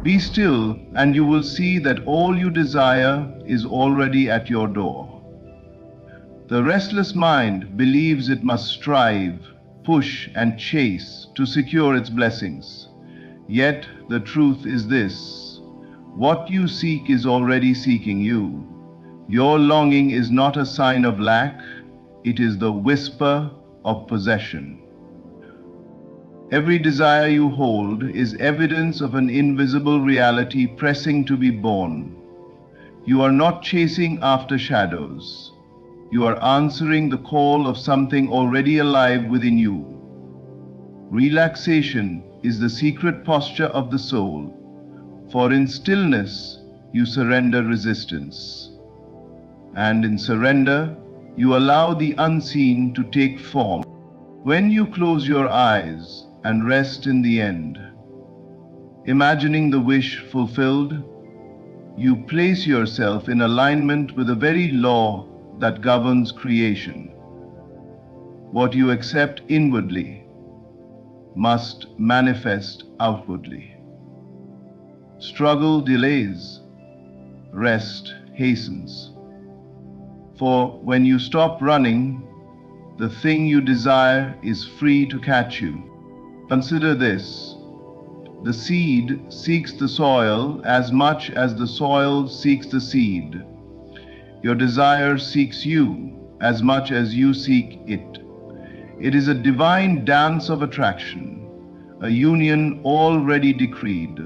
Be still, and you will see that all you desire is already at your door. The restless mind believes it must strive, push, and chase to secure its blessings. Yet the truth is this: what you seek is already seeking you. Your longing is not a sign of lack, it is the whisper of possession. Every desire you hold is evidence of an invisible reality pressing to be born. You are not chasing after shadows. You are answering the call of something already alive within you. Relaxation is the secret posture of the soul, for in stillness you surrender resistance. And in surrender, you allow the unseen to take form. When you close your eyes and rest in the end, imagining the wish fulfilled, you place yourself in alignment with the very law that governs creation. What you accept inwardly must manifest outwardly. Struggle delays, rest hastens. For when you stop running, the thing you desire is free to catch you. Consider this: the seed seeks the soil as much as the soil seeks the seed. Your desire seeks you as much as you seek it. It is a divine dance of attraction, a union already decreed.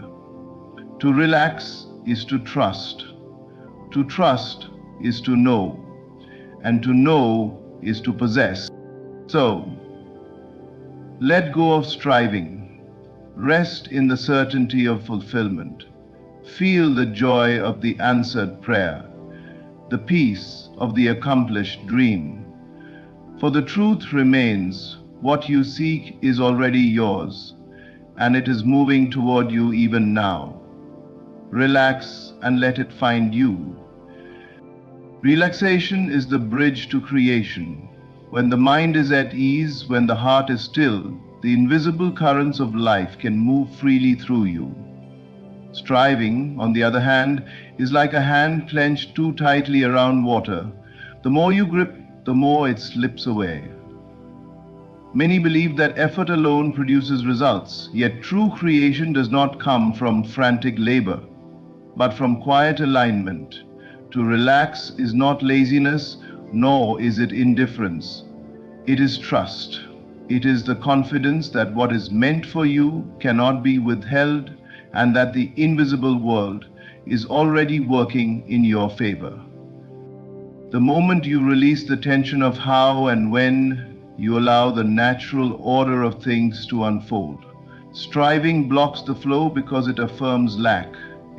To relax is to trust. To trust is to know. And to know is to possess. So, let go of striving. Rest in the certainty of fulfillment. Feel the joy of the answered prayer, the peace of the accomplished dream. For the truth remains: what you seek is already yours, and it is moving toward you even now. Relax and let it find you. Relaxation is the bridge to creation. When the mind is at ease, when the heart is still, the invisible currents of life can move freely through you. Striving, on the other hand, is like a hand clenched too tightly around water. The more you grip, the more it slips away. Many believe that effort alone produces results, yet true creation does not come from frantic labor, but from quiet alignment. To relax is not laziness, nor is it indifference. It is trust. It is the confidence that what is meant for you cannot be withheld, and that the invisible world is already working in your favor. The moment you release the tension of how and when, you allow the natural order of things to unfold. Striving blocks the flow because it affirms lack.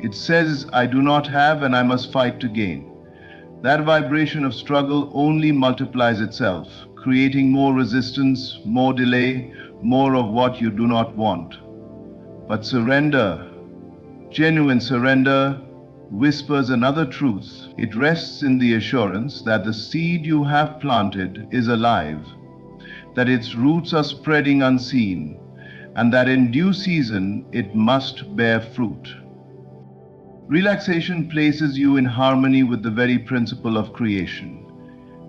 It says, I do not have and I must fight to gain. That vibration of struggle only multiplies itself, creating more resistance, more delay, more of what you do not want. But surrender, genuine surrender, whispers another truth. It rests in the assurance that the seed you have planted is alive, that its roots are spreading unseen, and that in due season it must bear fruit. Relaxation places you in harmony with the very principle of creation.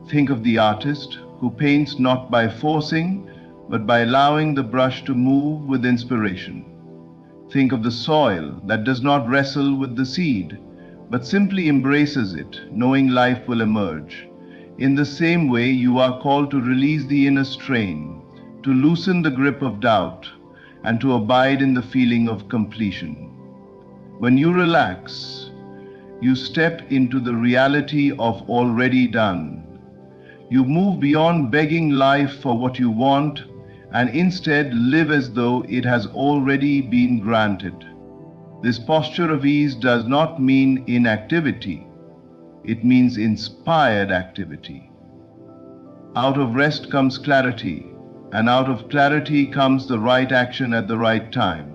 Think of the artist who paints not by forcing, but by allowing the brush to move with inspiration. Think of the soil that does not wrestle with the seed, but simply embraces it, knowing life will emerge. In the same way, you are called to release the inner strain, to loosen the grip of doubt, and to abide in the feeling of completion. When you relax, you step into the reality of already done. You move beyond begging life for what you want, and instead live as though it has already been granted. This posture of ease does not mean inactivity. It means inspired activity. Out of rest comes clarity, and out of clarity comes the right action at the right time.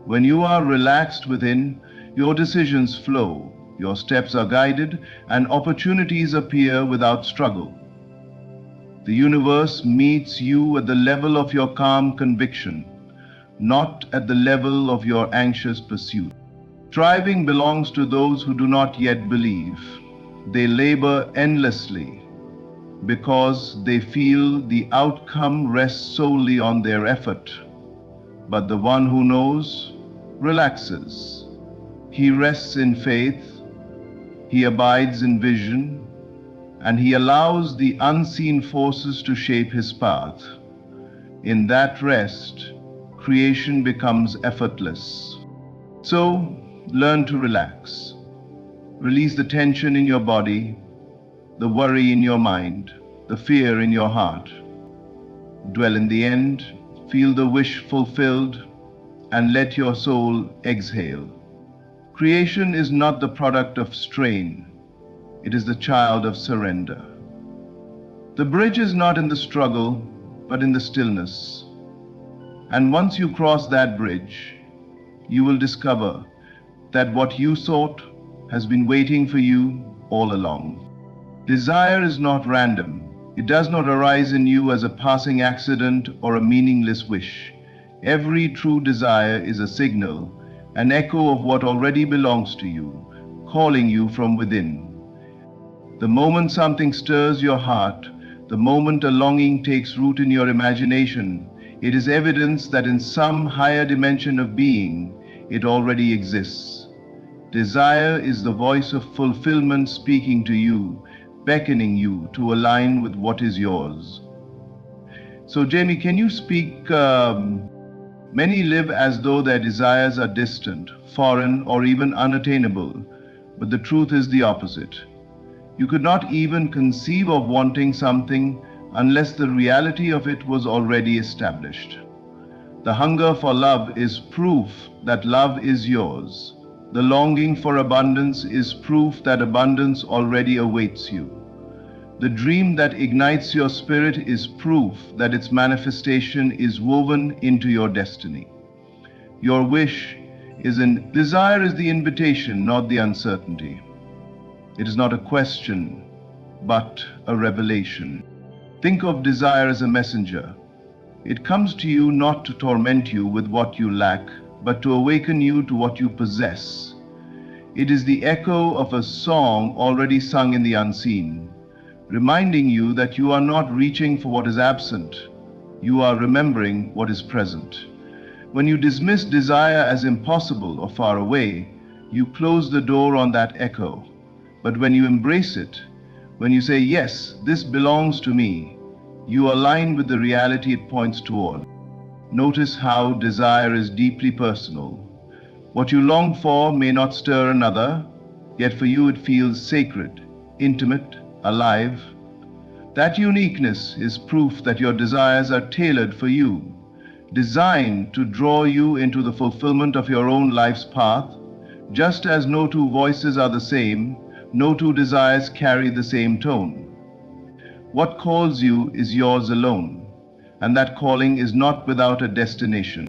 When you are relaxed within, your decisions flow, your steps are guided, and opportunities appear without struggle. The universe meets you at the level of your calm conviction. not at the level of your anxious pursuit. Striving belongs to those who do not yet believe. They labor endlessly because they feel the outcome rests solely on their effort. But the one who knows relaxes. He rests in faith, he abides in vision, and he allows the unseen forces to shape his path. In that rest, creation becomes effortless. So, learn to relax. Release the tension in your body, the worry in your mind, the fear in your heart. Dwell in the end, feel the wish fulfilled, and let your soul exhale. Creation is not the product of strain, it is the child of surrender. The bridge is not in the struggle, but in the stillness. And once you cross that bridge, you will discover that what you sought has been waiting for you all along. Desire is not random. It does not arise in you as a passing accident or a meaningless wish. Every true desire is a signal, an echo of what already belongs to you, calling you from within. The moment something stirs your heart, the moment a longing takes root in your imagination, it is evidence that in some higher dimension of being, it already exists. Desire is the voice of fulfillment speaking to you, beckoning you to align with what is yours. So, Jamie, can you speak? Many live as though their desires are distant, foreign, or even unattainable, but the truth is the opposite. You could not even conceive of wanting something unless the reality of it was already established. The hunger for love is proof that love is yours. The longing for abundance is proof that abundance already awaits you. The dream that ignites your spirit is proof that its manifestation is woven into your destiny. Your wish desire is the invitation, not the uncertainty. It is not a question, but a revelation. Think of desire as a messenger. It comes to you not to torment you with what you lack, but to awaken you to what you possess. It is the echo of a song already sung in the unseen, reminding you that you are not reaching for what is absent, you are remembering what is present. When you dismiss desire as impossible or far away, you close the door on that echo. But when you embrace it, when you say, yes, this belongs to me, you align with the reality it points toward. Notice how desire is deeply personal. What you long for may not stir another, yet for you it feels sacred, intimate, alive. That uniqueness is proof that your desires are tailored for you, designed to draw you into the fulfillment of your own life's path. Just as no two voices are the same, no two desires carry the same tone. What calls you is yours alone, and that calling is not without a destination.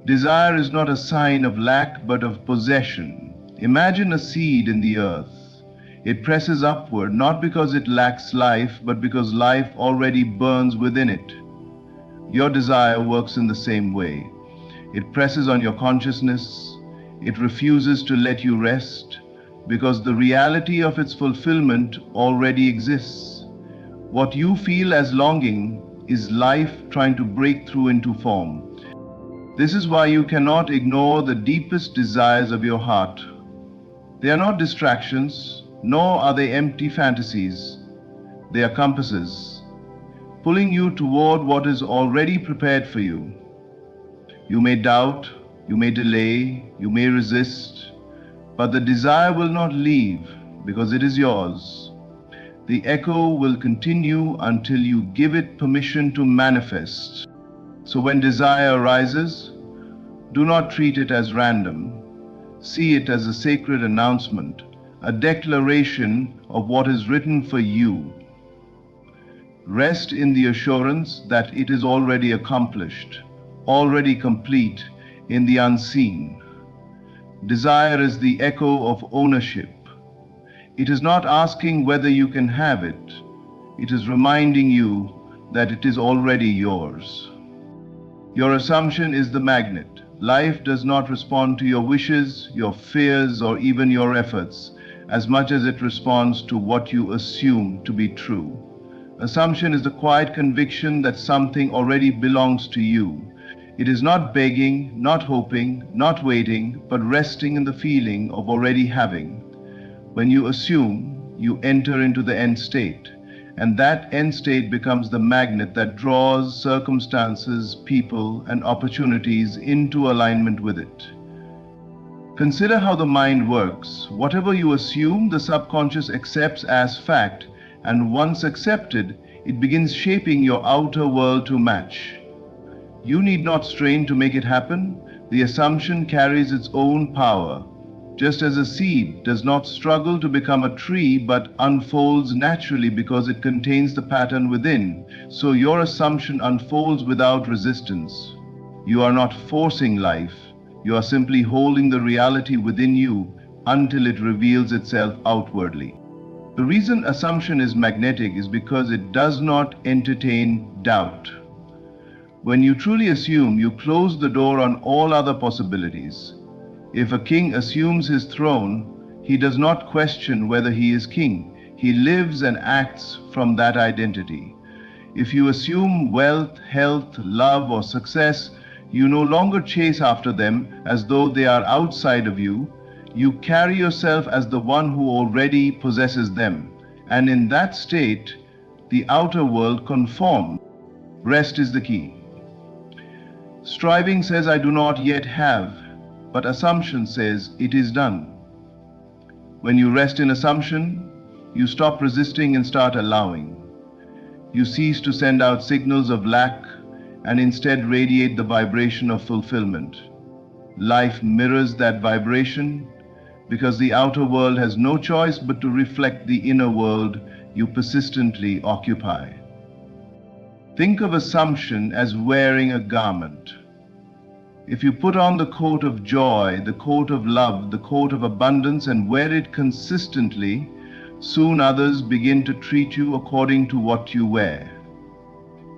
Desire is not a sign of lack, but of possession. Imagine a seed in the earth. It presses upward not because it lacks life, but because life already burns within it. Your desire works in the same way. It presses on your consciousness. It refuses to let you rest, because the reality of its fulfillment already exists. What you feel as longing is life trying to break through into form. This is why you cannot ignore the deepest desires of your heart. They are not distractions, nor are they empty fantasies. They are compasses, pulling you toward what is already prepared for you. You may doubt, you may delay, you may resist, but the desire will not leave because it is yours. The echo will continue until you give it permission to manifest. So when desire arises, do not treat it as random. See it as a sacred announcement, a declaration of what is written for you. Rest in the assurance that it is already accomplished, already complete in the unseen. Desire is the echo of ownership. It is not asking whether you can have it. It is reminding you that it is already yours. Your assumption is the magnet. Life does not respond to your wishes, your fears, or even your efforts, as much as it responds to what you assume to be true. Assumption is the quiet conviction that something already belongs to you. It is not begging, not hoping, not waiting, but resting in the feeling of already having. When you assume, you enter into the end state, and that end state becomes the magnet that draws circumstances, people, and opportunities into alignment with it. Consider how the mind works. Whatever you assume, the subconscious accepts as fact, and once accepted, it begins shaping your outer world to match. You need not strain to make it happen. The assumption carries its own power. Just as a seed does not struggle to become a tree but unfolds naturally because it contains the pattern within, so your assumption unfolds without resistance. You are not forcing life, you are simply holding the reality within you until it reveals itself outwardly. The reason assumption is magnetic is because it does not entertain doubt. When you truly assume, you close the door on all other possibilities. If a king assumes his throne, he does not question whether he is king. He lives and acts from that identity. If you assume wealth, health, love, or success, you no longer chase after them as though they are outside of you. You carry yourself as the one who already possesses them. And in that state, the outer world conforms. Rest is the key. Striving says, I do not yet have, but assumption says, it is done. When you rest in assumption, you stop resisting and start allowing. You cease to send out signals of lack and instead radiate the vibration of fulfillment. Life mirrors that vibration because the outer world has no choice but to reflect the inner world you persistently occupy. Think of assumption as wearing a garment. If you put on the coat of joy, the coat of love, the coat of abundance, and wear it consistently, soon others begin to treat you according to what you wear.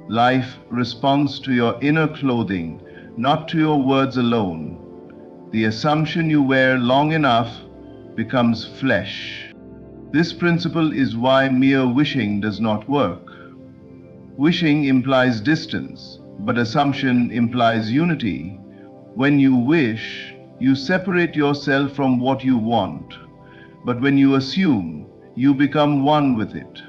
Life responds to your inner clothing, not to your words alone. The assumption you wear long enough becomes flesh. This principle is why mere wishing does not work. Wishing implies distance, but assumption implies unity. When you wish, you separate yourself from what you want. But when you assume, you become one with it.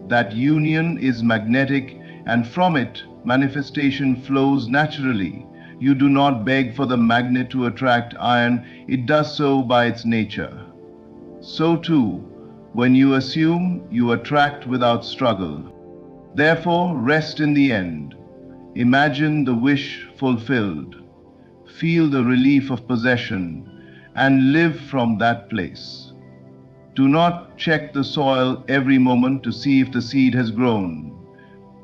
That union is magnetic, and from it, manifestation flows naturally. You do not beg for the magnet to attract iron, it does so by its nature. So too, when you assume, you attract without struggle. Therefore, rest in the end. Imagine the wish fulfilled. Feel the relief of possession and live from that place. Do not check the soil every moment to see if the seed has grown.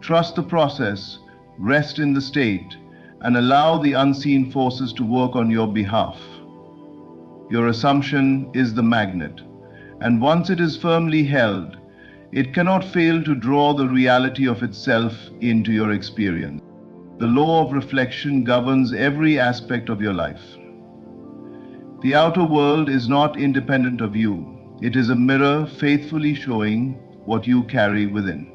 Trust the process, rest in the state, and allow the unseen forces to work on your behalf. Your assumption is the magnet, and once it is firmly held, it cannot fail to draw the reality of itself into your experience. The law of reflection governs every aspect of your life. The outer world is not independent of you. It is a mirror faithfully showing what you carry within.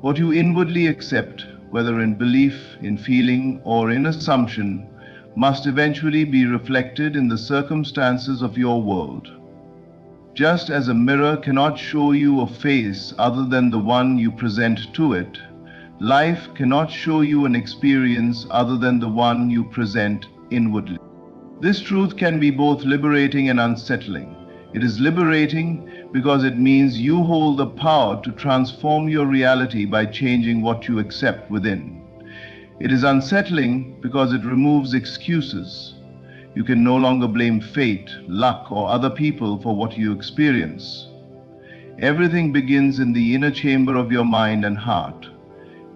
What you inwardly accept, whether in belief, in feeling, or in assumption, must eventually be reflected in the circumstances of your world. Just as a mirror cannot show you a face other than the one you present to it, life cannot show you an experience other than the one you present inwardly. This truth can be both liberating and unsettling. It is liberating because it means you hold the power to transform your reality by changing what you accept within. It is unsettling because it removes excuses. You can no longer blame fate, luck, or other people for what you experience. Everything begins in the inner chamber of your mind and heart.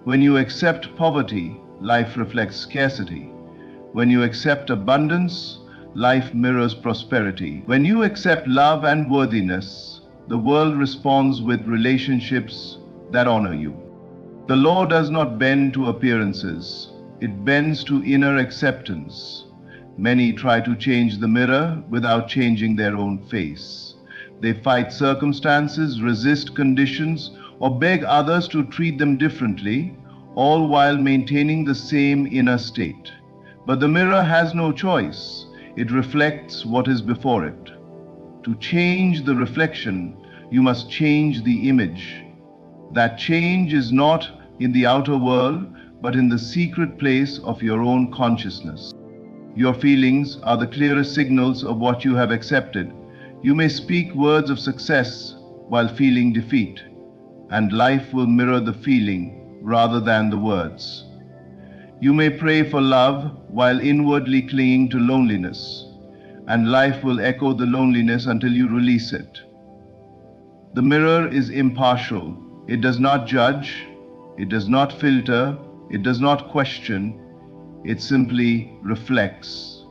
When you accept poverty, life reflects scarcity. When you accept abundance, life mirrors prosperity. When you accept love and worthiness, the world responds with relationships that honor you. The law does not bend to appearances. it bends to inner acceptance. Many try to change the mirror without changing their own face. They fight circumstances, resist conditions, or beg others to treat them differently, all while maintaining the same inner state. But the mirror has no choice. It reflects what is before it. To change the reflection, you must change the image. That change is not in the outer world, but in the secret place of your own consciousness. Your feelings are the clearest signals of what you have accepted. You may speak words of success while feeling defeat, and life will mirror the feeling rather than the words. You may pray for love while inwardly clinging to loneliness, and life will echo the loneliness until you release it. The mirror is impartial. It does not judge, it does not filter, it does not question, it simply reflects.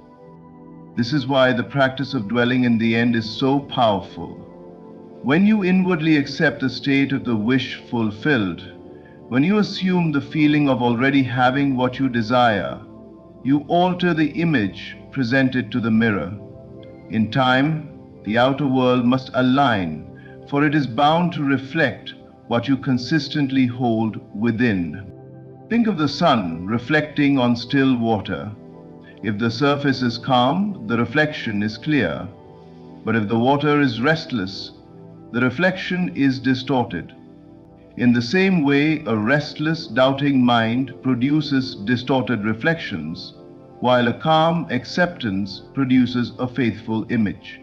This is why the practice of dwelling in the end is so powerful. When you inwardly accept the state of the wish fulfilled, when you assume the feeling of already having what you desire, you alter the image presented to the mirror. In time, the outer world must align, for it is bound to reflect what you consistently hold within. Think of the sun reflecting on still water. If the surface is calm, the reflection is clear. But if the water is restless, the reflection is distorted. In the same way, a restless, doubting mind produces distorted reflections, while a calm acceptance produces a faithful image.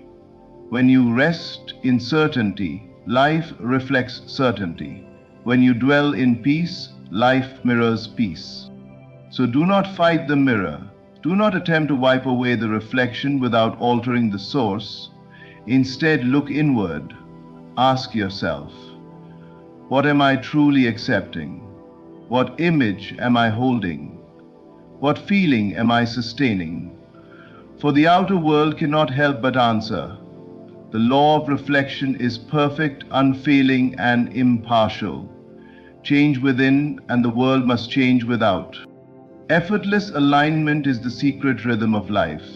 When you rest in certainty, life reflects certainty. When you dwell in peace, life mirrors peace. So do not fight the mirror. Do not attempt to wipe away the reflection without altering the source. Instead, look inward. Ask yourself, what am I truly accepting? What image am I holding? What feeling am I sustaining? For the outer world cannot help but answer. The law of reflection is perfect, unfailing, and impartial. Change within, and the world must change without. Effortless alignment is the secret rhythm of life.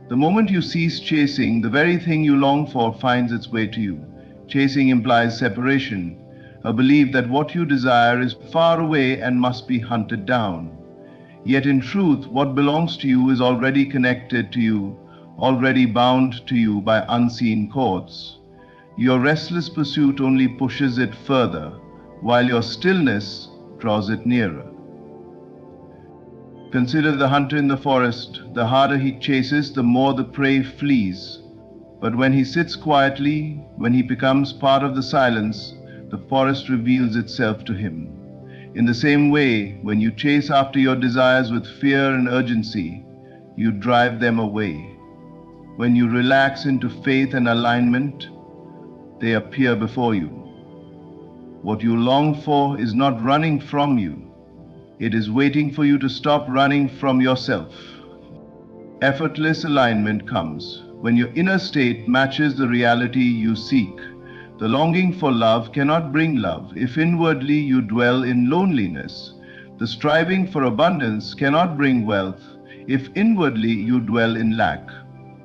The moment you cease chasing, the very thing you long for finds its way to you. Chasing implies separation, a belief that what you desire is far away and must be hunted down. Yet in truth, what belongs to you is already connected to you, already bound to you by unseen cords. Your restless pursuit only pushes it further, while your stillness draws it nearer. Consider the hunter in the forest. The harder he chases, the more the prey flees. But when he sits quietly, when he becomes part of the silence, the forest reveals itself to him. In the same way, when you chase after your desires with fear and urgency, you drive them away. When you relax into faith and alignment, they appear before you. What you long for is not running from you. It is waiting for you to stop running from yourself. Effortless alignment comes when your inner state matches the reality you seek. The longing for love cannot bring love if inwardly you dwell in loneliness. The striving for abundance cannot bring wealth if inwardly you dwell in lack.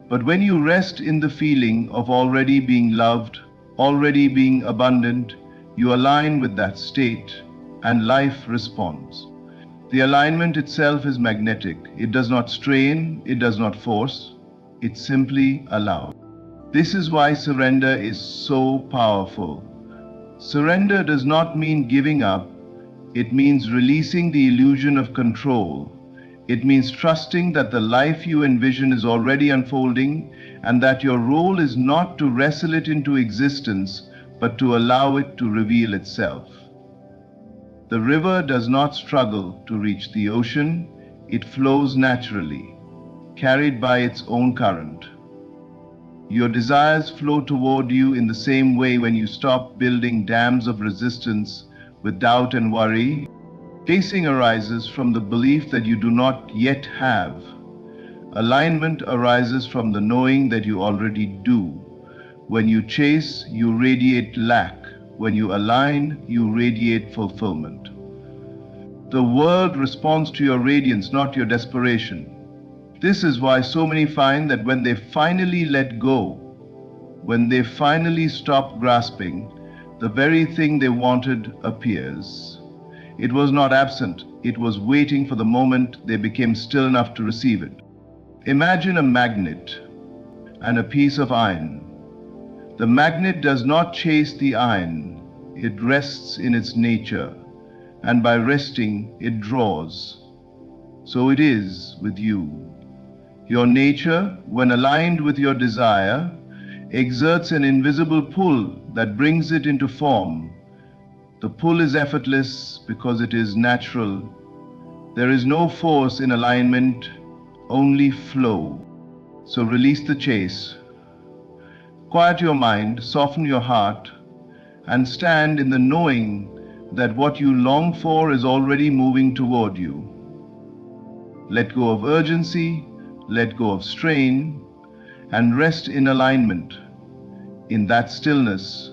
But when you rest in the feeling of already being loved, already being abundant, you align with that state, and life responds. The alignment itself is magnetic. It does not strain, it does not force, it simply allows. This is why surrender is so powerful. Surrender does not mean giving up, it means releasing the illusion of control. It means trusting that the life you envision is already unfolding, and that your role is not to wrestle it into existence, but to allow it to reveal itself. The river does not struggle to reach the ocean, it flows naturally, carried by its own current. Your desires flow toward you in the same way when you stop building dams of resistance with doubt and worry. Chasing arises from the belief that you do not yet have. Alignment arises from the knowing that you already do. When you chase, you radiate lack. When you align, you radiate fulfillment. The world responds to your radiance, not your desperation. This is why so many find that when they finally let go, when they finally stop grasping, the very thing they wanted appears. It was not absent, it was waiting for the moment they became still enough to receive it. Imagine a magnet and a piece of iron. The magnet does not chase the iron, it rests in its nature, and by resting, it draws. So it is with you. Your nature, when aligned with your desire, exerts an invisible pull that brings it into form. The pull is effortless because it is natural. There is no force in alignment, only flow. So release the chase. Quiet your mind, soften your heart, and stand in the knowing that what you long for is already moving toward you. Let go of urgency, let go of strain, and rest in alignment. In that stillness,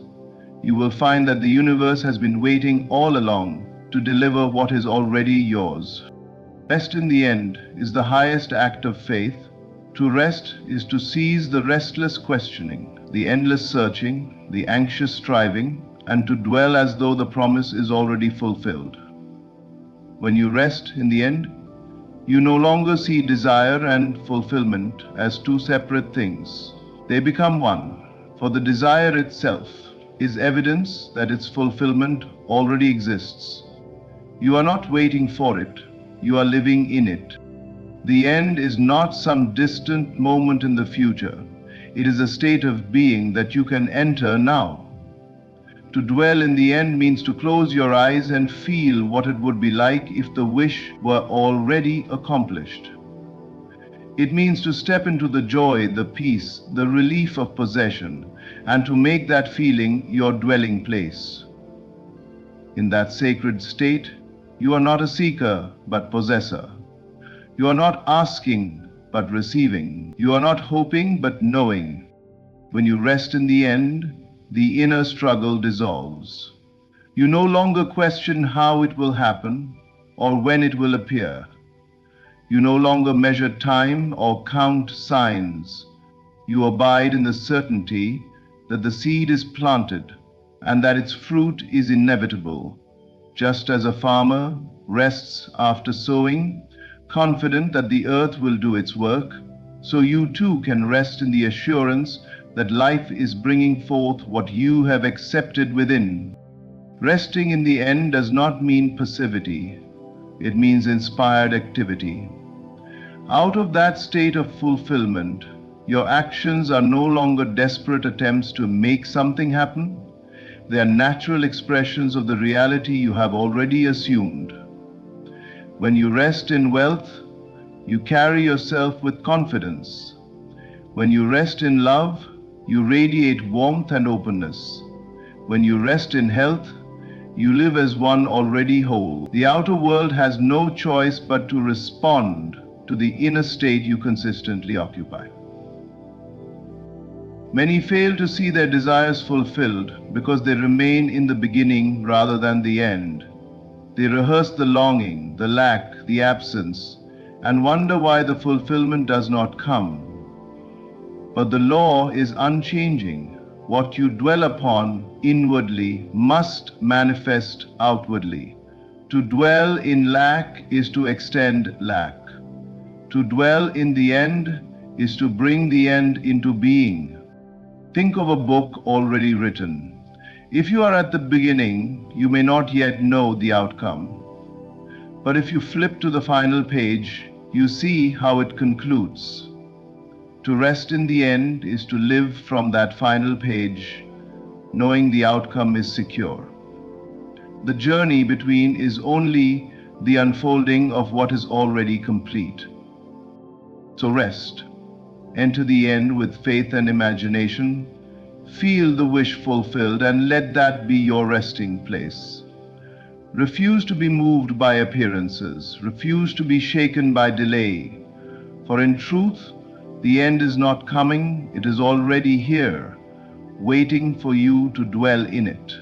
you will find that the universe has been waiting all along to deliver what is already yours. Rest in the end is the highest act of faith. To rest is to cease the restless questioning, the endless searching, the anxious striving, and to dwell as though the promise is already fulfilled. When you rest in the end, you no longer see desire and fulfillment as two separate things. They become one, for the desire itself is evidence that its fulfillment already exists. You are not waiting for it, you are living in it. The end is not some distant moment in the future. It is a state of being that you can enter now. To dwell in the end means to close your eyes and feel what it would be like if the wish were already accomplished. It means to step into the joy, the peace, the relief of possession, and to make that feeling your dwelling place. In that sacred state, you are not a seeker, but possessor. You are not asking, but receiving. You are not hoping, but knowing. When you rest in the end, the inner struggle dissolves. You no longer question how it will happen or when it will appear. You no longer measure time or count signs. You abide in the certainty that the seed is planted and that its fruit is inevitable. Just as a farmer rests after sowing, confident that the earth will do its work, so you too can rest in the assurance that life is bringing forth what you have accepted within. Resting in the end does not mean passivity. It means inspired activity. Out of that state of fulfillment, your actions are no longer desperate attempts to make something happen. They are natural expressions of the reality you have already assumed. When you rest in wealth, you carry yourself with confidence. When you rest in love, you radiate warmth and openness. When you rest in health, you live as one already whole. The outer world has no choice but to respond to the inner state you consistently occupy. Many fail to see their desires fulfilled because they remain in the beginning rather than the end. They rehearse the longing, the lack, the absence, and wonder why the fulfillment does not come. But the law is unchanging. What you dwell upon inwardly must manifest outwardly. To dwell in lack is to extend lack. To dwell in the end is to bring the end into being. Think of a book already written. If you are at the beginning, you may not yet know the outcome. But if you flip to the final page, you see how it concludes. To rest in the end is to live from that final page, knowing the outcome is secure. The journey between is only the unfolding of what is already complete. So rest. Enter the end with faith and imagination. Feel the wish fulfilled and let that be your resting place. Refuse to be moved by appearances. Refuse to be shaken by delay. For in truth, the end is not coming, it is already here, waiting for you to dwell in it.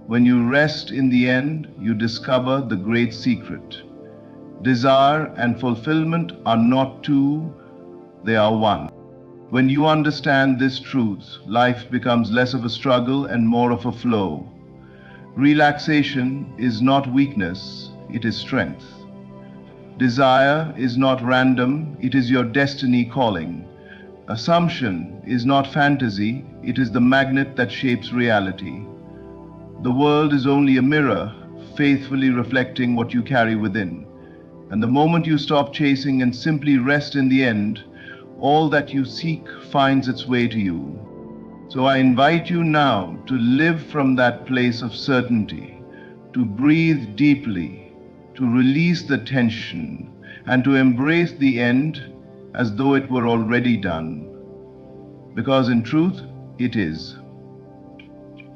When you rest in the end, you discover the great secret. Desire and fulfillment are not two, they are one. When you understand this truth, life becomes less of a struggle and more of a flow. Relaxation is not weakness, it is strength. Desire is not random, it is your destiny calling. Assumption is not fantasy, it is the magnet that shapes reality. The world is only a mirror, faithfully reflecting what you carry within. And the moment you stop chasing and simply rest in the end, all that you seek finds its way to you. So I invite you now to live from that place of certainty, to breathe deeply, to release the tension, and to embrace the end as though it were already done. Because in truth, it is.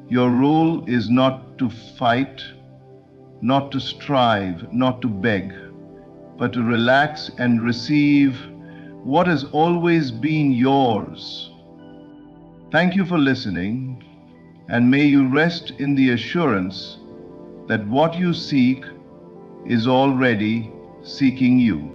Your role is not to fight, not to strive, not to beg, but to relax and receive what has always been yours. Thank you for listening, and may you rest in the assurance that what you seek is already seeking you.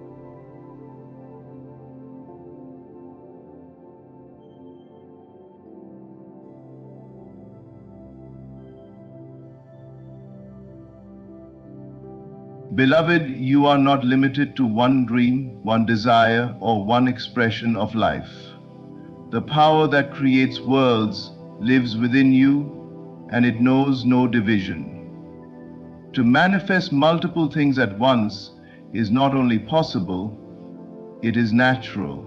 Beloved, you are not limited to one dream, one desire, or one expression of life. The power that creates worlds lives within you, and it knows no division. To manifest multiple things at once is not only possible, it is natural.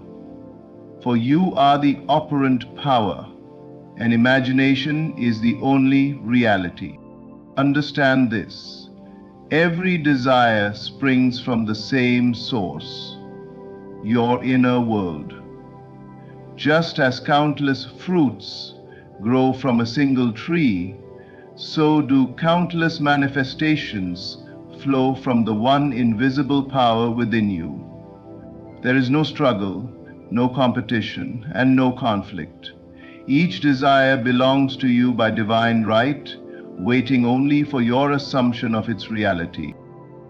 For you are the operant power, and imagination is the only reality. Understand this. Every desire springs from the same source, your inner world. Just as countless fruits grow from a single tree, so do countless manifestations flow from the one invisible power within you. There is no struggle, no competition, and no conflict. Each desire belongs to you by divine right, waiting only for your assumption of its reality.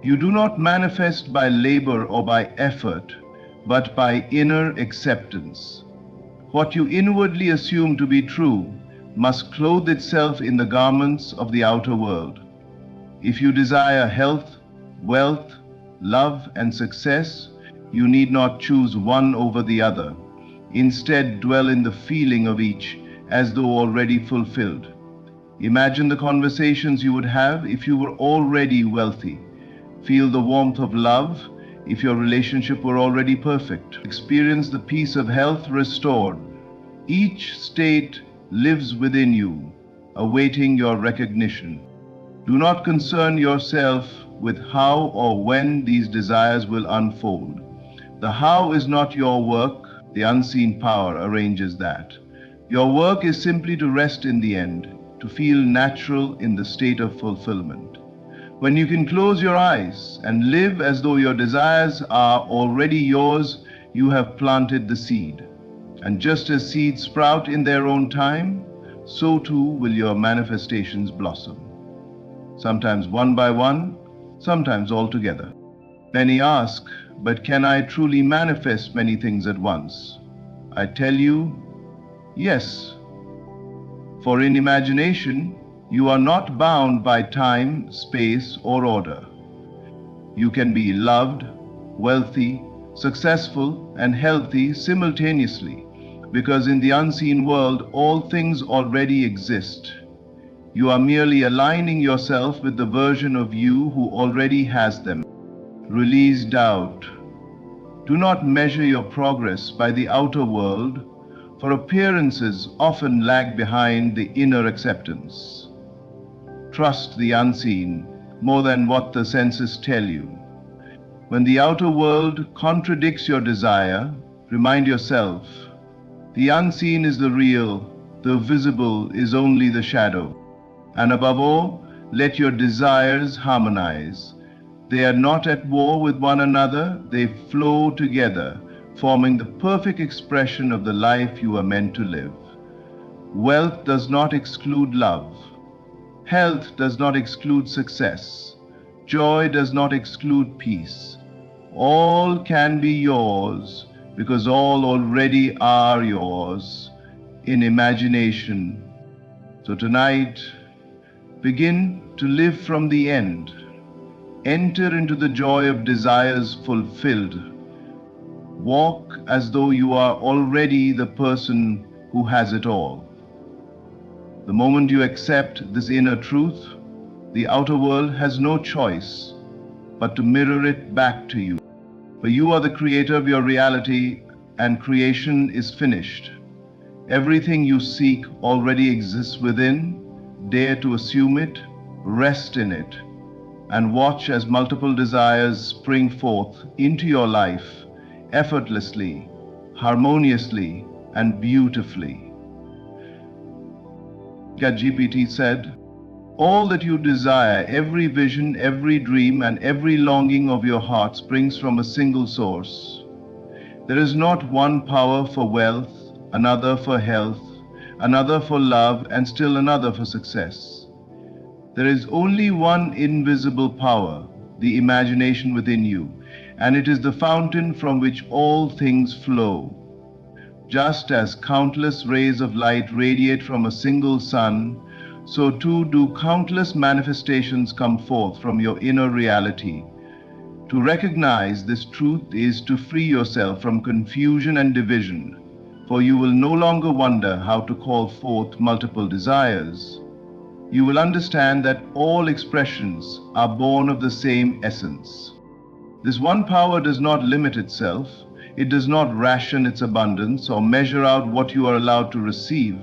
You do not manifest by labor or by effort, but by inner acceptance. What you inwardly assume to be true must clothe itself in the garments of the outer world. If you desire health, wealth, love, and success, you need not choose one over the other. Instead, dwell in the feeling of each as though already fulfilled. Imagine the conversations you would have if you were already wealthy. Feel the warmth of love if your relationship were already perfect. Experience the peace of health restored. Each state lives within you, awaiting your recognition. Do not concern yourself with how or when these desires will unfold. The how is not your work, the unseen power arranges that. Your work is simply to rest in the end, to feel natural in the state of fulfillment. When you can close your eyes and live as though your desires are already yours, you have planted the seed. And just as seeds sprout in their own time, so too will your manifestations blossom. Sometimes one by one, sometimes all together. Many ask, but can I truly manifest many things at once? I tell you, yes. For in imagination, you are not bound by time, space, or order. You can be loved, wealthy, successful, and healthy simultaneously, because in the unseen world, all things already exist. You are merely aligning yourself with the version of you who already has them. Release doubt. Do not measure your progress by the outer world, for appearances often lag behind the inner acceptance. Trust the unseen more than what the senses tell you. When the outer world contradicts your desire, remind yourself, the unseen is the real, the visible is only the shadow. And above all, let your desires harmonize. They are not at war with one another, they flow together, forming the perfect expression of the life you are meant to live. Wealth does not exclude love. Health does not exclude success. Joy does not exclude peace. All can be yours because all already are yours in imagination. So tonight, begin to live from the end. Enter into the joy of desires fulfilled. Walk as though you are already the person who has it all. The moment you accept this inner truth, the outer world has no choice but to mirror it back to you. For you are the creator of your reality, and creation is finished. Everything you seek already exists within. Dare to assume it, rest in it, and watch as multiple desires spring forth into your life effortlessly, harmoniously, and beautifully. GPT said, "All that you desire, every vision, every dream, and every longing of your heart springs from a single source. There is not one power for wealth, another for health, another for love, and still another for success. There is only one invisible power, the imagination within you, and it is the fountain from which all things flow. Just as countless rays of light radiate from a single sun, so too do countless manifestations come forth from your inner reality. To recognize this truth is to free yourself from confusion and division, for you will no longer wonder how to call forth multiple desires. You will understand that all expressions are born of the same essence. This one power does not limit itself. It does not ration its abundance or measure out what you are allowed to receive.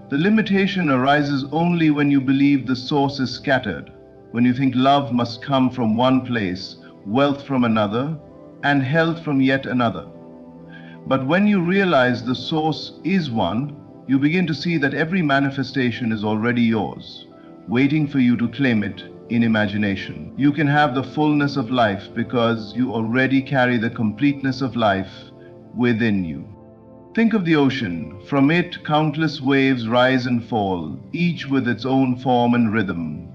The limitation arises only when you believe the source is scattered, when you think love must come from one place, wealth from another, and health from yet another. But when you realize the source is one, you begin to see that every manifestation is already yours, waiting for you to claim it in imagination. You can have the fullness of life because you already carry the completeness of life within you. Think of the ocean. From it, countless waves rise and fall, each with its own form and rhythm.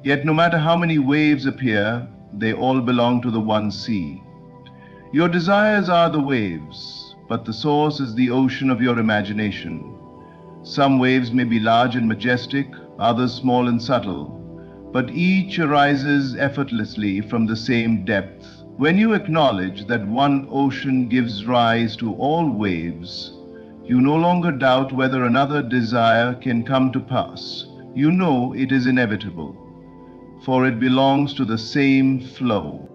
Yet no matter how many waves appear, they all belong to the one sea. Your desires are the waves, but the source is the ocean of your imagination. Some waves may be large and majestic, others small and subtle, but each arises effortlessly from the same depth. When you acknowledge that one ocean gives rise to all waves, you no longer doubt whether another desire can come to pass. You know it is inevitable, for it belongs to the same flow.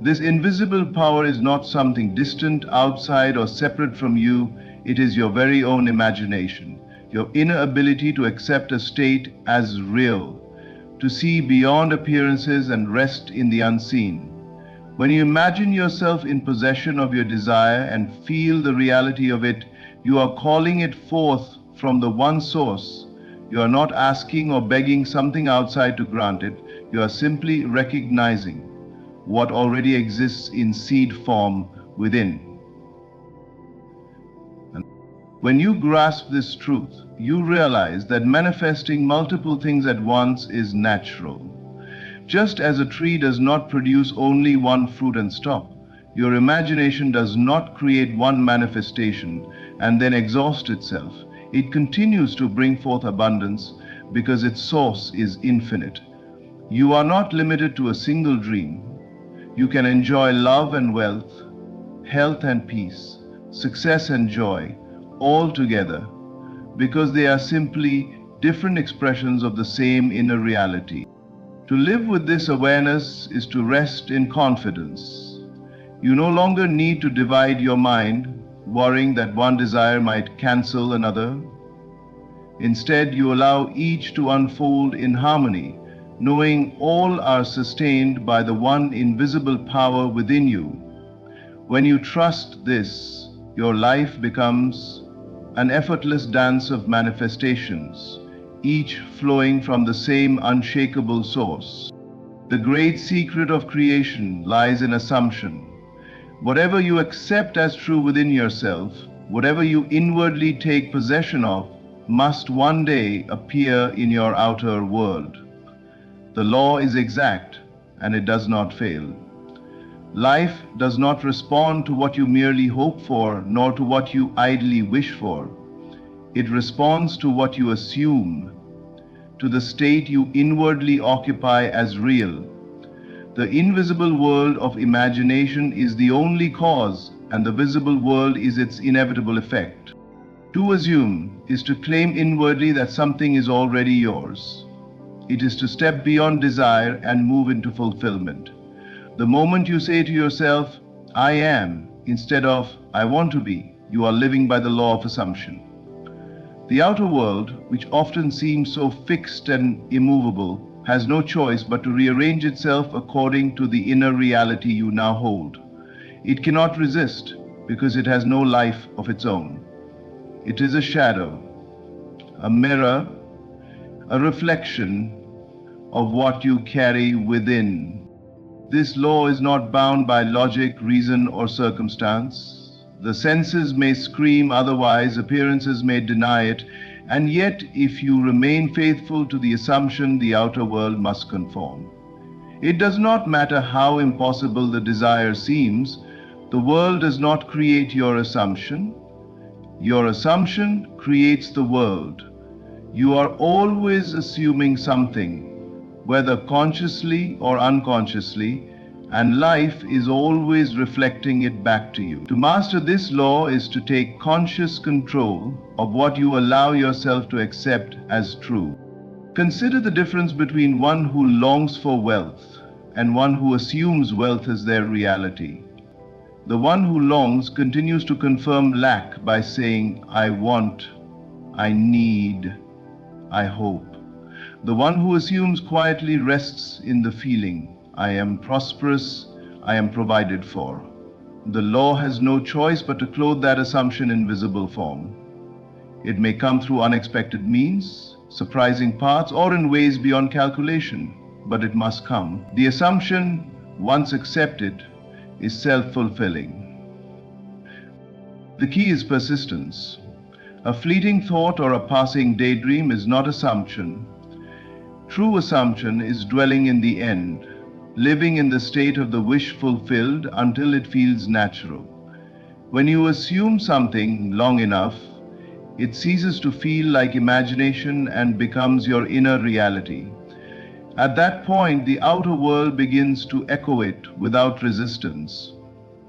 This invisible power is not something distant, outside, or separate from you. It is your very own imagination, your inner ability to accept a state as real, to see beyond appearances and rest in the unseen. When you imagine yourself in possession of your desire and feel the reality of it, you are calling it forth from the one source. You are not asking or begging something outside to grant it. You are simply recognizing what already exists in seed form within. And when you grasp this truth, you realize that manifesting multiple things at once is natural. Just as a tree does not produce only one fruit and stop, your imagination does not create one manifestation and then exhaust itself. It continues to bring forth abundance because its source is infinite. You are not limited to a single dream. You can enjoy love and wealth, health and peace, success and joy, all together, because they are simply different expressions of the same inner reality. To live with this awareness is to rest in confidence. You no longer need to divide your mind, worrying that one desire might cancel another. Instead, you allow each to unfold in harmony, knowing all are sustained by the one invisible power within you. When you trust this, your life becomes an effortless dance of manifestations, each flowing from the same unshakable source. The great secret of creation lies in assumption. Whatever you accept as true within yourself, whatever you inwardly take possession of, must one day appear in your outer world. The law is exact and it does not fail. Life does not respond to what you merely hope for, nor to what you idly wish for. It responds to what you assume, to the state you inwardly occupy as real. The invisible world of imagination is the only cause, and the visible world is its inevitable effect. To assume is to claim inwardly that something is already yours. It is to step beyond desire and move into fulfillment. The moment you say to yourself, I am, instead of I want to be, you are living by the law of assumption. The outer world, which often seems so fixed and immovable, has no choice but to rearrange itself according to the inner reality you now hold. It cannot resist because it has no life of its own. It is a shadow, a mirror, a reflection of what you carry within. This law is not bound by logic, reason, or circumstance. The senses may scream otherwise, appearances may deny it, and yet if you remain faithful to the assumption, the outer world must conform. It does not matter how impossible the desire seems. The world does not create your assumption. Your assumption creates the world. You are always assuming something, whether consciously or unconsciously, and life is always reflecting it back to you. To master this law is to take conscious control of what you allow yourself to accept as true. Consider the difference between one who longs for wealth and one who assumes wealth as their reality. The one who longs continues to confirm lack by saying, I want, I need, I hope. The one who assumes quietly rests in the feeling, I am prosperous, I am provided for. The law has no choice but to clothe that assumption in visible form. It may come through unexpected means, surprising paths, or in ways beyond calculation, but it must come. The assumption, once accepted, is self-fulfilling. The key is persistence. A fleeting thought or a passing daydream is not assumption. True assumption is dwelling in the end, living in the state of the wish fulfilled until it feels natural. When you assume something long enough, it ceases to feel like imagination and becomes your inner reality. At that point, the outer world begins to echo it without resistance.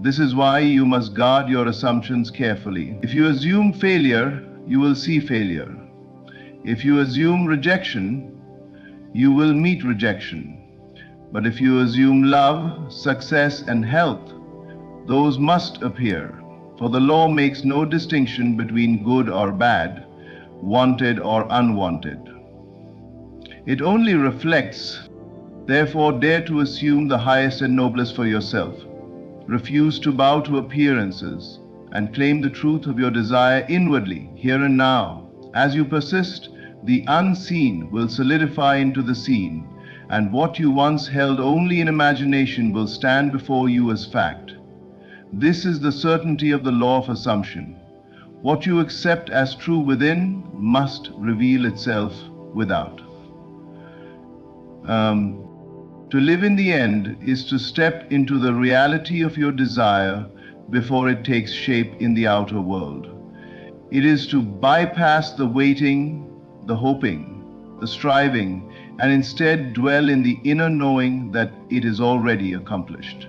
This is why you must guard your assumptions carefully. If you assume failure, you will see failure. If you assume rejection, you will meet rejection. But if you assume love, success, and health, those must appear. For the law makes no distinction between good or bad, wanted or unwanted. It only reflects. Therefore, dare to assume the highest and noblest for yourself. Refuse to bow to appearances and claim the truth of your desire inwardly, here and now. As you persist, the unseen will solidify into the seen, and what you once held only in imagination will stand before you as fact. This is the certainty of the law of assumption. What you accept as true within must reveal itself without. To live in the end is to step into the reality of your desire before it takes shape in the outer world. It is to bypass the waiting, the hoping, the striving, and instead dwell in the inner knowing that it is already accomplished.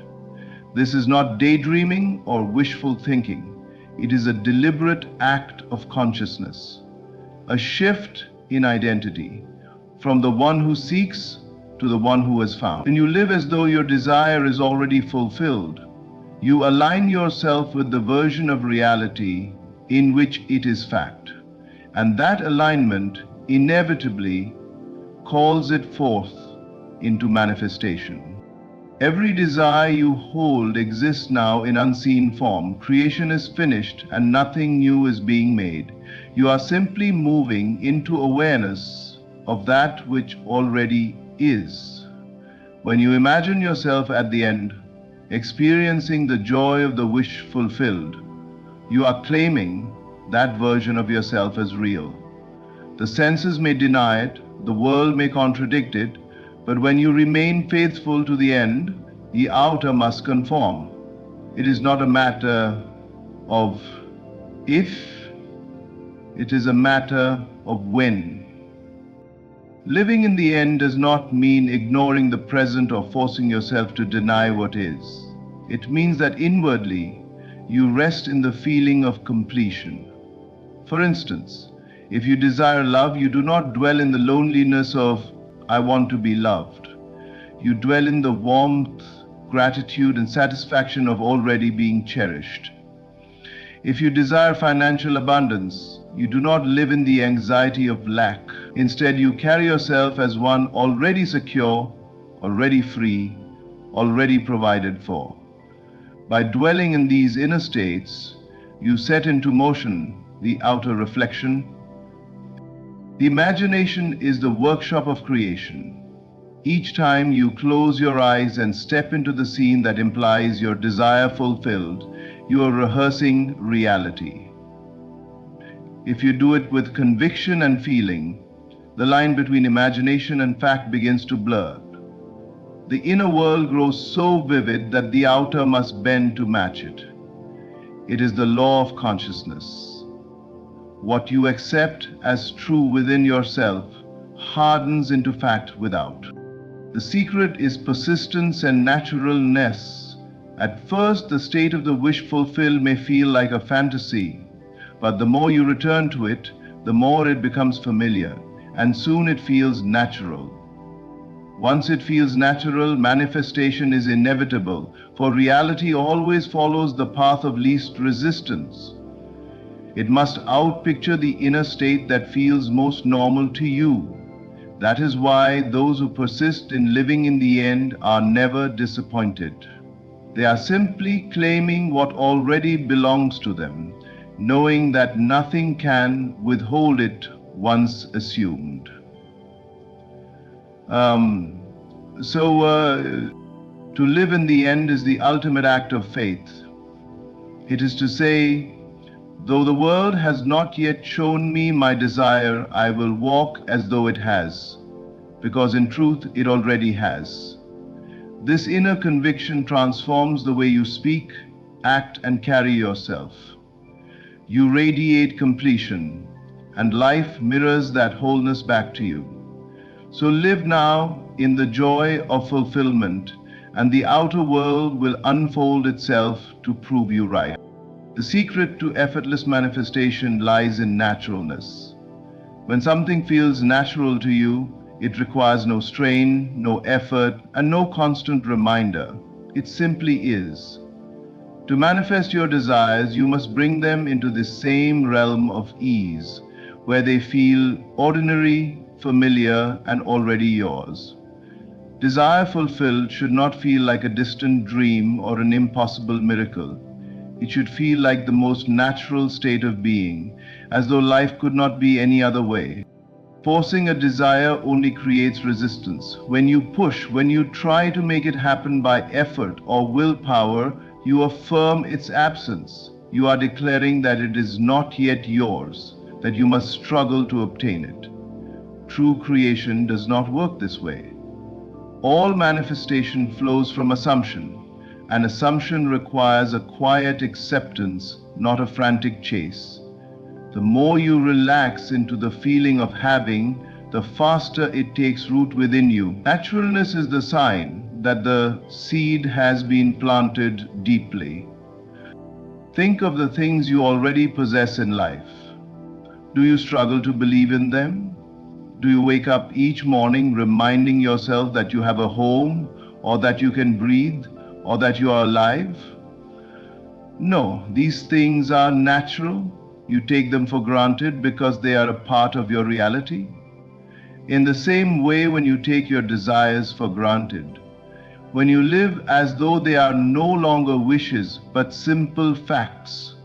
This is not daydreaming or wishful thinking. It is a deliberate act of consciousness, a shift in identity from the one who seeks to the one who has found. When you live as though your desire is already fulfilled, you align yourself with the version of reality in which it is fact, and that alignment inevitably calls it forth into manifestation. Every desire you hold exists now in unseen form. Creation is finished and nothing new is being made. You are simply moving into awareness of that which already is. When you imagine yourself at the end, experiencing the joy of the wish fulfilled, you are claiming that version of yourself as real. The senses may deny it, the world may contradict it, but when you remain faithful to the end, the outer must conform. It is not a matter of if, it is a matter of when. Living in the end does not mean ignoring the present or forcing yourself to deny what is. It means that inwardly, you rest in the feeling of completion. For instance, if you desire love, you do not dwell in the loneliness of, I want to be loved. You dwell in the warmth, gratitude, and satisfaction of already being cherished. If you desire financial abundance, you do not live in the anxiety of lack. Instead, you carry yourself as one already secure, already free, already provided for. By dwelling in these inner states, you set into motion the outer reflection. The imagination is the workshop of creation. Each time you close your eyes and step into the scene that implies your desire fulfilled, you are rehearsing reality. If you do it with conviction and feeling, the line between imagination and fact begins to blur. The inner world grows so vivid that the outer must bend to match it. It is the law of consciousness. What you accept as true within yourself hardens into fact without. The secret is persistence and naturalness. At first, the state of the wish fulfilled may feel like a fantasy, but the more you return to it, the more it becomes familiar, and soon it feels natural. Once it feels natural, manifestation is inevitable, for reality always follows the path of least resistance. It must outpicture the inner state that feels most normal to you. That is why those who persist in living in the end are never disappointed. They are simply claiming what already belongs to them, knowing that nothing can withhold it once assumed. To live in the end is the ultimate act of faith. It is to say, though the world has not yet shown me my desire, I will walk as though it has, because in truth it already has. This inner conviction transforms the way you speak, act, and carry yourself. You radiate completion, and life mirrors that wholeness back to you. So live now in the joy of fulfillment, and the outer world will unfold itself to prove you right. The secret to effortless manifestation lies in naturalness. When something feels natural to you, it requires no strain, no effort, and no constant reminder. It simply is. To manifest your desires, you must bring them into this same realm of ease, where they feel ordinary, familiar, and already yours. Desire fulfilled should not feel like a distant dream or an impossible miracle. It should feel like the most natural state of being, as though life could not be any other way. Forcing a desire only creates resistance. When you push, when you try to make it happen by effort or willpower, you affirm its absence. You are declaring that it is not yet yours, that you must struggle to obtain it. True creation does not work this way. All manifestation flows from assumption. An assumption requires a quiet acceptance, not a frantic chase. The more you relax into the feeling of having, the faster it takes root within you. Naturalness is the sign that the seed has been planted deeply. Think of the things you already possess in life. Do you struggle to believe in them? Do you wake up each morning reminding yourself that you have a home, or that you can breathe, or that you are alive? No, these things are natural. You take them for granted because they are a part of your reality. In the same way, when you take your desires for granted, when you live as though they are no longer wishes but simple facts,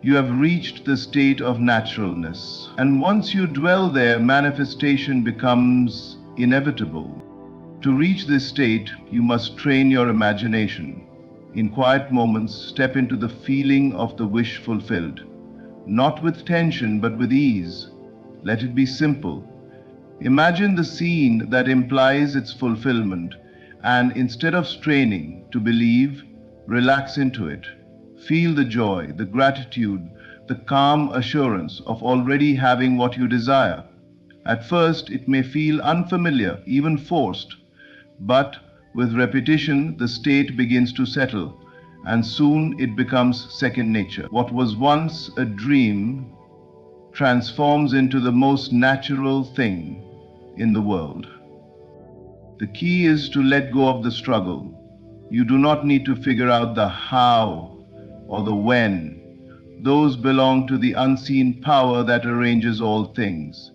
you have reached the state of naturalness. And once you dwell there, manifestation becomes inevitable. To reach this state, you must train your imagination. In quiet moments, step into the feeling of the wish fulfilled, not with tension but with ease. Let it be simple. Imagine the scene that implies its fulfillment, and instead of straining to believe, relax into it. Feel the joy, the gratitude, the calm assurance of already having what you desire. At first, it may feel unfamiliar, even forced, but with repetition, the state begins to settle, and soon it becomes second nature. What was once a dream transforms into the most natural thing in the world. The key is to let go of the struggle. You do not need to figure out the how or the when. Those belong to the unseen power that arranges all things.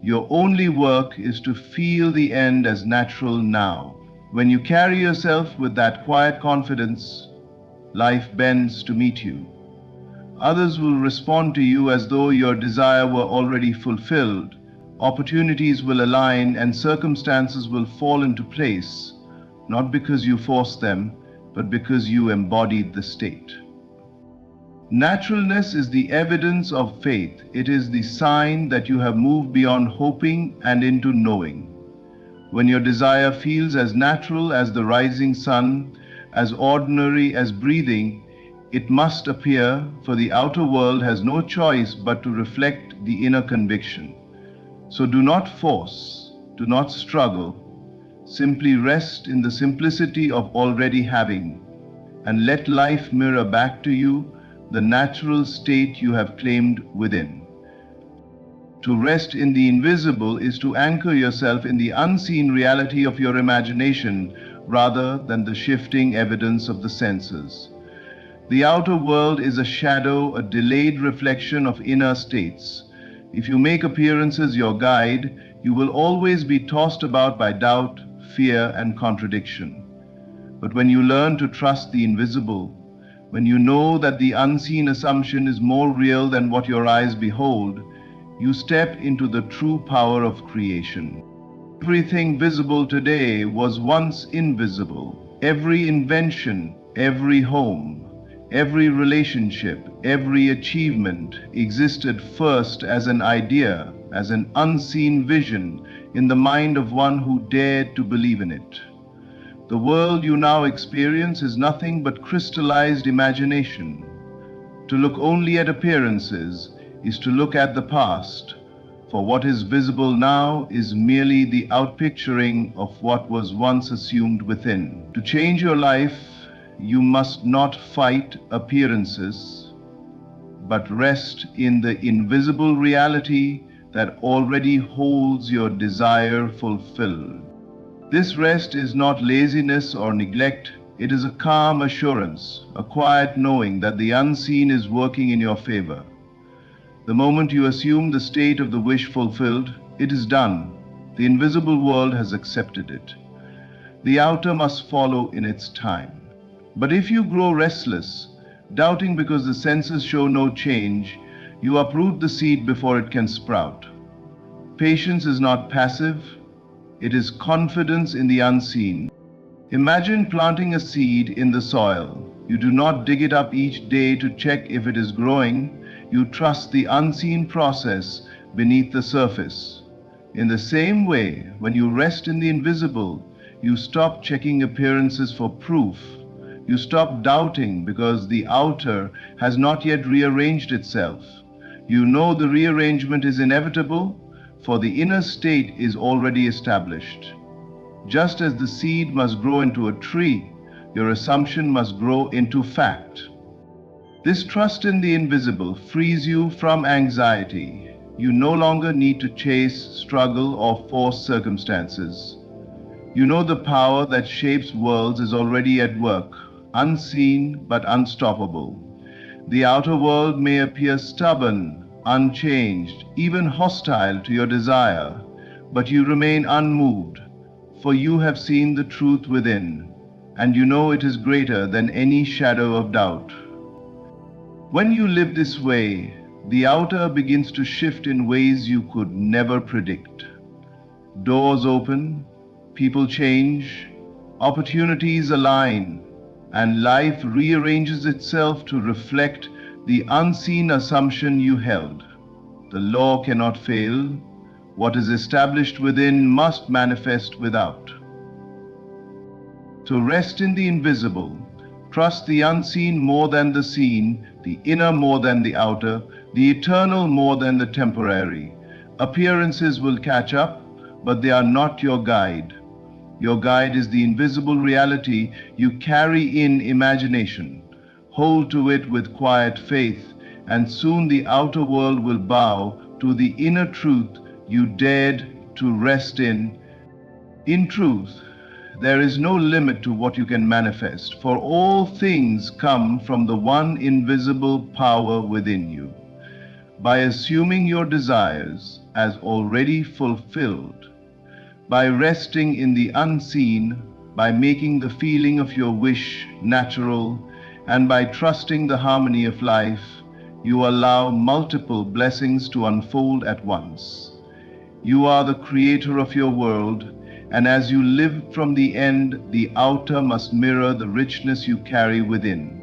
Your only work is to feel the end as natural now. When you carry yourself with that quiet confidence, life bends to meet you. Others will respond to you as though your desire were already fulfilled. Opportunities will align and circumstances will fall into place, not because you forced them, but because you embodied the state. Naturalness is the evidence of faith. It is the sign that you have moved beyond hoping and into knowing. When your desire feels as natural as the rising sun, as ordinary as breathing, it must appear, for the outer world has no choice but to reflect the inner conviction. So do not force, do not struggle, simply rest in the simplicity of already having, and let life mirror back to you the natural state you have claimed within. To rest in the invisible is to anchor yourself in the unseen reality of your imagination rather than the shifting evidence of the senses. The outer world is a shadow, a delayed reflection of inner states. If you make appearances your guide, you will always be tossed about by doubt, fear, and contradiction. But when you learn to trust the invisible, when you know that the unseen assumption is more real than what your eyes behold, you step into the true power of creation. Everything visible today was once invisible. Every invention, every home, every relationship, every achievement existed first as an idea, as an unseen vision in the mind of one who dared to believe in it. The world you now experience is nothing but crystallized imagination. To look only at appearances is to look at the past, for what is visible now is merely the outpicturing of what was once assumed within. To change your life, you must not fight appearances, but rest in the invisible reality that already holds your desire fulfilled. This rest is not laziness or neglect. It is a calm assurance, a quiet knowing that the unseen is working in your favor. The moment you assume the state of the wish fulfilled, it is done. The invisible world has accepted it. The outer must follow in its time. But if you grow restless, doubting because the senses show no change, you uproot the seed before it can sprout. Patience is not passive. It is confidence in the unseen. Imagine planting a seed in the soil. You do not dig it up each day to check if it is growing. You trust the unseen process beneath the surface. In the same way, when you rest in the invisible, you stop checking appearances for proof. You stop doubting because the outer has not yet rearranged itself. You know the rearrangement is inevitable, for the inner state is already established. Just as the seed must grow into a tree, your assumption must grow into fact. This trust in the invisible frees you from anxiety. You no longer need to chase, struggle, or force circumstances. You know the power that shapes worlds is already at work, unseen but unstoppable. The outer world may appear stubborn, unchanged, even hostile to your desire, but you remain unmoved, for you have seen the truth within, and you know it is greater than any shadow of doubt. When you live this way, the outer begins to shift in ways you could never predict. Doors open, people change, opportunities align, and life rearranges itself to reflect the unseen assumption you held. The law cannot fail. What is established within must manifest without. So rest in the invisible. Trust the unseen more than the seen, the inner more than the outer, the eternal more than the temporary. Appearances will catch up, but they are not your guide. Your guide is the invisible reality you carry in imagination. Hold to it with quiet faith, and soon the outer world will bow to the inner truth you dared to rest in. In truth, there is no limit to what you can manifest, for all things come from the one invisible power within you. By assuming your desires as already fulfilled, by resting in the unseen, by making the feeling of your wish natural, and by trusting the harmony of life, you allow multiple blessings to unfold at once. You are the creator of your world, and as you live from the end, the outer must mirror the richness you carry within.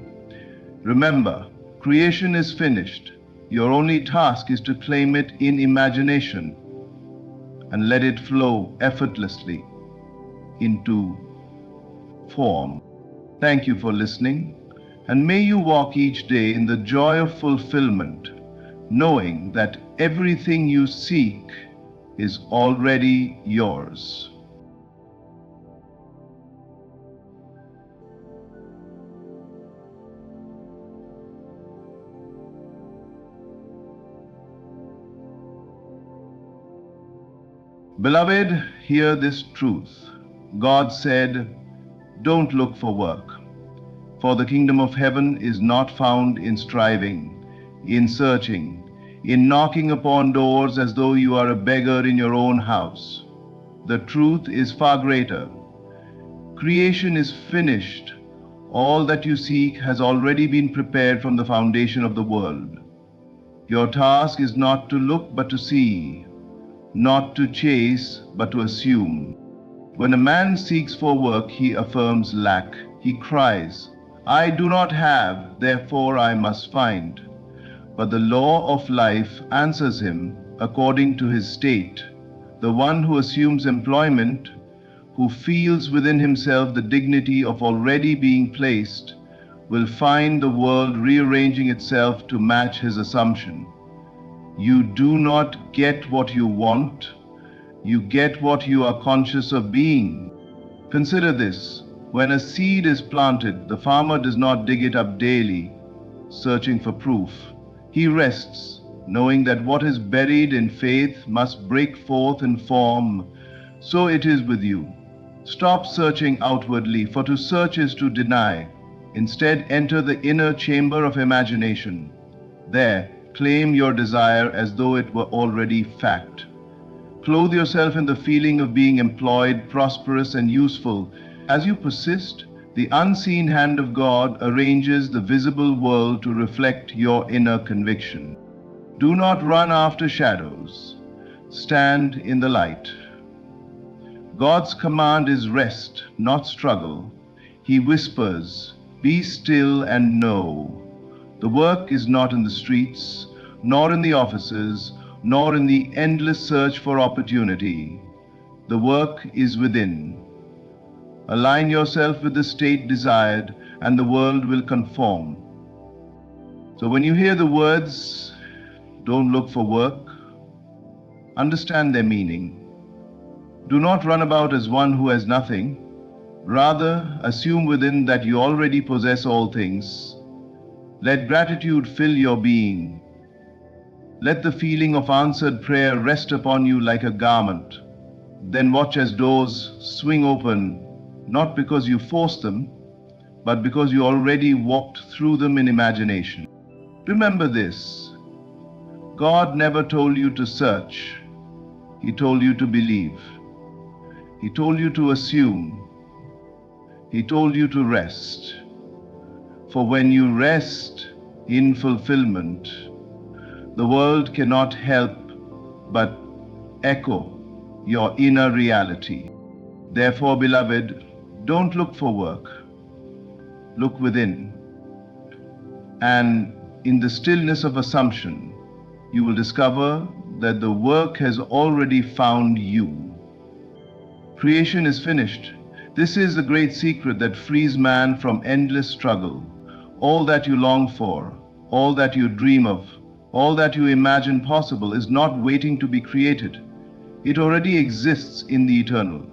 Remember, creation is finished. Your only task is to claim it in imagination and let it flow effortlessly into form. Thank you for listening, and may you walk each day in the joy of fulfillment, knowing that everything you seek is already yours. Beloved, hear this truth. God said, "Don't look for work, for the kingdom of heaven is not found in striving, in searching, in knocking upon doors as though you are a beggar in your own house. The truth is far greater. Creation is finished. All that you seek has already been prepared from the foundation of the world. Your task is not to look but to see, not to chase but to assume. When a man seeks for work, he affirms lack. He cries, 'I do not have, therefore I must find.' But the law of life answers him according to his state. The one who assumes employment, who feels within himself the dignity of already being placed, will find the world rearranging itself to match his assumption. You do not get what you want, you get what you are conscious of being. Consider this. When a seed is planted, the farmer does not dig it up daily, searching for proof. He rests, knowing that what is buried in faith must break forth in form. So it is with you. Stop searching outwardly, for to search is to deny. Instead, enter the inner chamber of imagination. There, claim your desire as though it were already fact. Clothe yourself in the feeling of being employed, prosperous, and useful. As you persist, the unseen hand of God arranges the visible world to reflect your inner conviction. Do not run after shadows. Stand in the light. God's command is rest, not struggle. He whispers, "Be still and know." The work is not in the streets, nor in the offices, nor in the endless search for opportunity. The work is within. Align yourself with the state desired, and the world will conform. So when you hear the words, "Don't look for work," understand their meaning. Do not run about as one who has nothing. Rather, assume within that you already possess all things. Let gratitude fill your being. Let the feeling of answered prayer rest upon you like a garment. Then watch as doors swing open, not because you forced them, but because you already walked through them in imagination. Remember this: God never told you to search. He told you to believe. He told you to assume. He told you to rest. For when you rest in fulfillment, the world cannot help but echo your inner reality. Therefore, beloved, don't look for work. Look within. And in the stillness of assumption, you will discover that the work has already found you. Creation is finished. This is the great secret that frees man from endless struggle. All that you long for, all that you dream of, all that you imagine possible is not waiting to be created. It already exists in the eternal.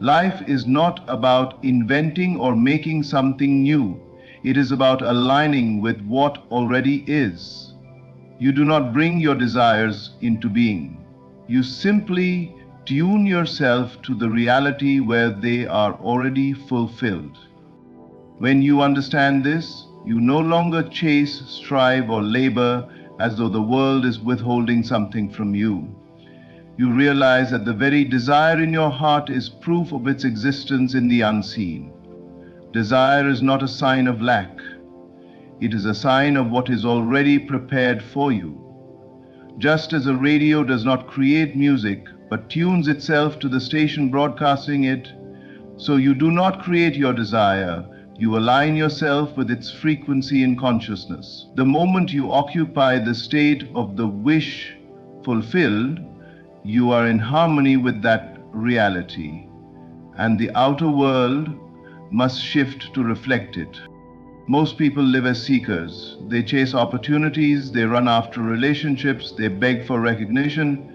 Life is not about inventing or making something new. It is about aligning with what already is. You do not bring your desires into being. You simply tune yourself to the reality where they are already fulfilled. When you understand this, you no longer chase, strive, or labor as though the world is withholding something from you. You realize that the very desire in your heart is proof of its existence in the unseen. Desire is not a sign of lack. It is a sign of what is already prepared for you. Just as a radio does not create music but tunes itself to the station broadcasting it, so you do not create your desire, you align yourself with its frequency in consciousness. The moment you occupy the state of the wish fulfilled, you are in harmony with that reality, and the outer world must shift to reflect it. Most people live as seekers. They chase opportunities, they run after relationships, they beg for recognition,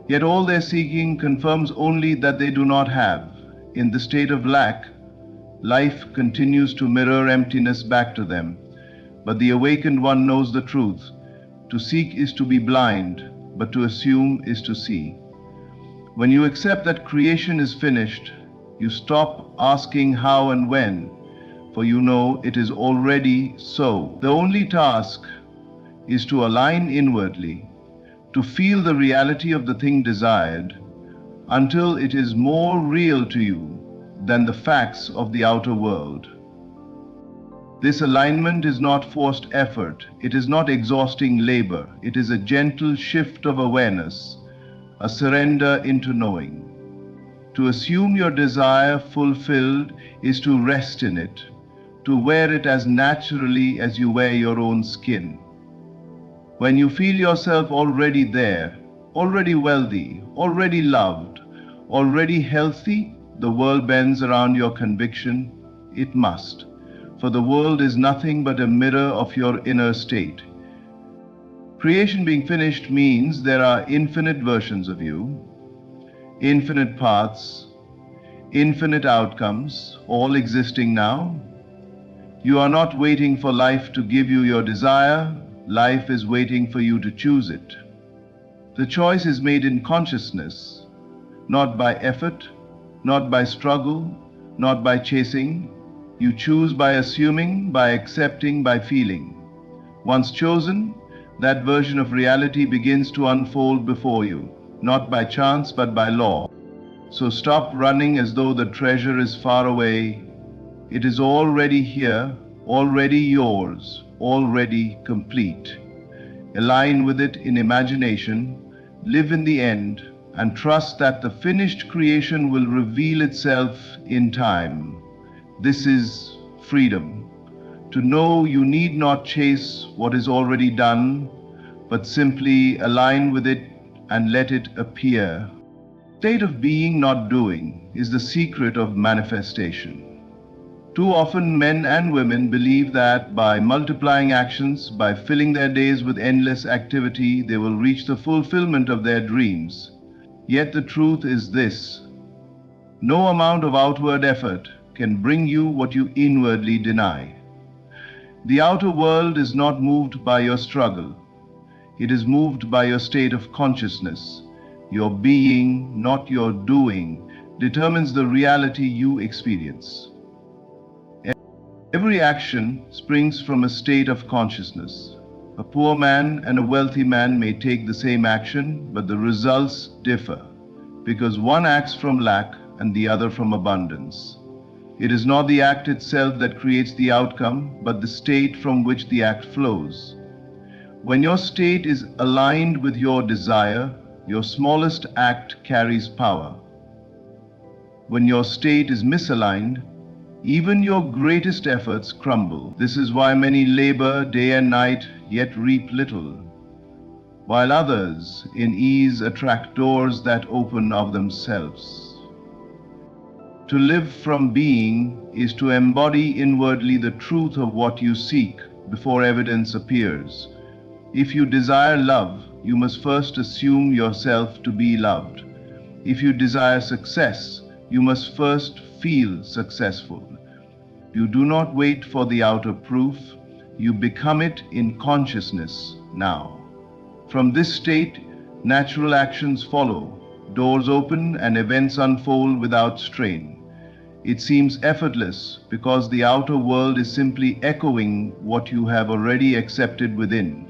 yet all their seeking confirms only that they do not have. In the state of lack, life continues to mirror emptiness back to them. But the awakened one knows the truth. To seek is to be blind, but to assume is to see. When you accept that creation is finished, you stop asking how and when, for you know it is already so. The only task is to align inwardly, to feel the reality of the thing desired, until it is more real to you than the facts of the outer world. This alignment is not forced effort, it is not exhausting labor, it is a gentle shift of awareness, a surrender into knowing. To assume your desire fulfilled is to rest in it, to wear it as naturally as you wear your own skin. When you feel yourself already there, already wealthy, already loved, already healthy, the world bends around your conviction. It must, for the world is nothing but a mirror of your inner state. Creation being finished means there are infinite versions of you, infinite paths, infinite outcomes, all existing now. You are not waiting for life to give you your desire. Life is waiting for you to choose it. The choice is made in consciousness, not by effort, not by struggle, not by chasing. You choose by assuming, by accepting, by feeling. Once chosen, that version of reality begins to unfold before you, not by chance but by law. So stop running as though the treasure is far away. It is already here, already yours, already complete. Align with it in imagination, live in the end, and trust that the finished creation will reveal itself in time. This is freedom. To know you need not chase what is already done, but simply align with it and let it appear. State of being, not doing, is the secret of manifestation. Too often men and women believe that by multiplying actions, by filling their days with endless activity, they will reach the fulfillment of their dreams. Yet the truth is this: no amount of outward effort can bring you what you inwardly deny. The outer world is not moved by your struggle. It is moved by your state of consciousness. Your being, not your doing, determines the reality you experience. Every action springs from a state of consciousness. A poor man and a wealthy man may take the same action, but the results differ, because one acts from lack and the other from abundance. It is not the act itself that creates the outcome, but the state from which the act flows. When your state is aligned with your desire, your smallest act carries power. When your state is misaligned, even your greatest efforts crumble. This is why many labor day and night, yet reap little. while others in ease attract doors that open of themselves. To live from being is to embody inwardly the truth of what you seek before evidence appears. If you desire love, you must first assume yourself to be loved. If you desire success, you must first feel successful. You do not wait for the outer proof, you become it in consciousness now. From this state, natural actions follow, doors open and events unfold without strain. It seems effortless because the outer world is simply echoing what you have already accepted within.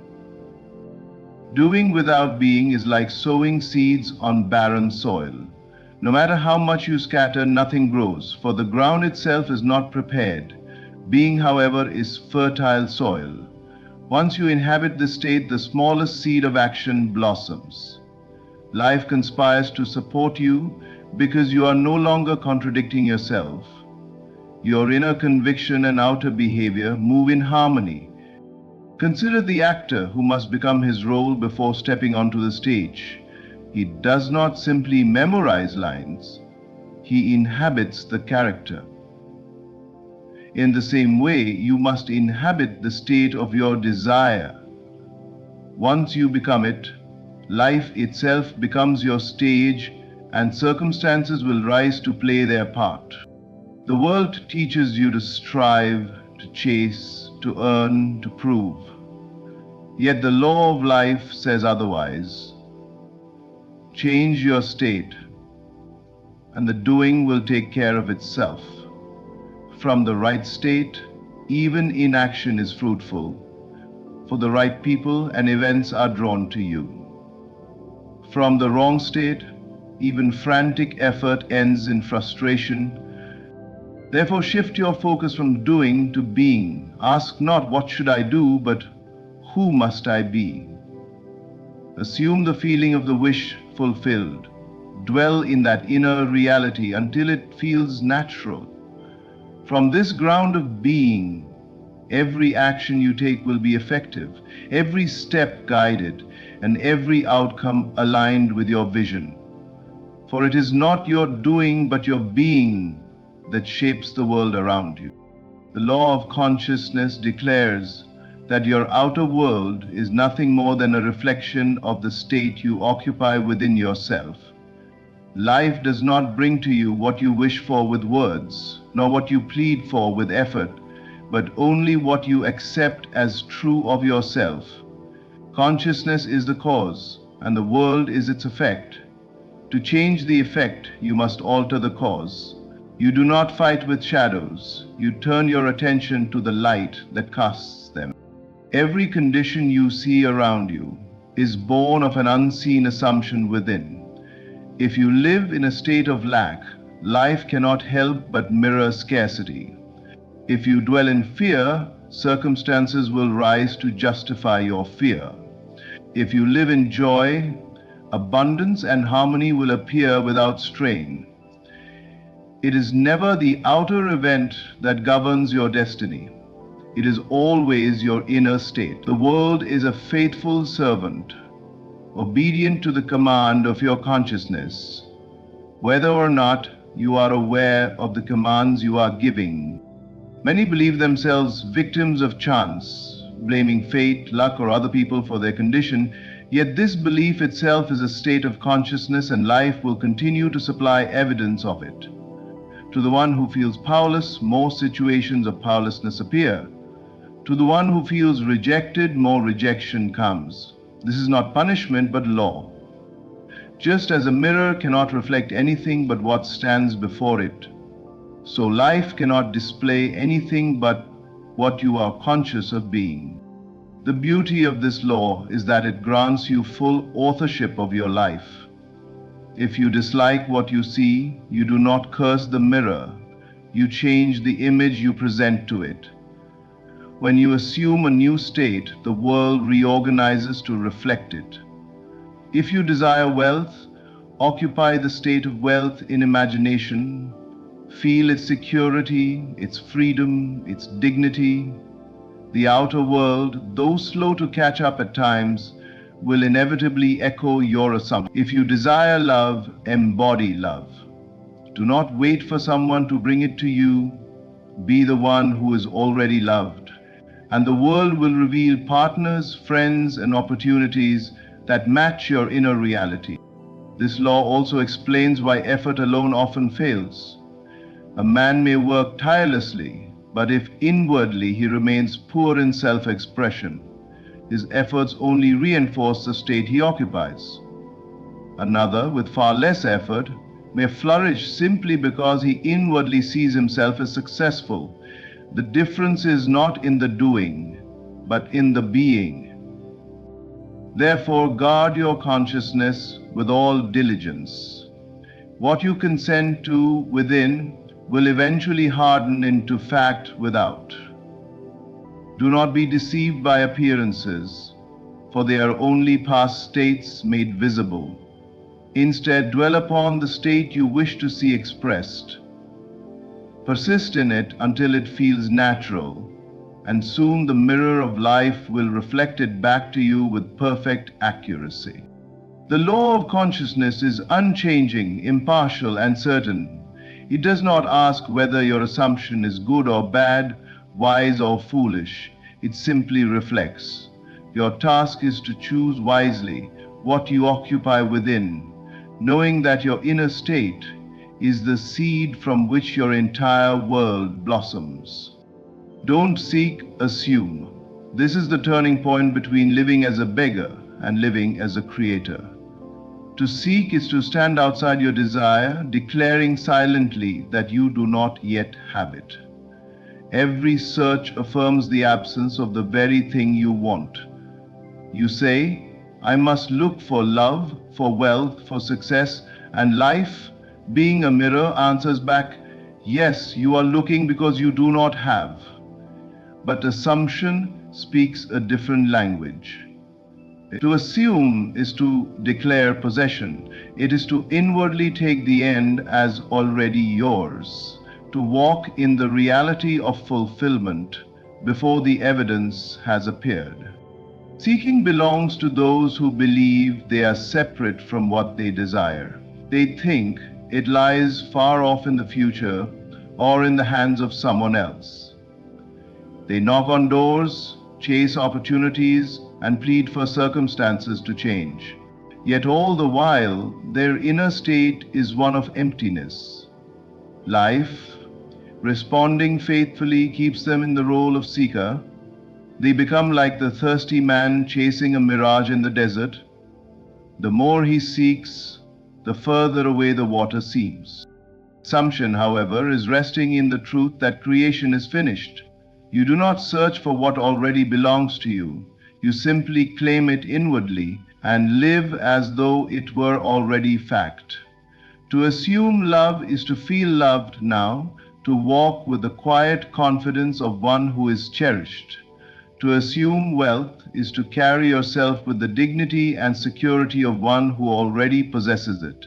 Doing without being is like sowing seeds on barren soil. No matter how much you scatter, nothing grows, for the ground itself is not prepared. Being, however, is fertile soil. Once you inhabit this state, the smallest seed of action blossoms. Life conspires to support you because you are no longer contradicting yourself. Your inner conviction and outer behavior move in harmony. Consider the actor who must become his role before stepping onto the stage. He does not simply memorize lines, he inhabits the character. In the same way, you must inhabit the state of your desire. Once you become it, life itself becomes your stage and circumstances will rise to play their part. The world teaches you to strive, to chase, to earn, to prove. Yet the law of life says otherwise. Change your state, and the doing will take care of itself. From the right state, even inaction is fruitful, for the right people and events are drawn to you. From the wrong state, even frantic effort ends in frustration. Therefore, shift your focus from doing to being. Ask not, what should I do, but who must I be? Assume the feeling of the wish fulfilled. Dwell in that inner reality until it feels natural. From this ground of being, every action you take will be effective, every step guided, and every outcome aligned with your vision. For it is not your doing but your being that shapes the world around you. The law of consciousness declares that your outer world is nothing more than a reflection of the state you occupy within yourself. Life does not bring to you what you wish for with words, nor what you plead for with effort, but only what you accept as true of yourself. Consciousness is the cause, and the world is its effect. To change the effect, you must alter the cause. You do not fight with shadows. You turn your attention to the light that casts them. Every condition you see around you is born of an unseen assumption within. If you live in a state of lack, life cannot help but mirror scarcity. If you dwell in fear, circumstances will rise to justify your fear. If you live in joy, abundance and harmony will appear without strain. It is never the outer event that governs your destiny. It is always your inner state. The world is a faithful servant, obedient to the command of your consciousness, whether or not you are aware of the commands you are giving. Many believe themselves victims of chance, blaming fate, luck, or other people for their condition. Yet this belief itself is a state of consciousness, and life will continue to supply evidence of it. To the one who feels powerless, more situations of powerlessness appear. To the one who feels rejected, more rejection comes. This is not punishment, but law. Just as a mirror cannot reflect anything but what stands before it, so life cannot display anything but what you are conscious of being. The beauty of this law is that it grants you full authorship of your life. If you dislike what you see, you do not curse the mirror. You change the image you present to it. When you assume a new state, the world reorganizes to reflect it. If you desire wealth, occupy the state of wealth in imagination. Feel its security, its freedom, its dignity. The outer world, though slow to catch up at times, will inevitably echo your assumption. If you desire love, embody love. Do not wait for someone to bring it to you. Be the one who is already loved. And the world will reveal partners, friends, and opportunities that match your inner reality. This law also explains why effort alone often fails. A man may work tirelessly, but if inwardly he remains poor in self-expression, his efforts only reinforce the state he occupies. Another, with far less effort, may flourish simply because he inwardly sees himself as successful. The difference is not in the doing, but in the being. Therefore, guard your consciousness with all diligence. What you consent to within will eventually harden into fact without. Do not be deceived by appearances, for they are only past states made visible. Instead, dwell upon the state you wish to see expressed. Persist in it until it feels natural, and soon the mirror of life will reflect it back to you with perfect accuracy. The law of consciousness is unchanging, impartial, and certain. It does not ask whether your assumption is good or bad, wise or foolish. It simply reflects. Your task is to choose wisely what you occupy within, knowing that your inner state is the seed from which your entire world blossoms. Don't seek, assume. This is the turning point between living as a beggar and living as a creator. To seek is to stand outside your desire, declaring silently that you do not yet have it. Every search affirms the absence of the very thing you want. You say, I must look for love, for wealth, for success, and life, being a mirror, answers back, yes, you are looking because you do not have. But assumption speaks a different language. To assume is to declare possession. It is to inwardly take the end as already yours, to walk in the reality of fulfillment before the evidence has appeared. Seeking belongs to those who believe they are separate from what they desire. They think it lies far off in the future or in the hands of someone else. They knock on doors, chase opportunities, and plead for circumstances to change. Yet all the while, their inner state is one of emptiness. Life, responding faithfully, keeps them in the role of seeker. They become like the thirsty man chasing a mirage in the desert. The more he seeks, the further away the water seems. Assumption, however, is resting in the truth that creation is finished. You do not search for what already belongs to you. You simply claim it inwardly and live as though it were already fact. To assume love is to feel loved now, to walk with the quiet confidence of one who is cherished. To assume wealth is to carry yourself with the dignity and security of one who already possesses it.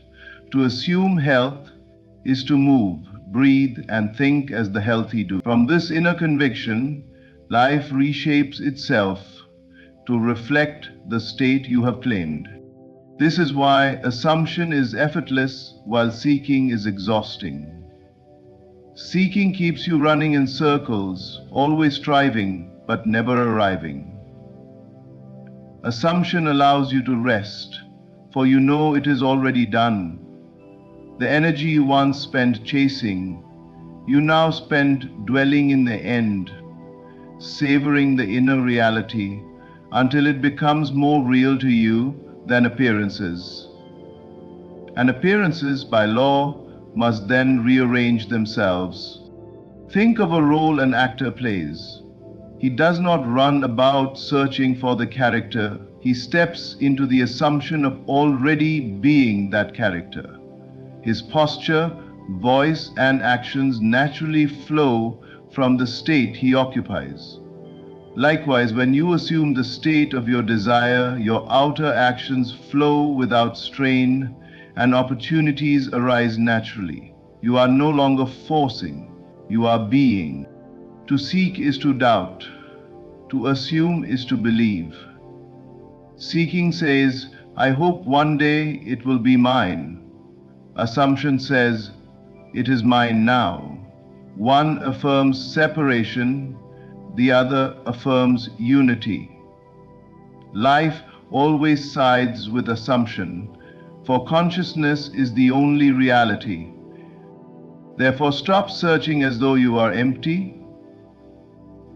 To assume health is to move, breathe, and think as the healthy do. From this inner conviction, life reshapes itself to reflect the state you have claimed. This is why assumption is effortless while seeking is exhausting. Seeking keeps you running in circles, always striving, but never arriving. Assumption allows you to rest, for you know it is already done. The energy you once spent chasing, you now spend dwelling in the end, savoring the inner reality until it becomes more real to you than appearances. And appearances, by law, must then rearrange themselves. Think of a role an actor plays. He does not run about searching for the character. He steps into the assumption of already being that character. His posture, voice, and actions naturally flow from the state he occupies. Likewise, when you assume the state of your desire, your outer actions flow without strain and opportunities arise naturally. You are no longer forcing, you are being. To seek is to doubt, to assume is to believe. Seeking says, I hope one day it will be mine. Assumption says, it is mine now. One affirms separation, the other affirms unity. Life always sides with assumption, for consciousness is the only reality. Therefore, stop searching as though you are empty.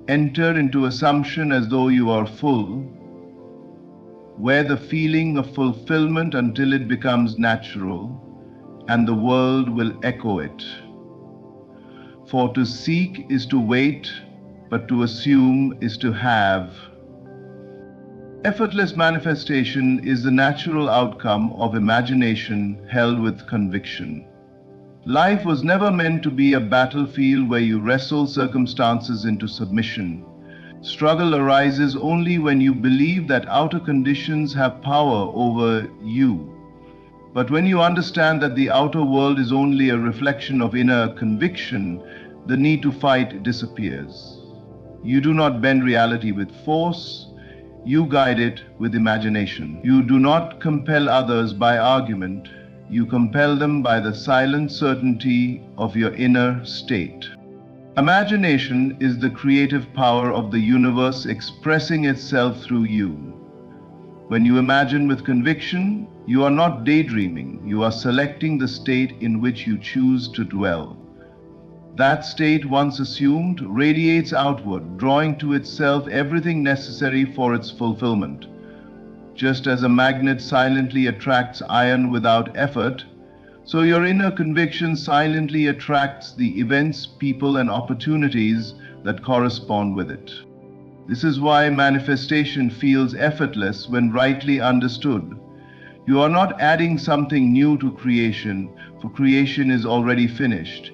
Enter into assumption as though you are full. Wear the feeling of fulfillment until it becomes natural, and the world will echo it. For to seek is to wait, but to assume is to have. Effortless manifestation is the natural outcome of imagination held with conviction. Life was never meant to be a battlefield where you wrestle circumstances into submission. Struggle arises only when you believe that outer conditions have power over you. But when you understand that the outer world is only a reflection of inner conviction, the need to fight disappears. You do not bend reality with force, you guide it with imagination. You do not compel others by argument, you compel them by the silent certainty of your inner state. Imagination is the creative power of the universe expressing itself through you. When you imagine with conviction, you are not daydreaming, you are selecting the state in which you choose to dwell. That state, once assumed, radiates outward, drawing to itself everything necessary for its fulfillment. Just as a magnet silently attracts iron without effort, so your inner conviction silently attracts the events, people, and opportunities that correspond with it. This is why manifestation feels effortless when rightly understood. You are not adding something new to creation, for creation is already finished.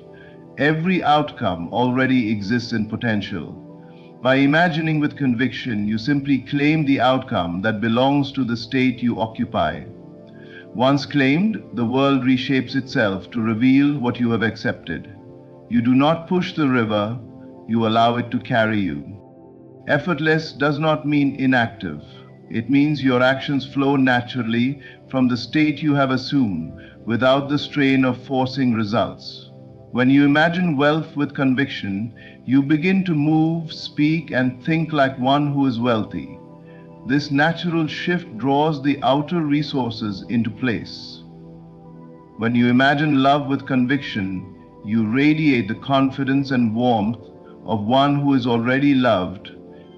Every outcome already exists in potential. By imagining with conviction, you simply claim the outcome that belongs to the state you occupy. Once claimed, the world reshapes itself to reveal what you have accepted. You do not push the river, you allow it to carry you. Effortless does not mean inactive. It means your actions flow naturally from the state you have assumed, without the strain of forcing results. When you imagine wealth with conviction, you begin to move, speak, and think like one who is wealthy. This natural shift draws the outer resources into place. When you imagine love with conviction, you radiate the confidence and warmth of one who is already loved,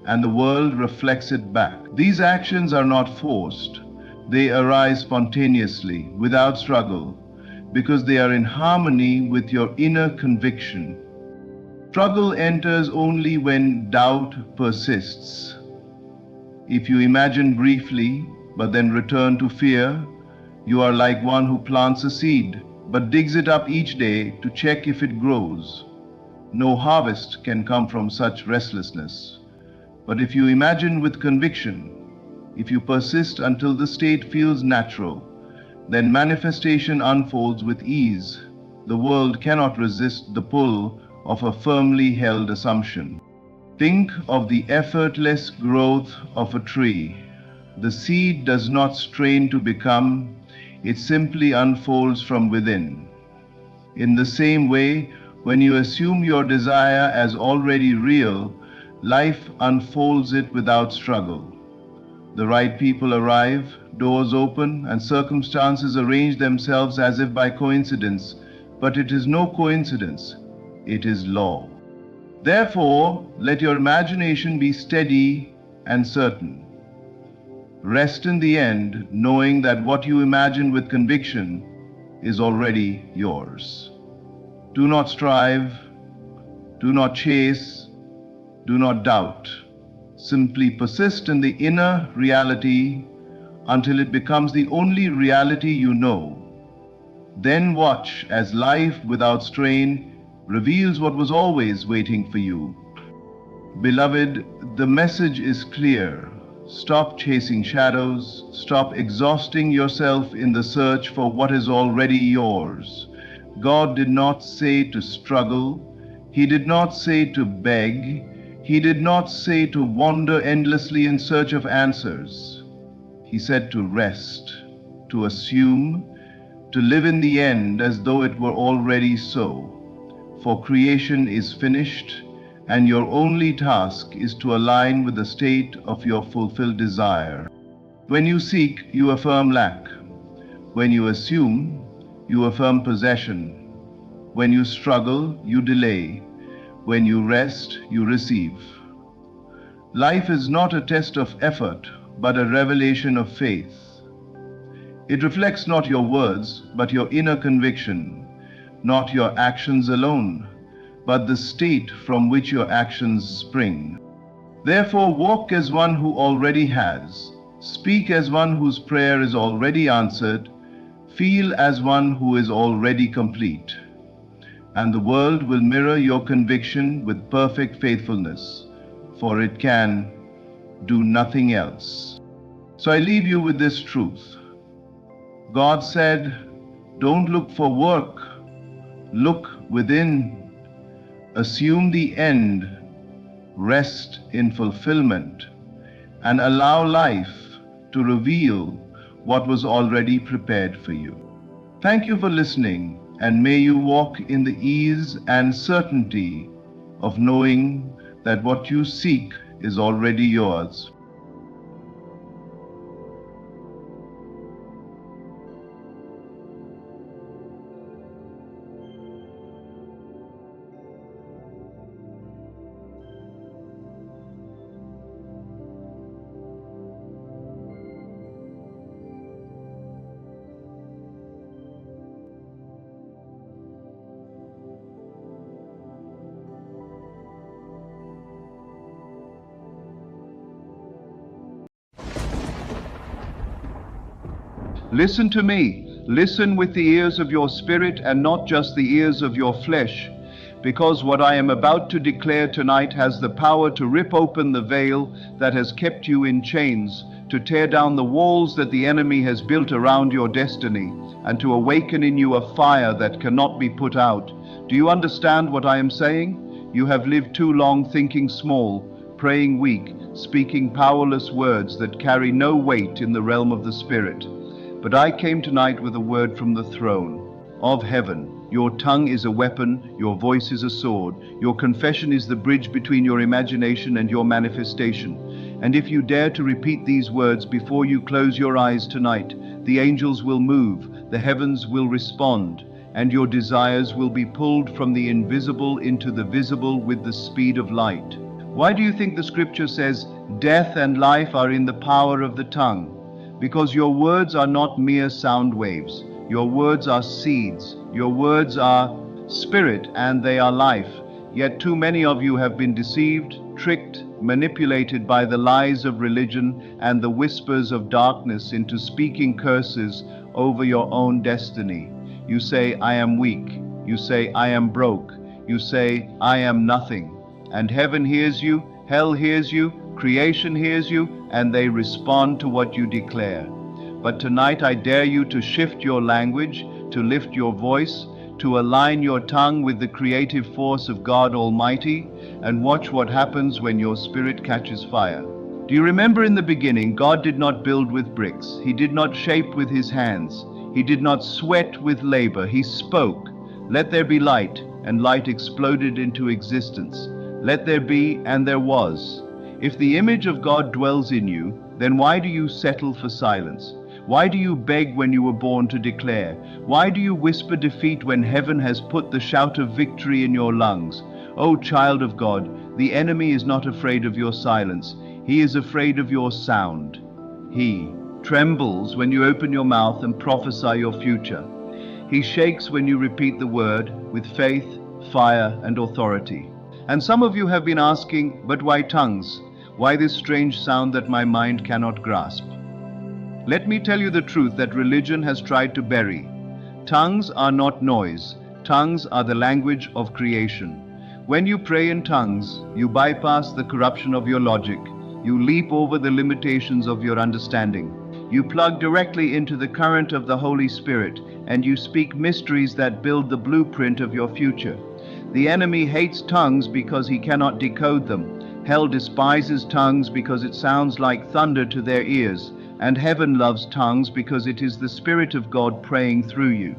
and the world reflects it back. These actions are not forced. They arise spontaneously, without struggle, because they are in harmony with your inner conviction. Struggle enters only when doubt persists. If you imagine briefly, but then return to fear, you are like one who plants a seed, but digs it up each day to check if it grows. No harvest can come from such restlessness. But if you imagine with conviction, if you persist until the state feels natural, then manifestation unfolds with ease. The world cannot resist the pull of a firmly held assumption. Think of the effortless growth of a tree. The seed does not strain to become, it simply unfolds from within. In the same way, when you assume your desire as already real, life unfolds it without struggle. The right people arrive, doors open, and circumstances arrange themselves as if by coincidence, but it is no coincidence, it is law. Therefore, let your imagination be steady and certain. Rest in the end, knowing that what you imagine with conviction is already yours. Do not strive, do not chase, do not doubt. Simply persist in the inner reality until it becomes the only reality you know. Then watch as life without strain reveals what was always waiting for you. Beloved, the message is clear. Stop chasing shadows. Stop exhausting yourself in the search for what is already yours. God did not say to struggle. He did not say to beg. He did not say to wander endlessly in search of answers. He said to rest, to assume, to live in the end as though it were already so. For creation is finished, and your only task is to align with the state of your fulfilled desire. When you seek, you affirm lack. When you assume, you affirm possession. When you struggle, you delay. When you rest, you receive. Life is not a test of effort, but a revelation of faith. It reflects not your words, but your inner conviction, not your actions alone, but the state from which your actions spring. Therefore, walk as one who already has, speak as one whose prayer is already answered, feel as one who is already complete. And the world will mirror your conviction with perfect faithfulness, for it can do nothing else. So I leave you with this truth. God said, don't look for work, look within, assume the end, rest in fulfillment, and allow life to reveal what was already prepared for you. Thank you for listening, and may you walk in the ease and certainty of knowing that what you seek is already yours. Listen to me. Listen with the ears of your spirit and not just the ears of your flesh, because what I am about to declare tonight has the power to rip open the veil that has kept you in chains, to tear down the walls that the enemy has built around your destiny, and to awaken in you a fire that cannot be put out. Do you understand what I am saying? You have lived too long thinking small, praying weak, speaking powerless words that carry no weight in the realm of the Spirit. But I came tonight with a word from the throne of heaven. Your tongue is a weapon, your voice is a sword. Your confession is the bridge between your imagination and your manifestation. And if you dare to repeat these words before you close your eyes tonight, the angels will move, the heavens will respond, and your desires will be pulled from the invisible into the visible with the speed of light. Why do you think the scripture says, death and life are in the power of the tongue? Because your words are not mere sound waves. Your words are seeds. Your words are spirit, and they are life. Yet too many of you have been deceived, tricked, manipulated by the lies of religion and the whispers of darkness into speaking curses over your own destiny. You say, I am weak. You say, I am broke. You say, I am nothing. And heaven hears you, hell hears you, creation hears you, and they respond to what you declare. But tonight I dare you to shift your language, to lift your voice, to align your tongue with the creative force of God Almighty, and watch what happens when your spirit catches fire. Do you remember in the beginning, God did not build with bricks. He did not shape with his hands. He did not sweat with labor. He spoke, let there be light, and light exploded into existence. Let there be, and there was. If the image of God dwells in you, then why do you settle for silence? Why do you beg when you were born to declare? Why do you whisper defeat when heaven has put the shout of victory in your lungs? O child of God, the enemy is not afraid of your silence. He is afraid of your sound. He trembles when you open your mouth and prophesy your future. He shakes when you repeat the word with faith, fire, and authority. And some of you have been asking, but why tongues? Why this strange sound that my mind cannot grasp? Let me tell you the truth that religion has tried to bury. Tongues are not noise. Tongues are the language of creation. When you pray in tongues, you bypass the corruption of your logic. You leap over the limitations of your understanding. You plug directly into the current of the Holy Spirit, and you speak mysteries that build the blueprint of your future. The enemy hates tongues because he cannot decode them. Hell despises tongues because it sounds like thunder to their ears. And heaven loves tongues because it is the Spirit of God praying through you.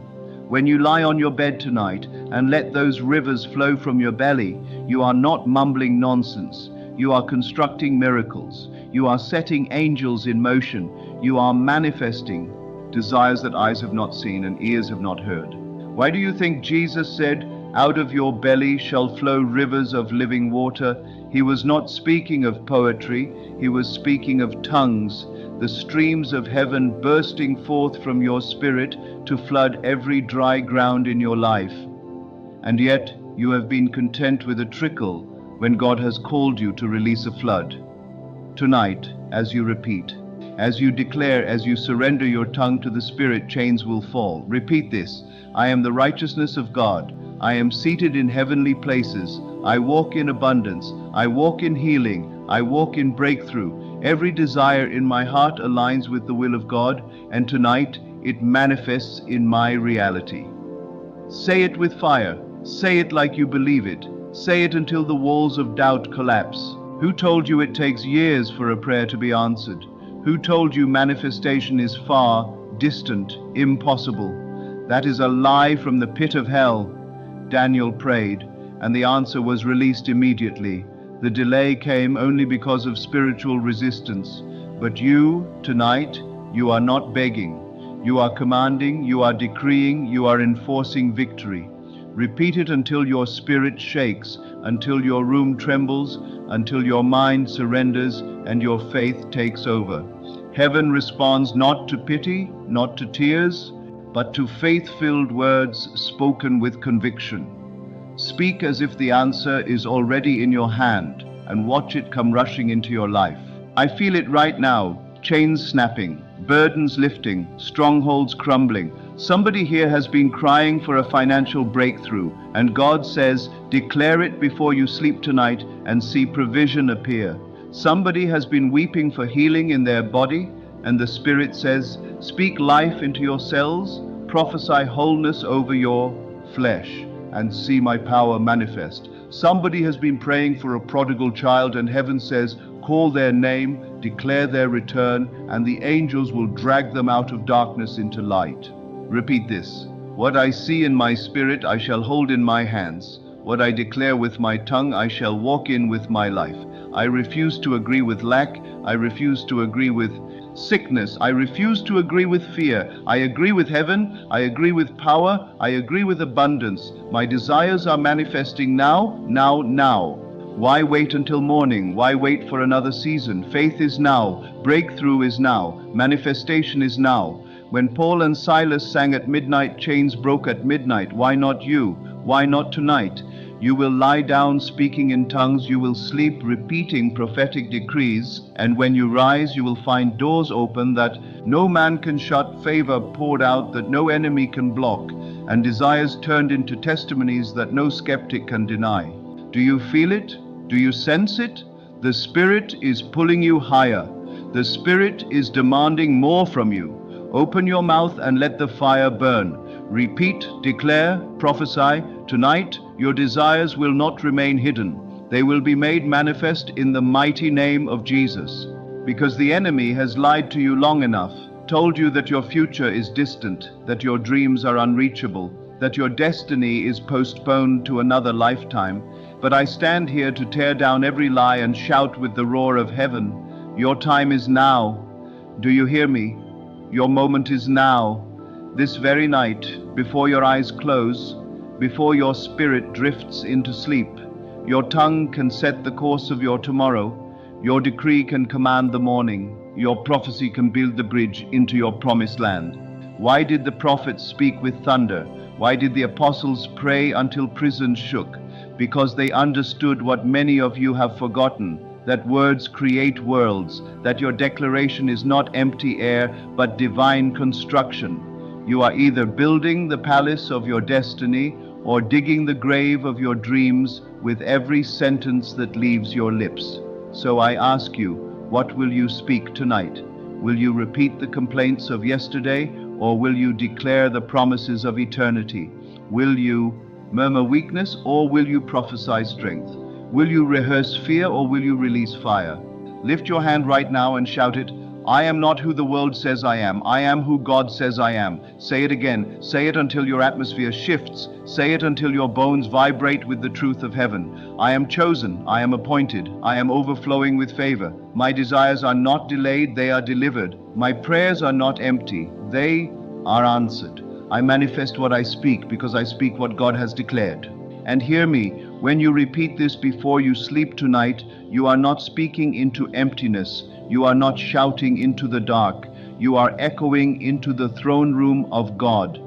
When you lie on your bed tonight and let those rivers flow from your belly, you are not mumbling nonsense. You are constructing miracles. You are setting angels in motion. You are manifesting desires that eyes have not seen and ears have not heard. Why do you think Jesus said, "Out of your belly shall flow rivers of living water"? He was not speaking of poetry. He was speaking of tongues, the streams of heaven bursting forth from your spirit to flood every dry ground in your life. And yet you have been content with a trickle when God has called you to release a flood. Tonight, as you repeat, as you declare, as you surrender your tongue to the Spirit, chains will fall. Repeat this: I am the righteousness of God. I am seated in heavenly places. I walk in abundance. I walk in healing. I walk in breakthrough. Every desire in my heart aligns with the will of God, and tonight it manifests in my reality. Say it with fire. Say it like you believe it. Say it until the walls of doubt collapse. Who told you it takes years for a prayer to be answered? Who told you manifestation is far, distant, impossible? That is a lie from the pit of hell. Daniel prayed, and the answer was released immediately. The delay came only because of spiritual resistance. But you, tonight, you are not begging. You are commanding, you are decreeing, you are enforcing victory. Repeat it until your spirit shakes, until your room trembles, until your mind surrenders and your faith takes over. Heaven responds not to pity, not to tears, but to faith-filled words spoken with conviction. Speak as if the answer is already in your hand, and watch it come rushing into your life. I feel it right now, chains snapping, burdens lifting, strongholds crumbling. Somebody here has been crying for a financial breakthrough, and God says, declare it before you sleep tonight and see provision appear. Somebody has been weeping for healing in their body, and the Spirit says, speak life into your cells, prophesy wholeness over your flesh, and see my power manifest. Somebody has been praying for a prodigal child, and heaven says, call their name, declare their return, and the angels will drag them out of darkness into light. Repeat this: what I see in my spirit I shall hold in my hands. What I declare with my tongue I shall walk in with my life. I refuse to agree with lack. I refuse to agree with sickness. I refuse to agree with fear. I agree with heaven. I agree with power. I agree with abundance. My desires are manifesting now, now, now. Why wait until morning? Why wait for another season? Faith is now. Breakthrough is now. Manifestation is now. When Paul and Silas sang at midnight, chains broke at midnight. Why not you? Why not tonight? You will lie down speaking in tongues. You will sleep repeating prophetic decrees. And when you rise, you will find doors open that no man can shut, favor poured out that no enemy can block, and desires turned into testimonies that no skeptic can deny. Do you feel it? Do you sense it? The Spirit is pulling you higher. The Spirit is demanding more from you. Open your mouth and let the fire burn. Repeat, declare, prophesy. Tonight, your desires will not remain hidden. They will be made manifest in the mighty name of Jesus. Because the enemy has lied to you long enough, told you that your future is distant, that your dreams are unreachable, that your destiny is postponed to another lifetime. But I stand here to tear down every lie and shout with the roar of heaven, your time is now. Do you hear me? Your moment is now. This very night, before your eyes close, before your spirit drifts into sleep, your tongue can set the course of your tomorrow. Your decree can command the morning. Your prophecy can build the bridge into your promised land. Why did the prophets speak with thunder? Why did the apostles pray until prisons shook? Because they understood what many of you have forgotten, that words create worlds, that your declaration is not empty air, but divine construction. You are either building the palace of your destiny or digging the grave of your dreams with every sentence that leaves your lips. So I ask you, what will you speak tonight? Will you repeat the complaints of yesterday, or will you declare the promises of eternity? Will you murmur weakness, or will you prophesy strength? Will you rehearse fear, or will you release fire? Lift your hand right now and shout it, I am not who the world says I am. I am who God says I am. Say it again. Say it until your atmosphere shifts. Say it until your bones vibrate with the truth of heaven. I am chosen. I am appointed. I am overflowing with favor. My desires are not delayed. They are delivered. My prayers are not empty. They are answered. I manifest what I speak because I speak what God has declared. And hear me, when you repeat this before you sleep tonight, you are not speaking into emptiness. You are not shouting into the dark. You are echoing into the throne room of God.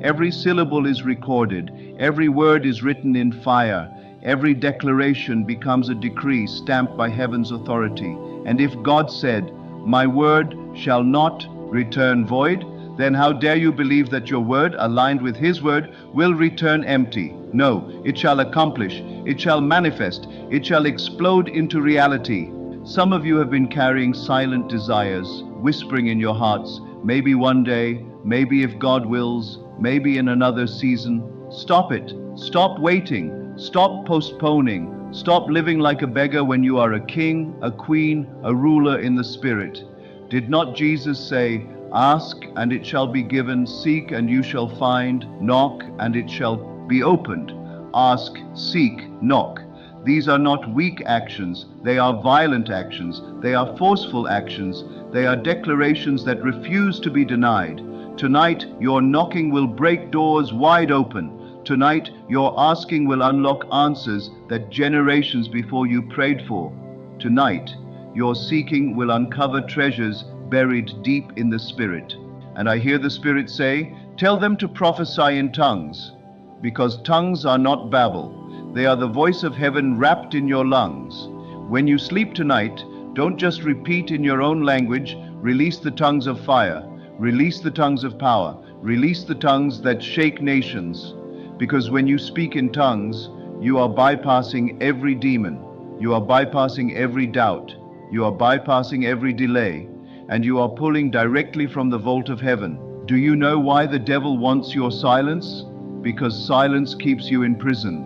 Every syllable is recorded. Every word is written in fire. Every declaration becomes a decree stamped by heaven's authority. And if God said, "My word shall not return void," then how dare you believe that your word, aligned with His word, will return empty? No, it shall accomplish, it shall manifest, it shall explode into reality. Some of you have been carrying silent desires, whispering in your hearts, maybe one day, maybe if God wills, maybe in another season. Stop it. Stop waiting. Stop postponing. Stop living like a beggar when you are a king, a queen, a ruler in the Spirit. Did not Jesus say, "Ask and it shall be given, seek and you shall find, knock and it shall be opened"? Ask, seek, knock. These are not weak actions, they are violent actions, they are forceful actions, they are declarations that refuse to be denied. Tonight, your knocking will break doors wide open. Tonight, your asking will unlock answers that generations before you prayed for. Tonight, your seeking will uncover treasures buried deep in the Spirit. And I hear the Spirit say, "Tell them to prophesy in tongues," because tongues are not babble. They are the voice of heaven wrapped in your lungs. When you sleep tonight, don't just repeat in your own language. Release the tongues of fire. Release the tongues of power. Release the tongues that shake nations. Because when you speak in tongues, you are bypassing every demon. You are bypassing every doubt. You are bypassing every delay. And you are pulling directly from the vault of heaven. Do you know why the devil wants your silence? Because silence keeps you in prison.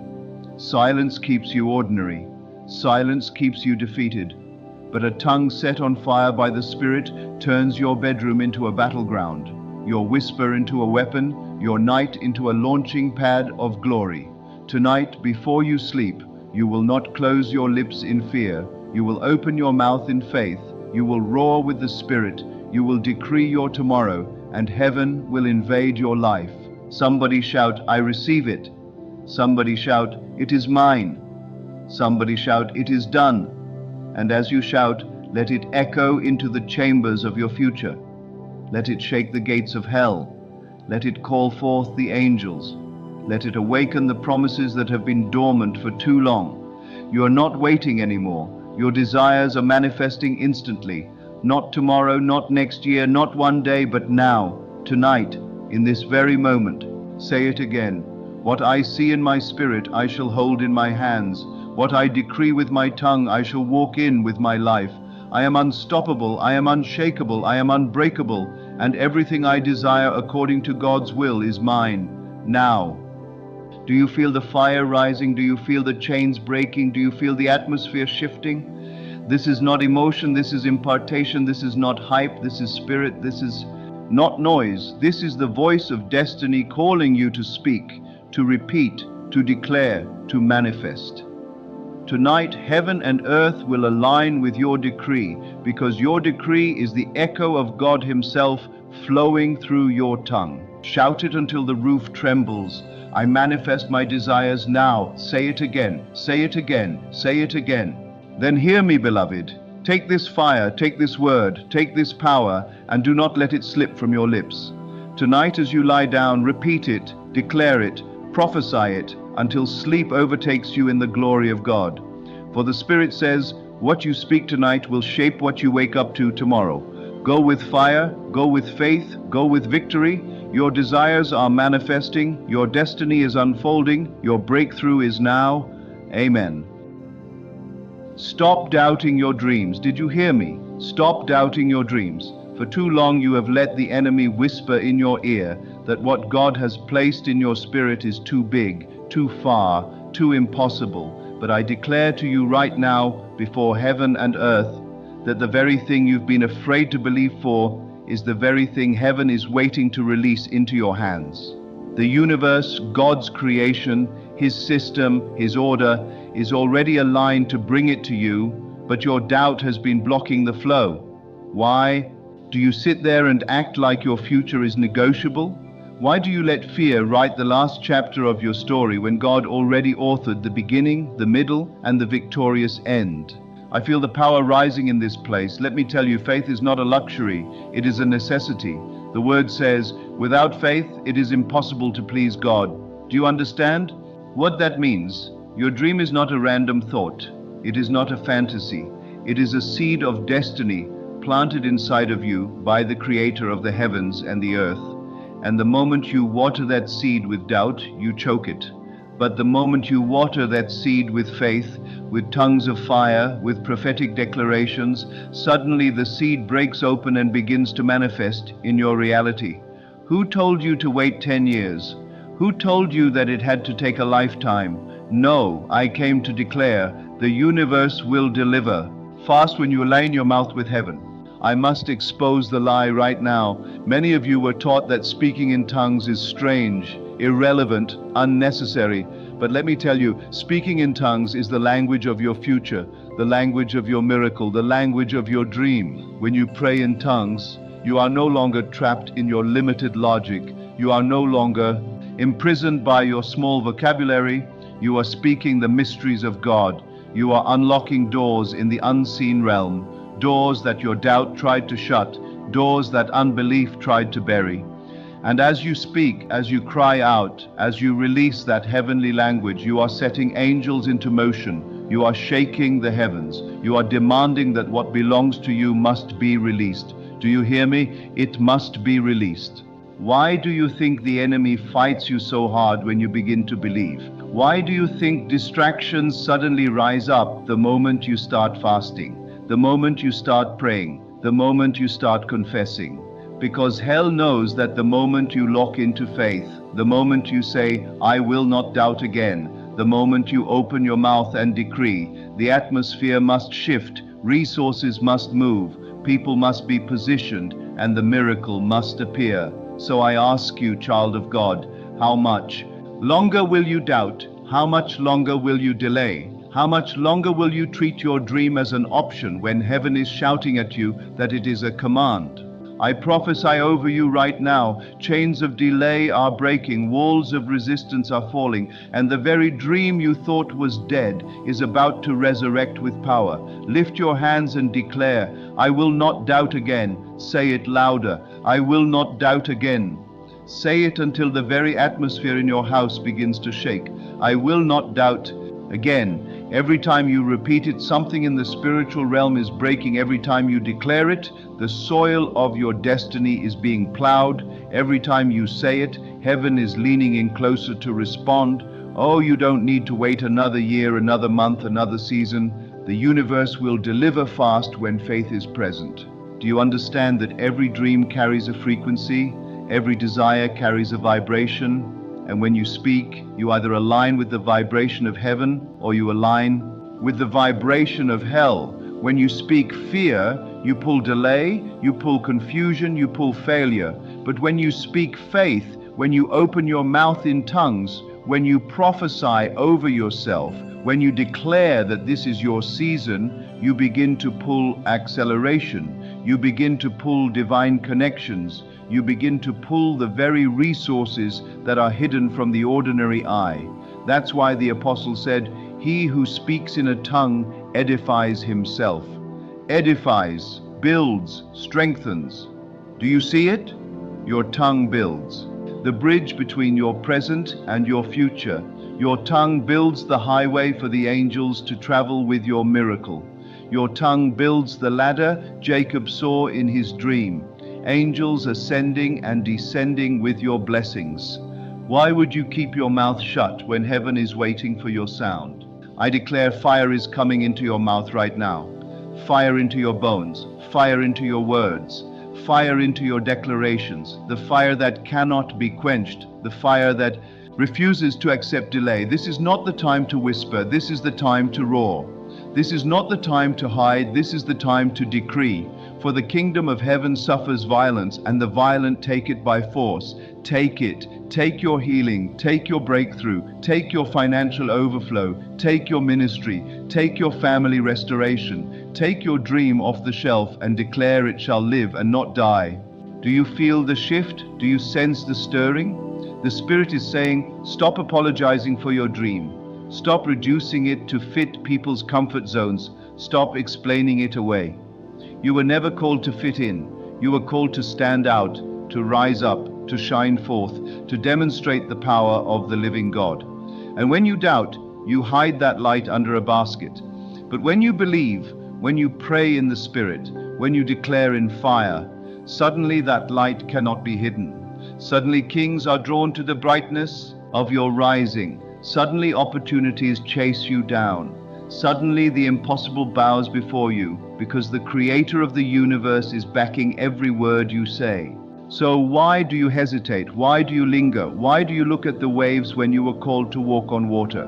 Silence keeps you ordinary. Silence keeps you defeated. But a tongue set on fire by the Spirit turns your bedroom into a battleground, your whisper into a weapon, your night into a launching pad of glory. Tonight, before you sleep, you will not close your lips in fear. You will open your mouth in faith. You will roar with the Spirit. You will decree your tomorrow, and heaven will invade your life. Somebody shout, "I receive it." Somebody shout, "It is mine." Somebody shout, "It is done." And as you shout, let it echo into the chambers of your future. Let it shake the gates of hell. Let it call forth the angels. Let it awaken the promises that have been dormant for too long. You are not waiting anymore. Your desires are manifesting instantly. Not tomorrow, not next year, not one day, but now, tonight, in this very moment. Say it again. What I see in my spirit, I shall hold in my hands. What I decree with my tongue, I shall walk in with my life. I am unstoppable, I am unshakable, I am unbreakable, and everything I desire according to God's will is mine, now. Do you feel the fire rising? Do you feel the chains breaking? Do you feel the atmosphere shifting? This is not emotion, this is impartation, this is not hype, this is spirit, this is not noise. This is the voice of destiny calling you to speak, to repeat, to declare, to manifest. Tonight, heaven and earth will align with your decree, because your decree is the echo of God Himself flowing through your tongue. Shout it until the roof trembles. I manifest my desires now. Say it again, say it again, say it again. Then hear me, beloved. Take this fire, take this word, take this power, and do not let it slip from your lips. Tonight as you lie down, repeat it, declare it, prophesy it, until sleep overtakes you in the glory of God. For the Spirit says, what you speak tonight will shape what you wake up to tomorrow. Go with fire, go with faith, go with victory. Your desires are manifesting, your destiny is unfolding, your breakthrough is now. Amen. Stop doubting your dreams. Did you hear me? Stop doubting your dreams. For too long you have let the enemy whisper in your ear that what God has placed in your spirit is too big, too far, too impossible. But I declare to you right now, before heaven and earth, that the very thing you've been afraid to believe for is the very thing heaven is waiting to release into your hands. The universe, God's creation, His system, His order, is already aligned to bring it to you, but your doubt has been blocking the flow. Why? Do you sit there and act like your future is negotiable? Why do you let fear write the last chapter of your story when God already authored the beginning, the middle, and the victorious end? I feel the power rising in this place. Let me tell you, faith is not a luxury, it is a necessity. The word says, without faith, it is impossible to please God. Do you understand what that means? Your dream is not a random thought. It is not a fantasy. It is a seed of destiny planted inside of you by the Creator of the heavens and the earth. And the moment you water that seed with doubt, you choke it. But the moment you water that seed with faith, with tongues of fire, with prophetic declarations, suddenly the seed breaks open and begins to manifest in your reality. Who told you to wait 10 years? Who told you that it had to take a lifetime? No, I came to declare, the universe will deliver. Fast when you align your mouth with heaven. I must expose the lie right now. Many of you were taught that speaking in tongues is strange, irrelevant, unnecessary. But let me tell you, speaking in tongues is the language of your future, the language of your miracle, the language of your dream. When you pray in tongues, you are no longer trapped in your limited logic. You are no longer imprisoned by your small vocabulary. You are speaking the mysteries of God. You are unlocking doors in the unseen realm. Doors that your doubt tried to shut, doors that unbelief tried to bury. And as you speak, as you cry out, as you release that heavenly language, you are setting angels into motion. You are shaking the heavens. You are demanding that what belongs to you must be released. Do you hear me? It must be released. Why do you think the enemy fights you so hard when you begin to believe? Why do you think distractions suddenly rise up the moment you start fasting? The moment you start praying, the moment you start confessing. Because hell knows that the moment you lock into faith, the moment you say, I will not doubt again, the moment you open your mouth and decree, the atmosphere must shift, resources must move, people must be positioned, and the miracle must appear. So I ask you, child of God, how much longer will you doubt? How much longer will you delay? How much longer will you treat your dream as an option when heaven is shouting at you that it is a command? I prophesy over you right now, chains of delay are breaking, walls of resistance are falling, and the very dream you thought was dead is about to resurrect with power. Lift your hands and declare, I will not doubt again. Say it louder, I will not doubt again. Say it until the very atmosphere in your house begins to shake. I will not doubt again. Every time you repeat it, something in the spiritual realm is breaking. Every time you declare it, the soil of your destiny is being plowed. Every time you say it, heaven is leaning in closer to respond. Oh, you don't need to wait another year, another month, another season. The universe will deliver fast when faith is present. Do you understand that every dream carries a frequency? Every desire carries a vibration? And when you speak, you either align with the vibration of heaven or you align with the vibration of hell. When you speak fear, you pull delay, you pull confusion, you pull failure. But when you speak faith, when you open your mouth in tongues, when you prophesy over yourself, when you declare that this is your season, you begin to pull acceleration. You begin to pull divine connections. You begin to pull the very resources that are hidden from the ordinary eye. That's why the apostle said, he who speaks in a tongue edifies himself. Edifies, builds, strengthens. Do you see it? Your tongue builds. The bridge between your present and your future. Your tongue builds the highway for the angels to travel with your miracle. Your tongue builds the ladder Jacob saw in his dream. Angels ascending and descending with your blessings. Why would you keep your mouth shut when heaven is waiting for your sound? I declare fire is coming into your mouth right now. Fire into your bones. Fire into your words. Fire into your declarations. The fire that cannot be quenched. The fire that refuses to accept delay. This is not the time to whisper. This is the time to roar. This is not the time to hide, this is the time to decree. For the kingdom of heaven suffers violence, and the violent take it by force. Take it. Take your healing. Take your breakthrough. Take your financial overflow. Take your ministry. Take your family restoration. Take your dream off the shelf and declare it shall live and not die. Do you feel the shift? Do you sense the stirring? The Spirit is saying, stop apologizing for your dream. Stop reducing it to fit people's comfort zones. Stop explaining it away. You were never called to fit in. You were called to stand out, to rise up, to shine forth, to demonstrate the power of the living God. And when you doubt, you hide that light under a basket. But when you believe, when you pray in the Spirit, when you declare in fire, suddenly that light cannot be hidden. Suddenly kings are drawn to the brightness of your rising. Suddenly opportunities chase you down. Suddenly the impossible bows before you, because the Creator of the universe is backing every word you say. So why do you hesitate? Why do you linger? Why do you look at the waves when you were called to walk on water?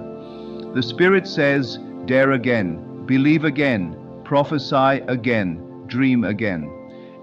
The Spirit says, dare again, believe again, prophesy again, dream again.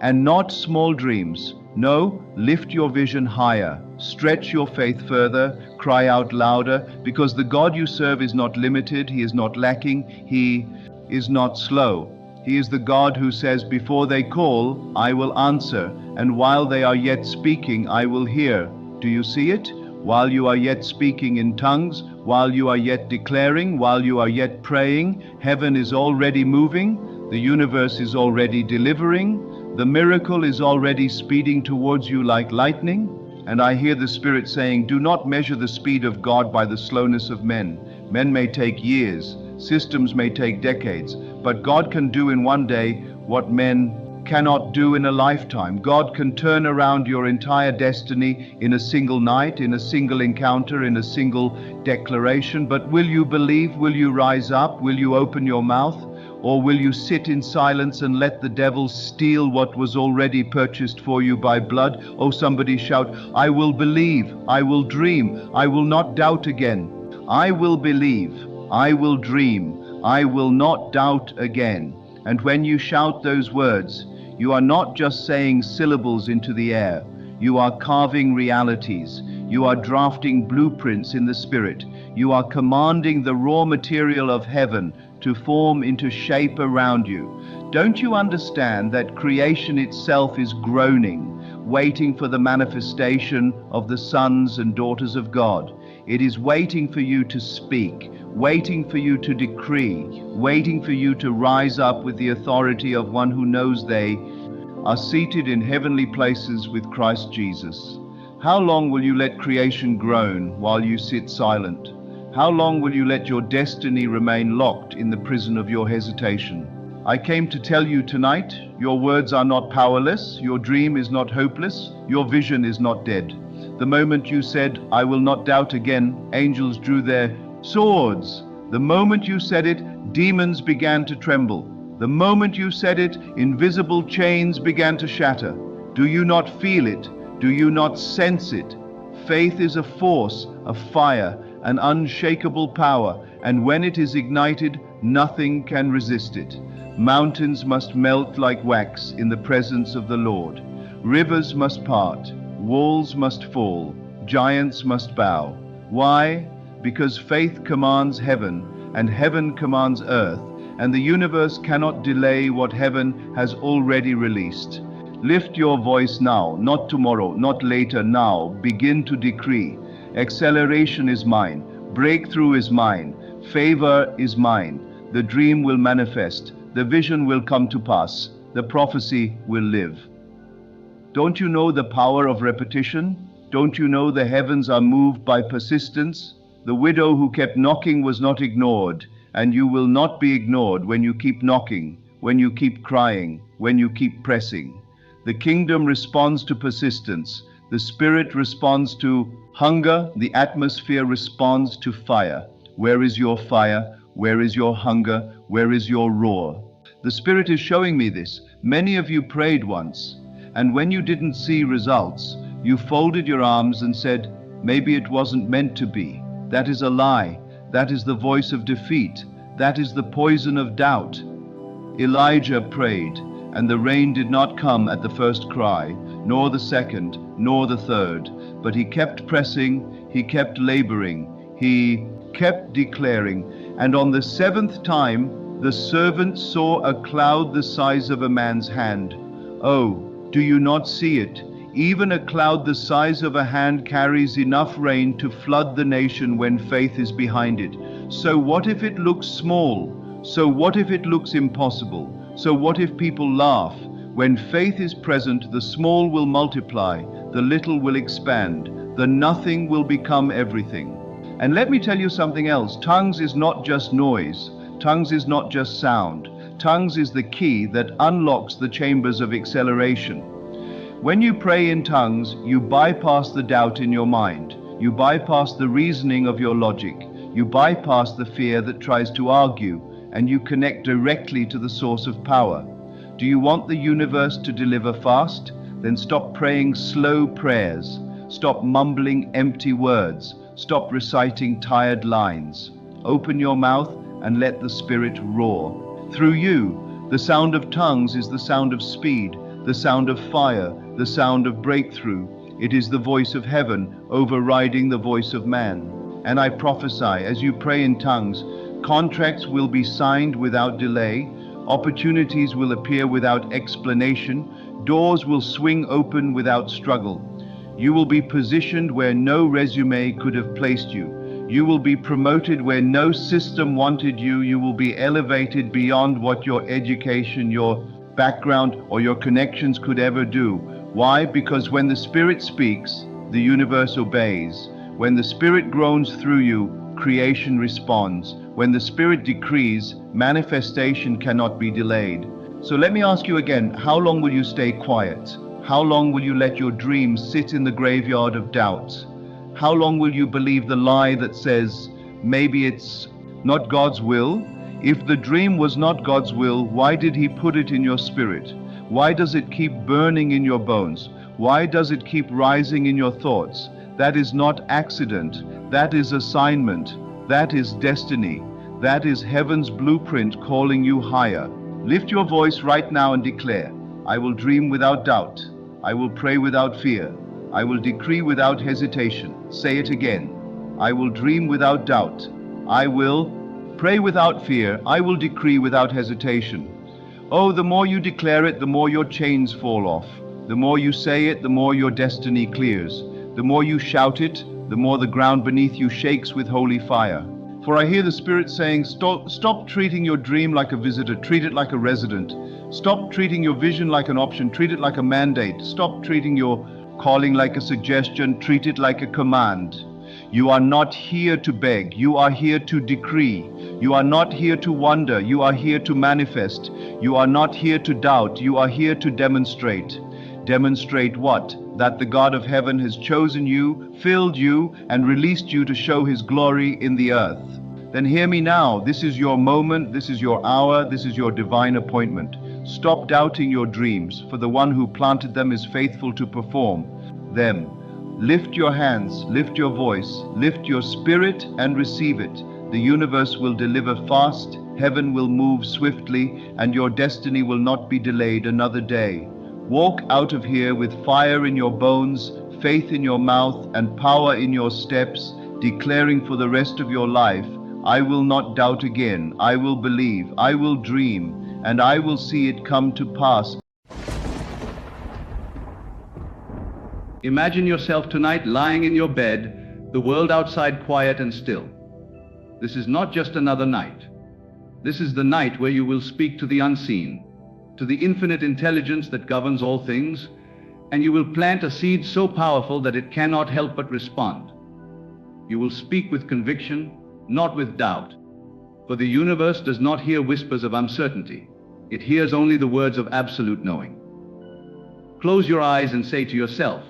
And not small dreams. No, lift your vision higher, stretch your faith further, cry out louder, because the God you serve is not limited, He is not lacking, He is not slow. He is the God who says, before they call, I will answer, and while they are yet speaking, I will hear. Do you see it? While you are yet speaking in tongues, while you are yet declaring, while you are yet praying, heaven is already moving, the universe is already delivering, the miracle is already speeding towards you like lightning. And I hear the Spirit saying, do not measure the speed of God by the slowness of men. Men may take years, systems may take decades, but God can do in one day what men cannot do in a lifetime. God can turn around your entire destiny in a single night, in a single encounter, in a single declaration. But will you believe? Will you rise up? Will you open your mouth? Or will you sit in silence and let the devil steal what was already purchased for you by blood? Oh, somebody shout, I will believe, I will dream, I will not doubt again. I will believe, I will dream, I will not doubt again. And when you shout those words, you are not just saying syllables into the air. You are carving realities. You are drafting blueprints in the Spirit. You are commanding the raw material of heaven to form into shape around you. Don't you understand that creation itself is groaning, waiting for the manifestation of the sons and daughters of God? It is waiting for you to speak, waiting for you to decree, waiting for you to rise up with the authority of one who knows they are seated in heavenly places with Christ Jesus. How long will you let creation groan while you sit silent? How long will you let your destiny remain locked in the prison of your hesitation? I came to tell you tonight, your words are not powerless, your dream is not hopeless, your vision is not dead. The moment you said, I will not doubt again, angels drew their swords. The moment you said it, demons began to tremble. The moment you said it, invisible chains began to shatter. Do you not feel it? Do you not sense it? Faith is a force, a fire, an unshakable power, and when it is ignited, nothing can resist it. Mountains must melt like wax in the presence of the Lord. Rivers must part, walls must fall, giants must bow. Why? Because faith commands heaven, and heaven commands earth, and the universe cannot delay what heaven has already released. Lift your voice now, not tomorrow, not later, now. Begin to decree. Acceleration is mine. Breakthrough is mine. Favor is mine. The dream will manifest. The vision will come to pass. The prophecy will live. Don't you know the power of repetition? Don't you know the heavens are moved by persistence? The widow who kept knocking was not ignored, and you will not be ignored when you keep knocking, when you keep crying, when you keep pressing. The kingdom responds to persistence. The Spirit responds to hunger. The atmosphere responds to fire. Where is your fire? Where is your hunger? Where is your roar? The Spirit is showing me this. Many of you prayed once, and when you didn't see results, you folded your arms and said, maybe it wasn't meant to be. That is a lie. That is the voice of defeat. That is the poison of doubt. Elijah prayed, and the rain did not come at the first cry, nor the second, nor the third. But he kept pressing, he kept laboring, he kept declaring. And on the seventh time, the servant saw a cloud the size of a man's hand. Oh, do you not see it? Even a cloud the size of a hand carries enough rain to flood the nation when faith is behind it. So what if it looks small? So what if it looks impossible? So what if people laugh? When faith is present, the small will multiply, the little will expand, the nothing will become everything. And let me tell you something else. Tongues is not just noise. Tongues is not just sound. Tongues is the key that unlocks the chambers of acceleration. When you pray in tongues, you bypass the doubt in your mind. You bypass the reasoning of your logic. You bypass the fear that tries to argue, and you connect directly to the source of power. Do you want the universe to deliver fast? Then stop praying slow prayers. Stop mumbling empty words. Stop reciting tired lines. Open your mouth and let the Spirit roar. Through you, the sound of tongues is the sound of speed, the sound of fire, the sound of breakthrough. It is the voice of heaven overriding the voice of man. And I prophesy, as you pray in tongues, contracts will be signed without delay, opportunities will appear without explanation, doors will swing open without struggle. You will be positioned where no resume could have placed you. You will be promoted where no system wanted you. You will be elevated beyond what your education, your background, or your connections could ever do. Why? Because when the Spirit speaks, the universe obeys. When the Spirit groans through you, creation responds. When the Spirit decrees, manifestation cannot be delayed. So let me ask you again, how long will you stay quiet? How long will you let your dreams sit in the graveyard of doubts? How long will you believe the lie that says, maybe it's not God's will? If the dream was not God's will, why did He put it in your spirit? Why does it keep burning in your bones? Why does it keep rising in your thoughts? That is not accident. That is assignment. That is destiny. That is heaven's blueprint calling you higher. Lift your voice right now and declare, I will dream without doubt. I will pray without fear. I will decree without hesitation. Say it again. I will dream without doubt. I will pray without fear. I will decree without hesitation. Oh, the more you declare it, the more your chains fall off. The more you say it, the more your destiny clears. The more you shout it, the more the ground beneath you shakes with holy fire. For I hear the Spirit saying, stop treating your dream like a visitor, treat it like a resident. Stop treating your vision like an option, treat it like a mandate. Stop treating your calling like a suggestion, treat it like a command. You are not here to beg, you are here to decree. You are not here to wonder, you are here to manifest. You are not here to doubt, you are here to demonstrate. Demonstrate what? That the God of heaven has chosen you, filled you, and released you to show His glory in the earth. Then hear me now. This is your moment, this is your hour, this is your divine appointment. Stop doubting your dreams, for the one who planted them is faithful to perform them. Lift your hands, lift your voice, lift your spirit and receive it. The universe will deliver fast, heaven will move swiftly, and your destiny will not be delayed another day. Walk out of here with fire in your bones, faith in your mouth, and power in your steps, declaring for the rest of your life, I will not doubt again, I will believe, I will dream, and I will see it come to pass. Imagine yourself tonight lying in your bed, the world outside quiet and still. This is not just another night. This is the night where you will speak to the unseen, to the infinite intelligence that governs all things, and you will plant a seed so powerful that it cannot help but respond. You will speak with conviction, not with doubt, for the universe does not hear whispers of uncertainty. It hears only the words of absolute knowing. Close your eyes and say to yourself,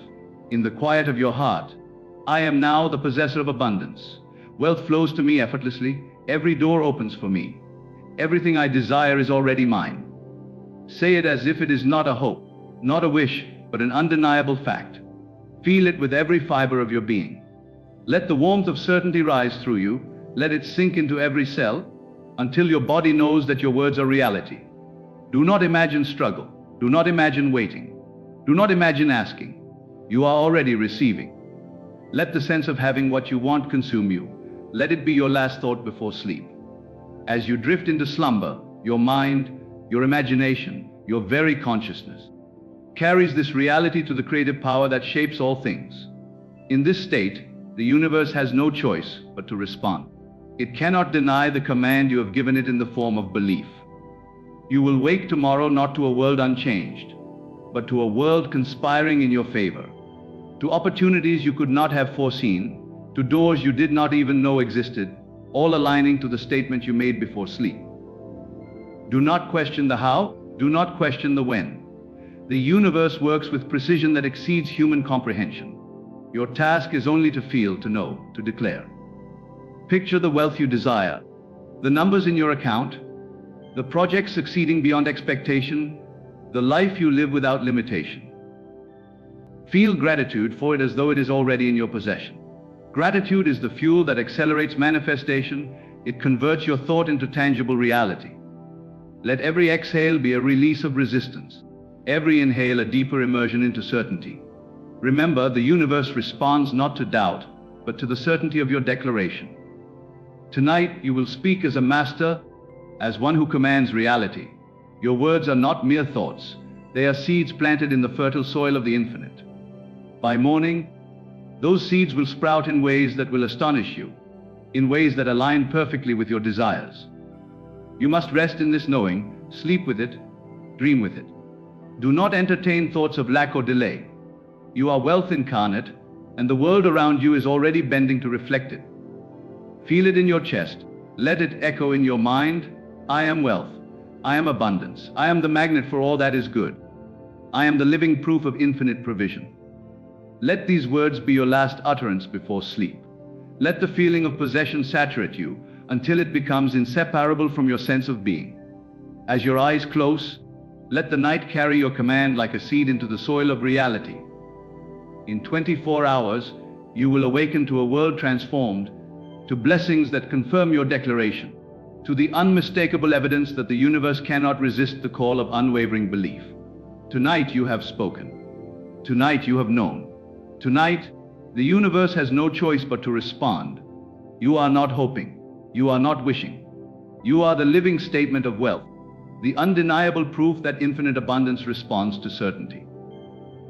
in the quiet of your heart, I am now the possessor of abundance. Wealth flows to me effortlessly. Every door opens for me. Everything I desire is already mine. Say it as if it is not a hope, not a wish, but an undeniable fact. Feel it with every fiber of your being. Let the warmth of certainty rise through you. Let it sink into every cell. until your body knows that your words are reality. Do not imagine struggle. Do not imagine waiting. Do not imagine asking. You are already receiving. Let the sense of having what you want consume you. Let it be your last thought before sleep. As you drift into slumber, your mind, your imagination, your very consciousness carries this reality to the creative power that shapes all things. In this state, the universe has no choice but to respond. It cannot deny the command you have given it in the form of belief. You will wake tomorrow not to a world unchanged, but to a world conspiring in your favor, to opportunities you could not have foreseen, to doors you did not even know existed, all aligning to the statement you made before sleep. Do not question the how, do not question the when. The universe works with precision that exceeds human comprehension. Your task is only to feel, to know, to declare. Picture the wealth you desire, the numbers in your account, the projects succeeding beyond expectation, the life you live without limitation. Feel gratitude for it as though it is already in your possession. Gratitude is the fuel that accelerates manifestation. It converts your thought into tangible reality. Let every exhale be a release of resistance, every inhale a deeper immersion into certainty. Remember, the universe responds not to doubt, but to the certainty of your declaration. Tonight, you will speak as a master, as one who commands reality. Your words are not mere thoughts. They are seeds planted in the fertile soil of the infinite. By morning, those seeds will sprout in ways that will astonish you, in ways that align perfectly with your desires. You must rest in this knowing, sleep with it, dream with it. Do not entertain thoughts of lack or delay. You are wealth incarnate, and the world around you is already bending to reflect it. Feel it in your chest. Let it echo in your mind. I am wealth. I am abundance. I am the magnet for all that is good. I am the living proof of infinite provision. Let these words be your last utterance before sleep. Let the feeling of possession saturate you until it becomes inseparable from your sense of being. As your eyes close, let the night carry your command like a seed into the soil of reality. In 24 hours, you will awaken to a world transformed, to blessings that confirm your declaration, to the unmistakable evidence that the universe cannot resist the call of unwavering belief. Tonight you have spoken. Tonight you have known. Tonight, the universe has no choice but to respond. You are not hoping. You are not wishing. You are the living statement of wealth, the undeniable proof that infinite abundance responds to certainty.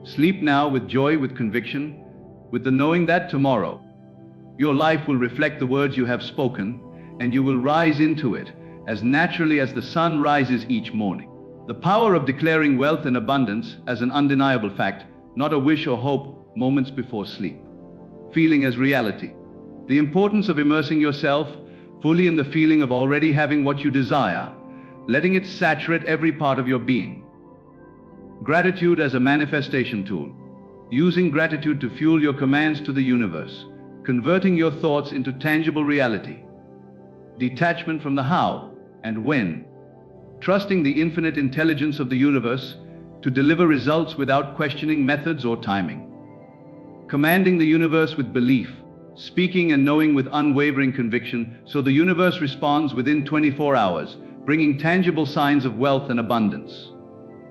Sleep now with joy, with conviction, with the knowing that tomorrow, your life will reflect the words you have spoken, and you will rise into it as naturally as the sun rises each morning. The power of declaring wealth and abundance as an undeniable fact, not a wish or hope, moments before sleep. Feeling as reality. The importance of immersing yourself fully in the feeling of already having what you desire, letting it saturate every part of your being. Gratitude as a manifestation tool. Using gratitude to fuel your commands to the universe, converting your thoughts into tangible reality. Detachment from the how and when. Trusting the infinite intelligence of the universe to deliver results without questioning methods or timing. Commanding the universe with belief, speaking and knowing with unwavering conviction, so the universe responds within 24 hours, bringing tangible signs of wealth and abundance.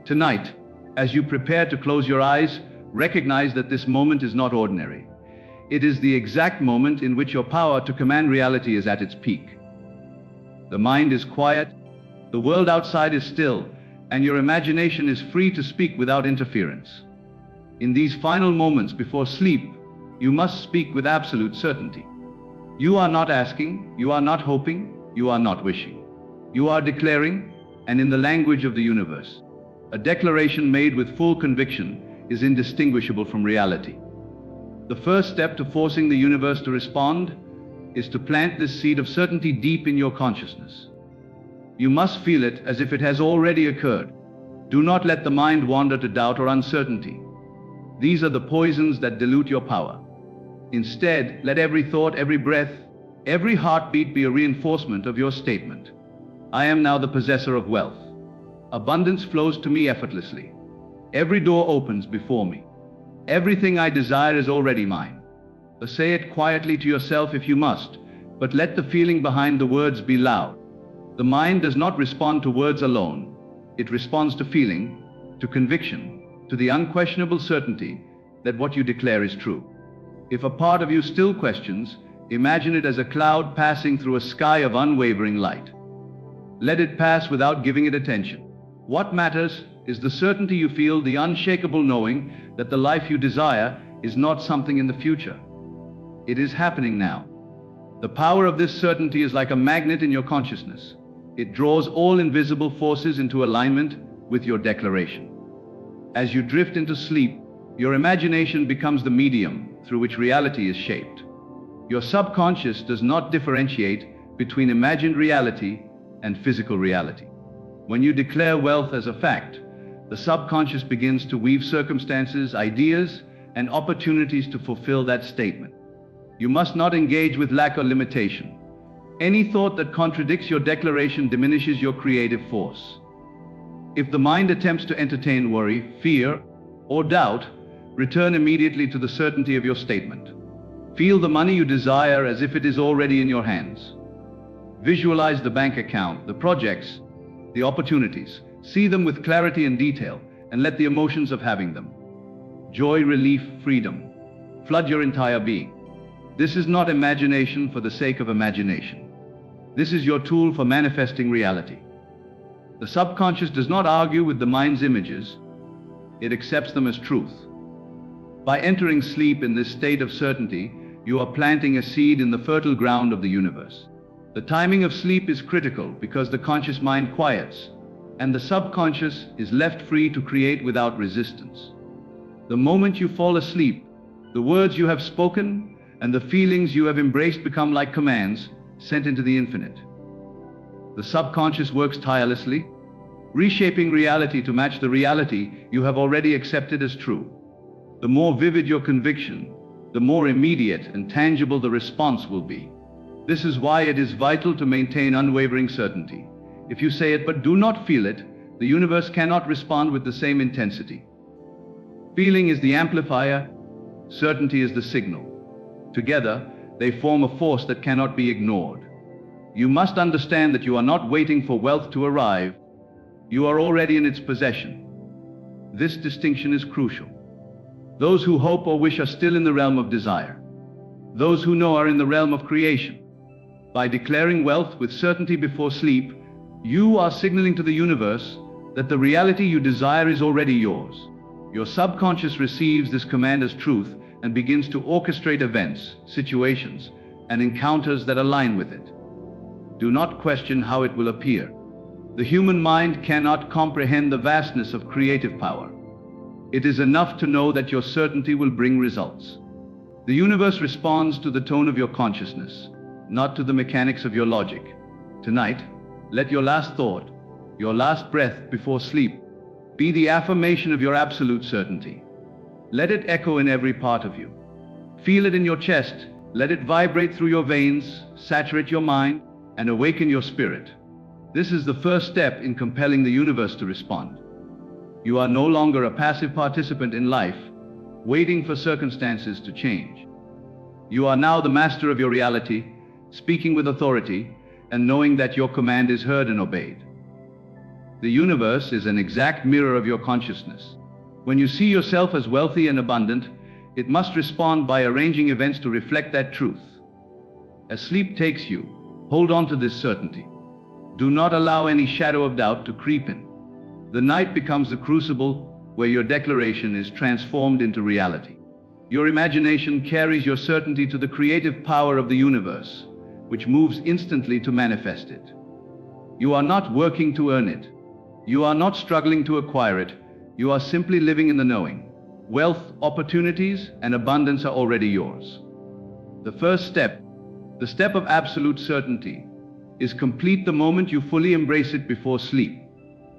Tonight, as you prepare to close your eyes, recognize that this moment is not ordinary. It is the exact moment in which your power to command reality is at its peak. The mind is quiet, the world outside is still, and your imagination is free to speak without interference. In these final moments before sleep, you must speak with absolute certainty. You are not asking, you are not hoping, you are not wishing. You are declaring, and in the language of the universe. A declaration made with full conviction is indistinguishable from reality. The first step to forcing the universe to respond is to plant this seed of certainty deep in your consciousness. You must feel it as if it has already occurred. Do not let the mind wander to doubt or uncertainty. These are the poisons that dilute your power. Instead, let every thought, every breath, every heartbeat be a reinforcement of your statement. I am now the possessor of wealth. Abundance flows to me effortlessly. Every door opens before me. Everything I desire is already mine. Say it quietly to yourself if you must, but let the feeling behind the words be loud. The mind does not respond to words alone. It responds to feeling, to conviction, to the unquestionable certainty that what you declare is true. If a part of you still questions, imagine it as a cloud passing through a sky of unwavering light. Let it pass without giving it attention. What matters is the certainty you feel, the unshakable knowing that the life you desire is not something in the future. It is happening now. The power of this certainty is like a magnet in your consciousness. It draws all invisible forces into alignment with your declaration. As you drift into sleep, your imagination becomes the medium through which reality is shaped. Your subconscious does not differentiate between imagined reality and physical reality. When you declare wealth as a fact, the subconscious begins to weave circumstances, ideas, and opportunities to fulfill that statement. You must not engage with lack or limitation. Any thought that contradicts your declaration diminishes your creative force. If the mind attempts to entertain worry, fear, or doubt, return immediately to the certainty of your statement. Feel the money you desire as if it is already in your hands. Visualize the bank account, the projects, the opportunities. See them with clarity and detail, and let the emotions of having them, joy, relief, freedom, flood your entire being. This is not imagination for the sake of imagination. This is your tool for manifesting reality. The subconscious does not argue with the mind's images. It accepts them as truth. By entering sleep in this state of certainty, you are planting a seed in the fertile ground of the universe. The timing of sleep is critical because the conscious mind quiets, and the subconscious is left free to create without resistance. The moment you fall asleep, the words you have spoken and the feelings you have embraced become like commands sent into the infinite. The subconscious works tirelessly, reshaping reality to match the reality you have already accepted as true. The more vivid your conviction, the more immediate and tangible the response will be. This is why it is vital to maintain unwavering certainty. If you say it but do not feel it, the universe cannot respond with the same intensity. Feeling is the amplifier, certainty is the signal. Together, they form a force that cannot be ignored. You must understand that you are not waiting for wealth to arrive. You are already in its possession. This distinction is crucial. Those who hope or wish are still in the realm of desire. Those who know are in the realm of creation. By declaring wealth with certainty before sleep, you are signaling to the universe that the reality you desire is already yours. Your subconscious receives this command as truth and begins to orchestrate events, situations, and encounters that align with it. Do not question how it will appear. The human mind cannot comprehend the vastness of creative power. It is enough to know that your certainty will bring results. The universe responds to the tone of your consciousness, not to the mechanics of your logic. Tonight, let your last thought, your last breath before sleep, be the affirmation of your absolute certainty. Let it echo in every part of you. Feel it in your chest, let it vibrate through your veins, saturate your mind, and awaken your spirit. This is the first step in compelling the universe to respond. You are no longer a passive participant in life, waiting for circumstances to change. You are now the master of your reality, speaking with authority, and knowing that your command is heard and obeyed. The universe is an exact mirror of your consciousness. When you see yourself as wealthy and abundant, it must respond by arranging events to reflect that truth. As sleep takes you, hold on to this certainty. Do not allow any shadow of doubt to creep in. The night becomes the crucible where your declaration is transformed into reality. Your imagination carries your certainty to the creative power of the universe, which moves instantly to manifest it. You are not working to earn it. You are not struggling to acquire it. You are simply living in the knowing. Wealth, opportunities, and abundance are already yours. The first step, the step of absolute certainty, is complete the moment you fully embrace it before sleep.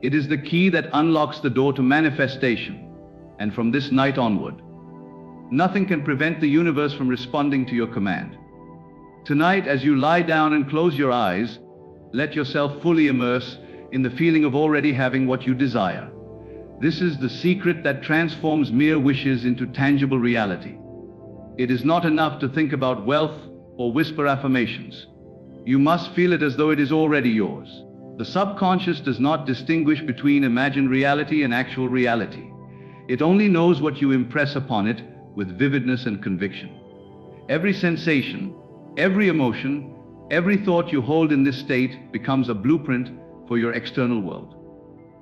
It is the key that unlocks the door to manifestation, and from this night onward, nothing can prevent the universe from responding to your command. Tonight, as you lie down and close your eyes, let yourself fully immerse in the feeling of already having what you desire. This is the secret that transforms mere wishes into tangible reality. It is not enough to think about wealth or whisper affirmations. You must feel it as though it is already yours. The subconscious does not distinguish between imagined reality and actual reality. It only knows what you impress upon it with vividness and conviction. Every sensation, every emotion, every thought you hold in this state becomes a blueprint for your external world.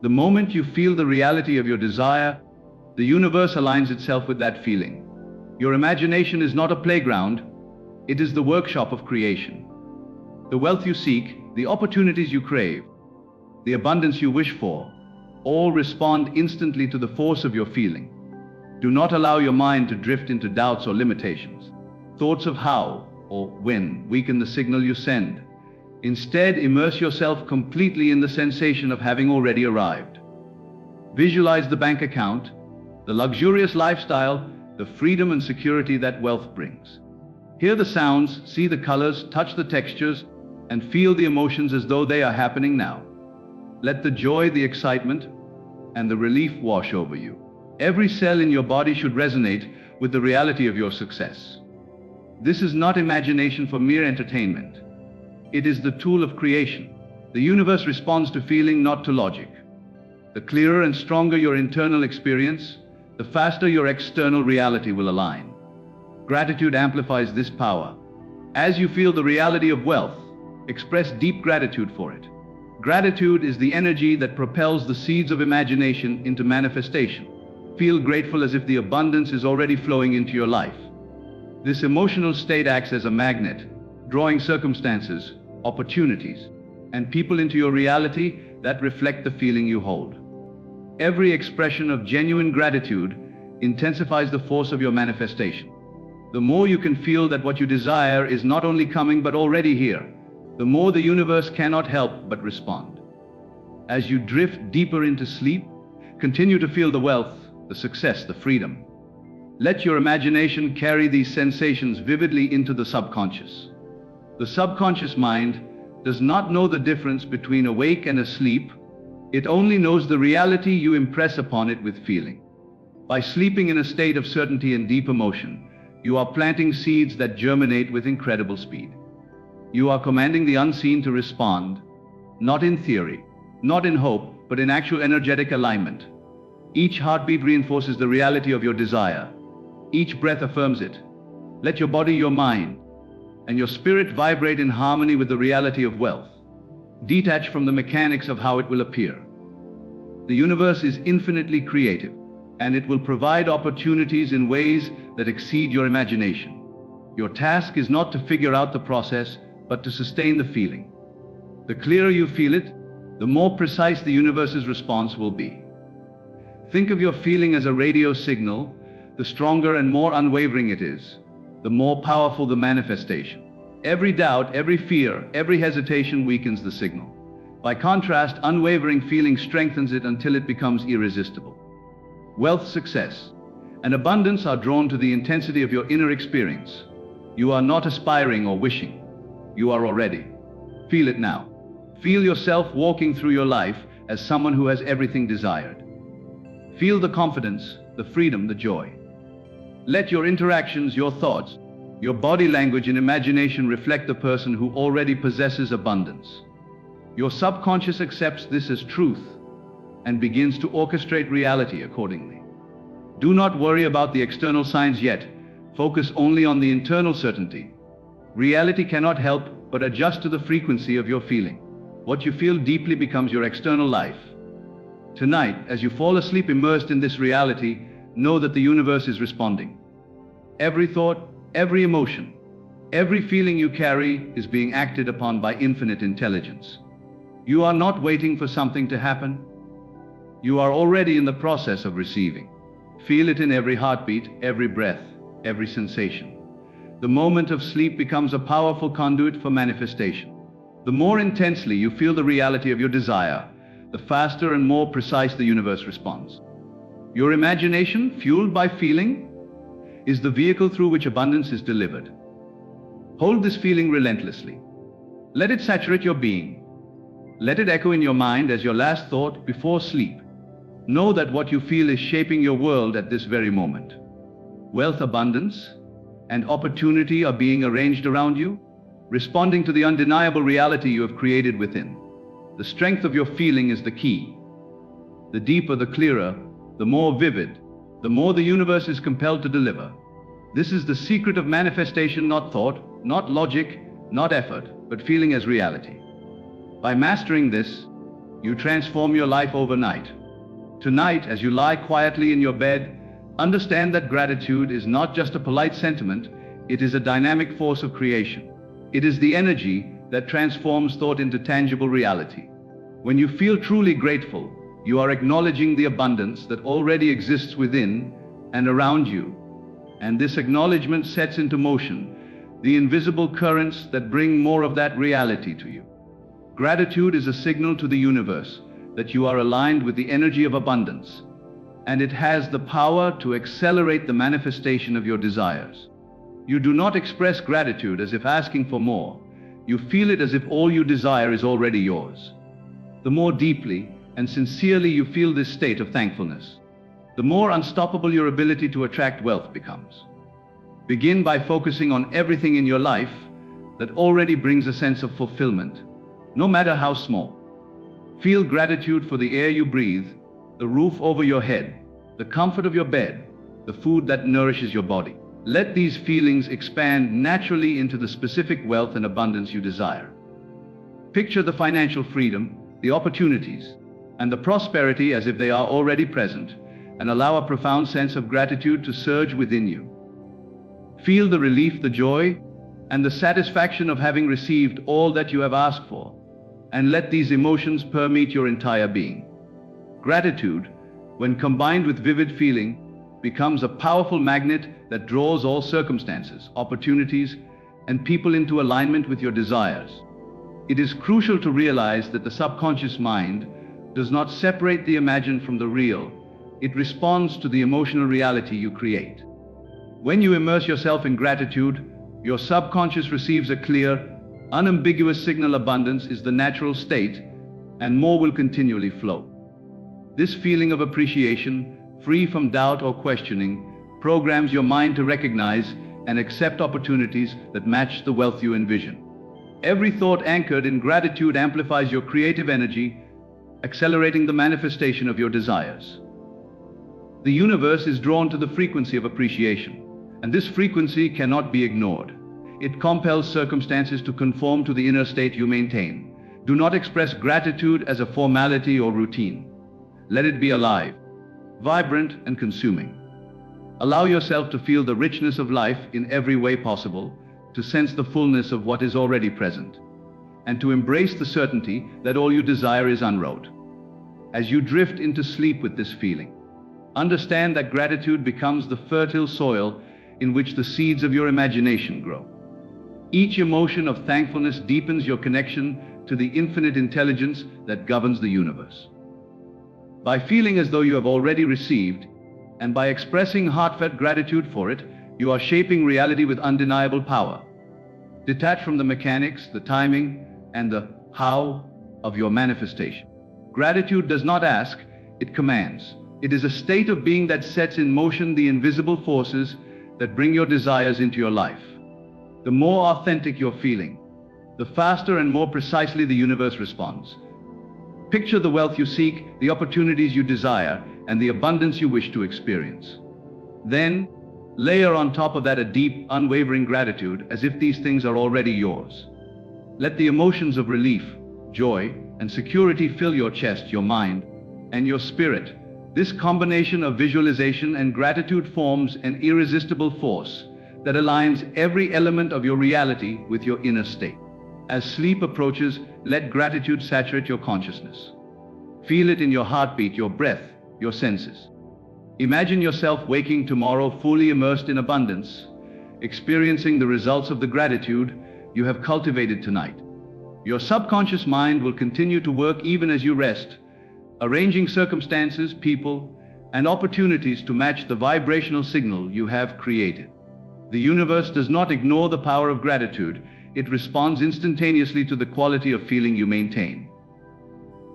The moment you feel the reality of your desire, the universe aligns itself with that feeling. Your imagination is not a playground, it is the workshop of creation. The wealth you seek, the opportunities you crave, the abundance you wish for, all respond instantly to the force of your feeling. Do not allow your mind to drift into doubts or limitations. Thoughts of how or when weaken the signal you send. Instead, immerse yourself completely in the sensation of having already arrived. Visualize the bank account, the luxurious lifestyle, the freedom and security that wealth brings. Hear the sounds, see the colors, touch the textures, and feel the emotions as though they are happening now. Let the joy, the excitement, and the relief wash over you. Every cell in your body should resonate with the reality of your success. This is not imagination for mere entertainment. It is the tool of creation. The universe responds to feeling, not to logic. The clearer and stronger your internal experience, the faster your external reality will align. Gratitude amplifies this power. As you feel the reality of wealth, express deep gratitude for it. Gratitude is the energy that propels the seeds of imagination into manifestation. Feel grateful as if the abundance is already flowing into your life. This emotional state acts as a magnet, drawing circumstances, opportunities, and people into your reality that reflect the feeling you hold. Every expression of genuine gratitude intensifies the force of your manifestation. The more you can feel that what you desire is not only coming but already here, the more the universe cannot help but respond. As you drift deeper into sleep, continue to feel the wealth, the success, the freedom. Let your imagination carry these sensations vividly into the subconscious. The subconscious mind does not know the difference between awake and asleep. It only knows the reality you impress upon it with feeling. By sleeping in a state of certainty and deep emotion, you are planting seeds that germinate with incredible speed. You are commanding the unseen to respond, not in theory, not in hope, but in actual energetic alignment. Each heartbeat reinforces the reality of your desire. Each breath affirms it. Let your body, your mind, and your spirit vibrate in harmony with the reality of wealth. Detach from the mechanics of how it will appear. The universe is infinitely creative, and it will provide opportunities in ways that exceed your imagination. Your task is not to figure out the process, but to sustain the feeling. The clearer you feel it, the more precise the universe's response will be. Think of your feeling as a radio signal. The stronger and more unwavering it is, the more powerful the manifestation. Every doubt, every fear, every hesitation weakens the signal. By contrast, unwavering feeling strengthens it until it becomes irresistible. Wealth, success, and abundance are drawn to the intensity of your inner experience. You are not aspiring or wishing. You are already. Feel it now. Feel yourself walking through your life as someone who has everything desired. Feel the confidence, the freedom, the joy. Let your interactions, your thoughts, your body language and imagination reflect the person who already possesses abundance. Your subconscious accepts this as truth and begins to orchestrate reality accordingly. Do not worry about the external signs yet. Focus only on the internal certainty. Reality cannot help but adjust to the frequency of your feeling. What you feel deeply becomes your external life. Tonight, as you fall asleep immersed in this reality, know that the universe is responding. Every thought, every emotion, every feeling you carry is being acted upon by infinite intelligence. You are not waiting for something to happen. You are already in the process of receiving. Feel it in every heartbeat, every breath, every sensation. The moment of sleep becomes a powerful conduit for manifestation. The more intensely you feel the reality of your desire, the faster and more precise the universe responds. Your imagination, fueled by feeling, is the vehicle through which abundance is delivered. Hold this feeling relentlessly. Let it saturate your being. Let it echo in your mind as your last thought before sleep. Know that what you feel is shaping your world at this very moment. Wealth, abundance, and opportunity are being arranged around you, responding to the undeniable reality you have created within. The strength of your feeling is the key. The deeper, the clearer, the more vivid, the more the universe is compelled to deliver. This is the secret of manifestation, not thought, not logic, not effort, but feeling as reality. By mastering this, you transform your life overnight. Tonight, as you lie quietly in your bed, understand that gratitude is not just a polite sentiment, it is a dynamic force of creation. It is the energy that transforms thought into tangible reality. When you feel truly grateful, you are acknowledging the abundance that already exists within and around you. And this acknowledgement sets into motion the invisible currents that bring more of that reality to you. Gratitude is a signal to the universe that you are aligned with the energy of abundance, and it has the power to accelerate the manifestation of your desires. You do not express gratitude as if asking for more. You feel it as if all you desire is already yours. The more deeply and sincerely you feel this state of thankfulness, the more unstoppable your ability to attract wealth becomes. Begin by focusing on everything in your life that already brings a sense of fulfillment, no matter how small. Feel gratitude for the air you breathe, the roof over your head, the comfort of your bed, the food that nourishes your body. Let these feelings expand naturally into the specific wealth and abundance you desire. Picture the financial freedom, the opportunities, and the prosperity as if they are already present, and allow a profound sense of gratitude to surge within you. Feel the relief, the joy, and the satisfaction of having received all that you have asked for, and let these emotions permeate your entire being. Gratitude, when combined with vivid feeling, becomes a powerful magnet that draws all circumstances, opportunities, and people into alignment with your desires. It is crucial to realize that the subconscious mind does not separate the imagined from the real. It responds to the emotional reality you create. When you immerse yourself in gratitude, your subconscious receives a clear, unambiguous signal: abundance is the natural state, and more will continually flow. This feeling of appreciation, free from doubt or questioning, programs your mind to recognize and accept opportunities that match the wealth you envision. Every thought anchored in gratitude amplifies your creative energy, accelerating the manifestation of your desires. The universe is drawn to the frequency of appreciation, and this frequency cannot be ignored. It compels circumstances to conform to the inner state you maintain. Do not express gratitude as a formality or routine. Let it be alive, vibrant, and consuming. Allow yourself to feel the richness of life in every way possible, to sense the fullness of what is already present, and to embrace the certainty that all you desire is en route. As you drift into sleep with this feeling, understand that gratitude becomes the fertile soil in which the seeds of your imagination grow. Each emotion of thankfulness deepens your connection to the infinite intelligence that governs the universe. By feeling as though you have already received, and by expressing heartfelt gratitude for it, you are shaping reality with undeniable power. Detach from the mechanics, the timing, and the how of your manifestation. Gratitude does not ask, it commands. It is a state of being that sets in motion the invisible forces that bring your desires into your life. The more authentic your feeling, the faster and more precisely the universe responds. Picture the wealth you seek, the opportunities you desire, and the abundance you wish to experience. Then, layer on top of that a deep, unwavering gratitude as if these things are already yours. Let the emotions of relief, joy, and security fill your chest, your mind, and your spirit. This combination of visualization and gratitude forms an irresistible force that aligns every element of your reality with your inner state. As sleep approaches, let gratitude saturate your consciousness. Feel it in your heartbeat, your breath, your senses. Imagine yourself waking tomorrow fully immersed in abundance, experiencing the results of the gratitude you have cultivated tonight. Your subconscious mind will continue to work even as you rest, arranging circumstances, people, and opportunities to match the vibrational signal you have created. The universe does not ignore the power of gratitude. It responds instantaneously to the quality of feeling you maintain.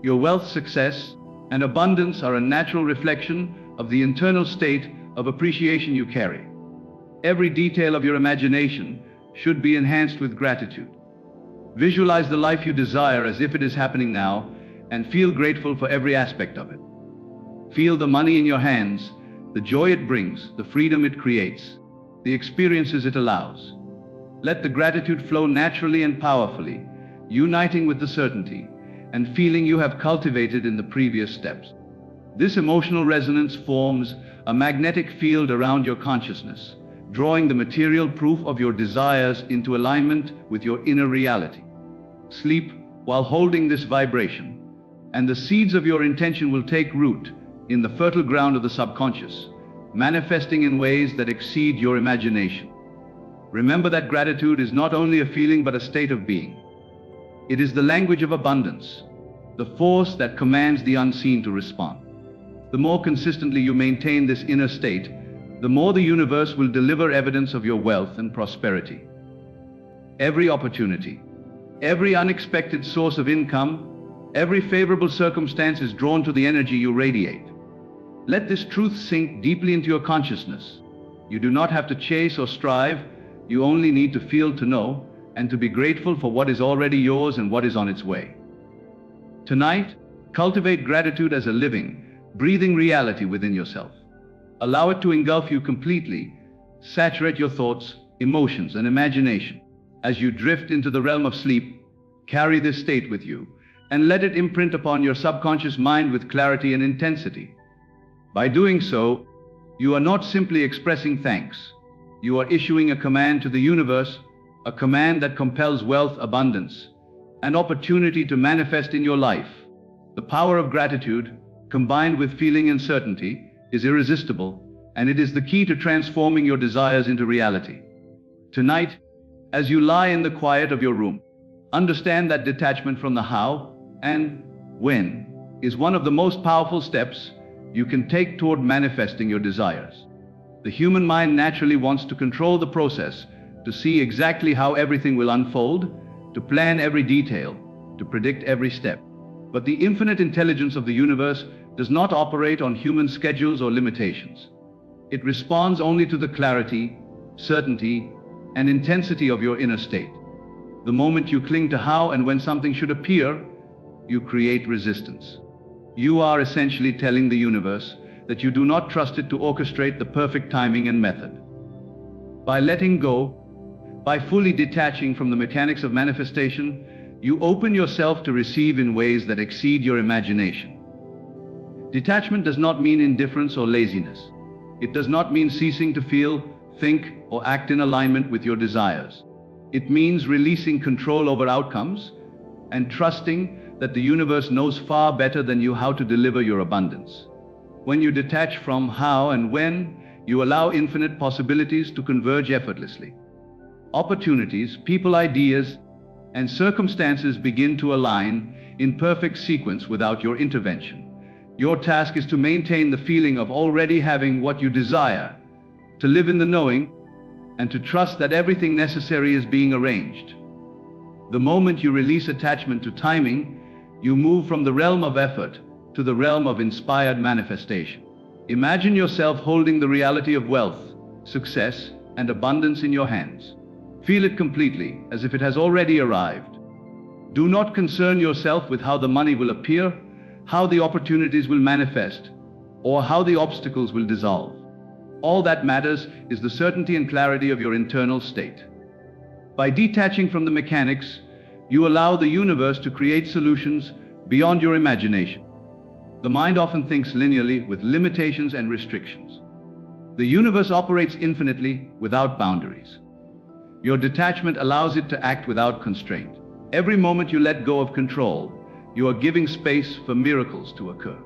Your wealth, success, and abundance are a natural reflection of the internal state of appreciation you carry. Every detail of your imagination should be enhanced with gratitude. Visualize the life you desire as if it is happening now, and feel grateful for every aspect of it. Feel the money in your hands, the joy it brings, the freedom it creates, the experiences it allows. Let the gratitude flow naturally and powerfully, uniting with the certainty and feeling you have cultivated in the previous steps. This emotional resonance forms a magnetic field around your consciousness, drawing the material proof of your desires into alignment with your inner reality. Sleep while holding this vibration, and the seeds of your intention will take root in the fertile ground of the subconscious, manifesting in ways that exceed your imagination. Remember that gratitude is not only a feeling but a state of being. It is the language of abundance, the force that commands the unseen to respond. The more consistently you maintain this inner state, the more the universe will deliver evidence of your wealth and prosperity. Every opportunity, every unexpected source of income, every favorable circumstance is drawn to the energy you radiate. Let this truth sink deeply into your consciousness. You do not have to chase or strive, you only need to feel, to know, and to be grateful for what is already yours and what is on its way. Tonight, cultivate gratitude as a living, breathing reality within yourself. Allow it to engulf you completely, saturate your thoughts, emotions, and imagination. As you drift into the realm of sleep, carry this state with you, and let it imprint upon your subconscious mind with clarity and intensity. By doing so, you are not simply expressing thanks. You are issuing a command to the universe, a command that compels wealth, abundance, and opportunity to manifest in your life. The power of gratitude, combined with feeling and certainty, is irresistible, and it is the key to transforming your desires into reality. Tonight, as you lie in the quiet of your room, understand that detachment from the how and when is one of the most powerful steps you can take toward manifesting your desires. The human mind naturally wants to control the process, to see exactly how everything will unfold, to plan every detail, to predict every step. But the infinite intelligence of the universe does not operate on human schedules or limitations. It responds only to the clarity, certainty, and intensity of your inner state. The moment you cling to how and when something should appear, you create resistance. You are essentially telling the universe that you do not trust it to orchestrate the perfect timing and method. By letting go, by fully detaching from the mechanics of manifestation, you open yourself to receive in ways that exceed your imagination. Detachment does not mean indifference or laziness. It does not mean ceasing to feel, think, or act in alignment with your desires. It means releasing control over outcomes and trusting that the universe knows far better than you how to deliver your abundance. When you detach from how and when, you allow infinite possibilities to converge effortlessly. Opportunities, people, ideas, and circumstances begin to align in perfect sequence without your intervention. Your task is to maintain the feeling of already having what you desire, to live in the knowing, and to trust that everything necessary is being arranged. The moment you release attachment to timing, you move from the realm of effort to the realm of inspired manifestation. Imagine yourself holding the reality of wealth, success, and abundance in your hands. Feel it completely, as if it has already arrived. Do not concern yourself with how the money will appear, how the opportunities will manifest, or how the obstacles will dissolve. All that matters is the certainty and clarity of your internal state. By detaching from the mechanics, you allow the universe to create solutions beyond your imagination. The mind often thinks linearly with limitations and restrictions. The universe operates infinitely without boundaries. Your detachment allows it to act without constraint. Every moment you let go of control, you are giving space for miracles to occur.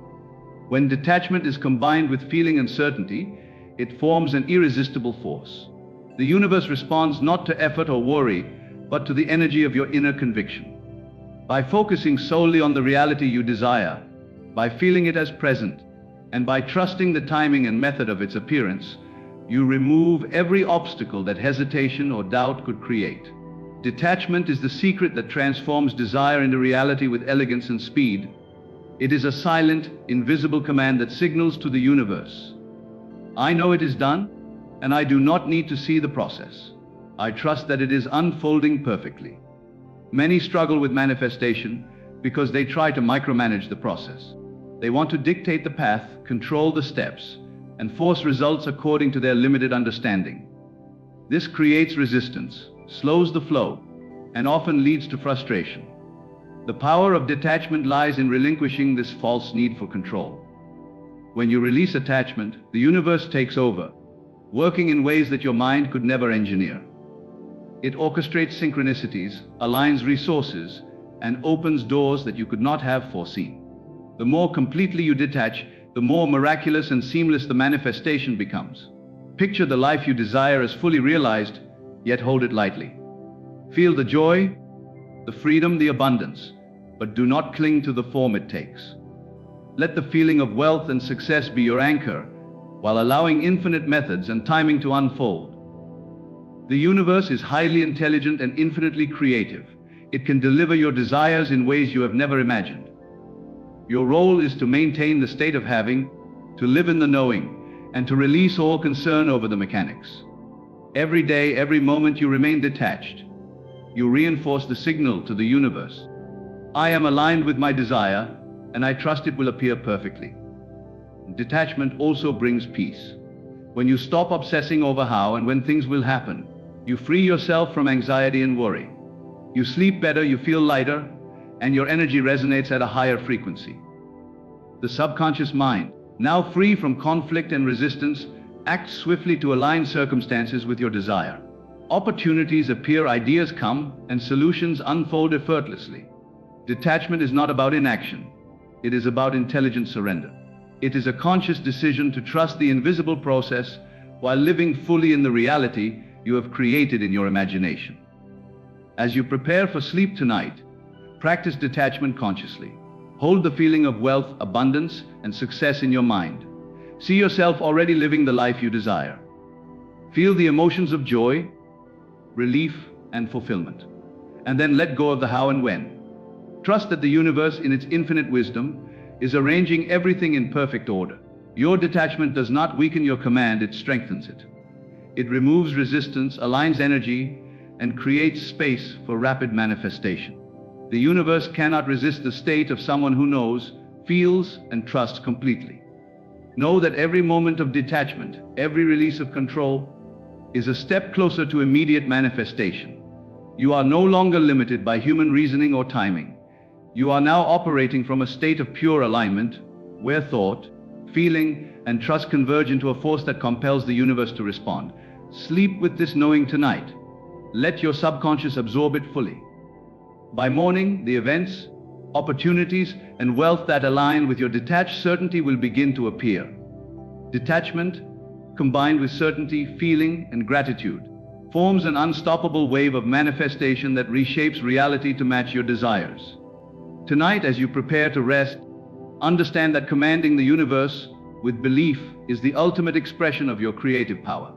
When detachment is combined with feeling and certainty, it forms an irresistible force. The universe responds not to effort or worry, but to the energy of your inner conviction. By focusing solely on the reality you desire, by feeling it as present, and by trusting the timing and method of its appearance, you remove every obstacle that hesitation or doubt could create. Detachment is the secret that transforms desire into reality with elegance and speed. It is a silent, invisible command that signals to the universe, I know it is done, and I do not need to see the process. I trust that it is unfolding perfectly. Many struggle with manifestation because they try to micromanage the process. They want to dictate the path, control the steps, and force results according to their limited understanding. This creates resistance, slows the flow, and often leads to frustration. The power of detachment lies in relinquishing this false need for control. When you release attachment, the universe takes over, working in ways that your mind could never engineer. It orchestrates synchronicities, aligns resources, and opens doors that you could not have foreseen. The more completely you detach, the more miraculous and seamless the manifestation becomes. Picture the life you desire as fully realized, yet hold it lightly. Feel the joy, the freedom, the abundance, but do not cling to the form it takes. Let the feeling of wealth and success be your anchor, while allowing infinite methods and timing to unfold. The universe is highly intelligent and infinitely creative. It can deliver your desires in ways you have never imagined. Your role is to maintain the state of having, to live in the knowing, and to release all concern over the mechanics. Every day, every moment you remain detached. You reinforce the signal to the universe. I am aligned with my desire, and I trust it will appear perfectly. Detachment also brings peace. When you stop obsessing over how and when things will happen, you free yourself from anxiety and worry. You sleep better, you feel lighter, and your energy resonates at a higher frequency. The subconscious mind, now free from conflict and resistance, acts swiftly to align circumstances with your desire. Opportunities appear, ideas come, and solutions unfold effortlessly. Detachment is not about inaction. It is about intelligent surrender. It is a conscious decision to trust the invisible process while living fully in the reality you have created in your imagination. As you prepare for sleep tonight, practice detachment consciously. Hold the feeling of wealth, abundance, and success in your mind. See yourself already living the life you desire. Feel the emotions of joy, relief, and fulfillment. And then let go of the how and when. Trust that the universe, in its infinite wisdom, is arranging everything in perfect order. Your detachment does not weaken your command, it strengthens it. It removes resistance, aligns energy, and creates space for rapid manifestation. The universe cannot resist the state of someone who knows, feels, and trusts completely. Know that every moment of detachment, every release of control, is a step closer to immediate manifestation. You are no longer limited by human reasoning or timing. You are now operating from a state of pure alignment, where thought, feeling, and trust converge into a force that compels the universe to respond. Sleep with this knowing tonight. Let your subconscious absorb it fully. By morning, the events, opportunities, and wealth that align with your detached certainty will begin to appear. Detachment, combined with certainty, feeling, and gratitude, forms an unstoppable wave of manifestation that reshapes reality to match your desires. Tonight, as you prepare to rest, understand that commanding the universe with belief is the ultimate expression of your creative power.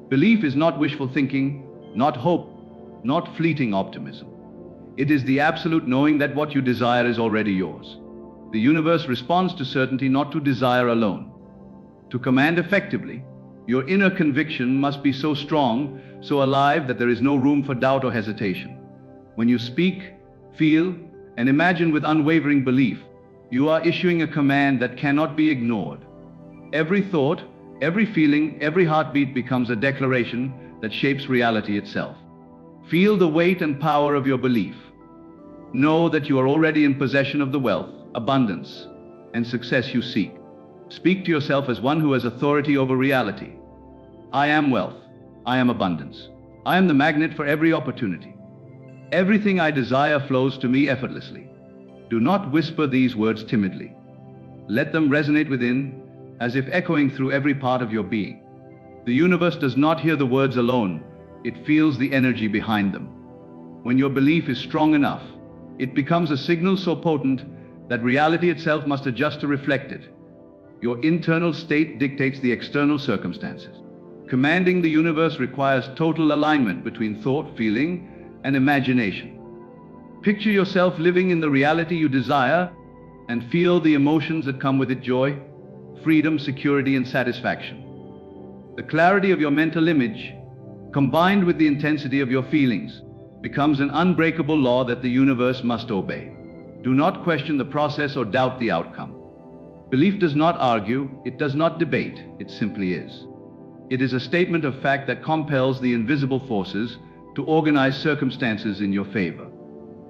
Belief is not wishful thinking, not hope, not fleeting optimism. It is the absolute knowing that what you desire is already yours. The universe responds to certainty, not to desire alone. To command effectively, your inner conviction must be so strong, so alive that there is no room for doubt or hesitation. When you speak, feel, and imagine with unwavering belief, you are issuing a command that cannot be ignored. Every thought, every feeling, every heartbeat becomes a declaration that shapes reality itself. Feel the weight and power of your belief. Know that you are already in possession of the wealth, abundance, and success you seek. Speak to yourself as one who has authority over reality. I am wealth. I am abundance. I am the magnet for every opportunity. Everything I desire flows to me effortlessly. Do not whisper these words timidly. Let them resonate within, as if echoing through every part of your being. The universe does not hear the words alone, it feels the energy behind them. When your belief is strong enough, it becomes a signal so potent that reality itself must adjust to reflect it. Your internal state dictates the external circumstances. Commanding the universe requires total alignment between thought, feeling, and imagination. Picture yourself living in the reality you desire and feel the emotions that come with it: joy, freedom, security, and satisfaction. The clarity of your mental image, combined with the intensity of your feelings, becomes an unbreakable law that the universe must obey. Do not question the process or doubt the outcome. Belief does not argue, it does not debate, it simply is. It is a statement of fact that compels the invisible forces to organize circumstances in your favor.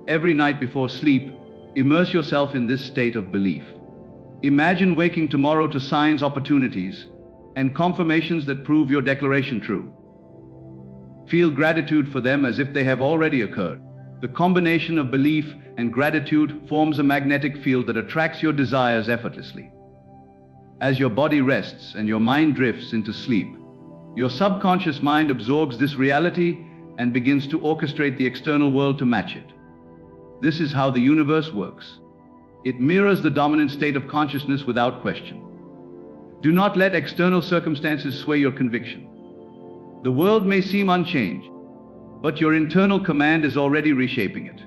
Every night before sleep, immerse yourself in this state of belief. Imagine waking tomorrow to signs, opportunities, and confirmations that prove your declaration true. Feel gratitude for them as if they have already occurred. The combination of belief and gratitude forms a magnetic field that attracts your desires effortlessly. As your body rests and your mind drifts into sleep, your subconscious mind absorbs this reality and begins to orchestrate the external world to match it. This is how the universe works. It mirrors the dominant state of consciousness without question. Do not let external circumstances sway your conviction. The world may seem unchanged, but your internal command is already reshaping it.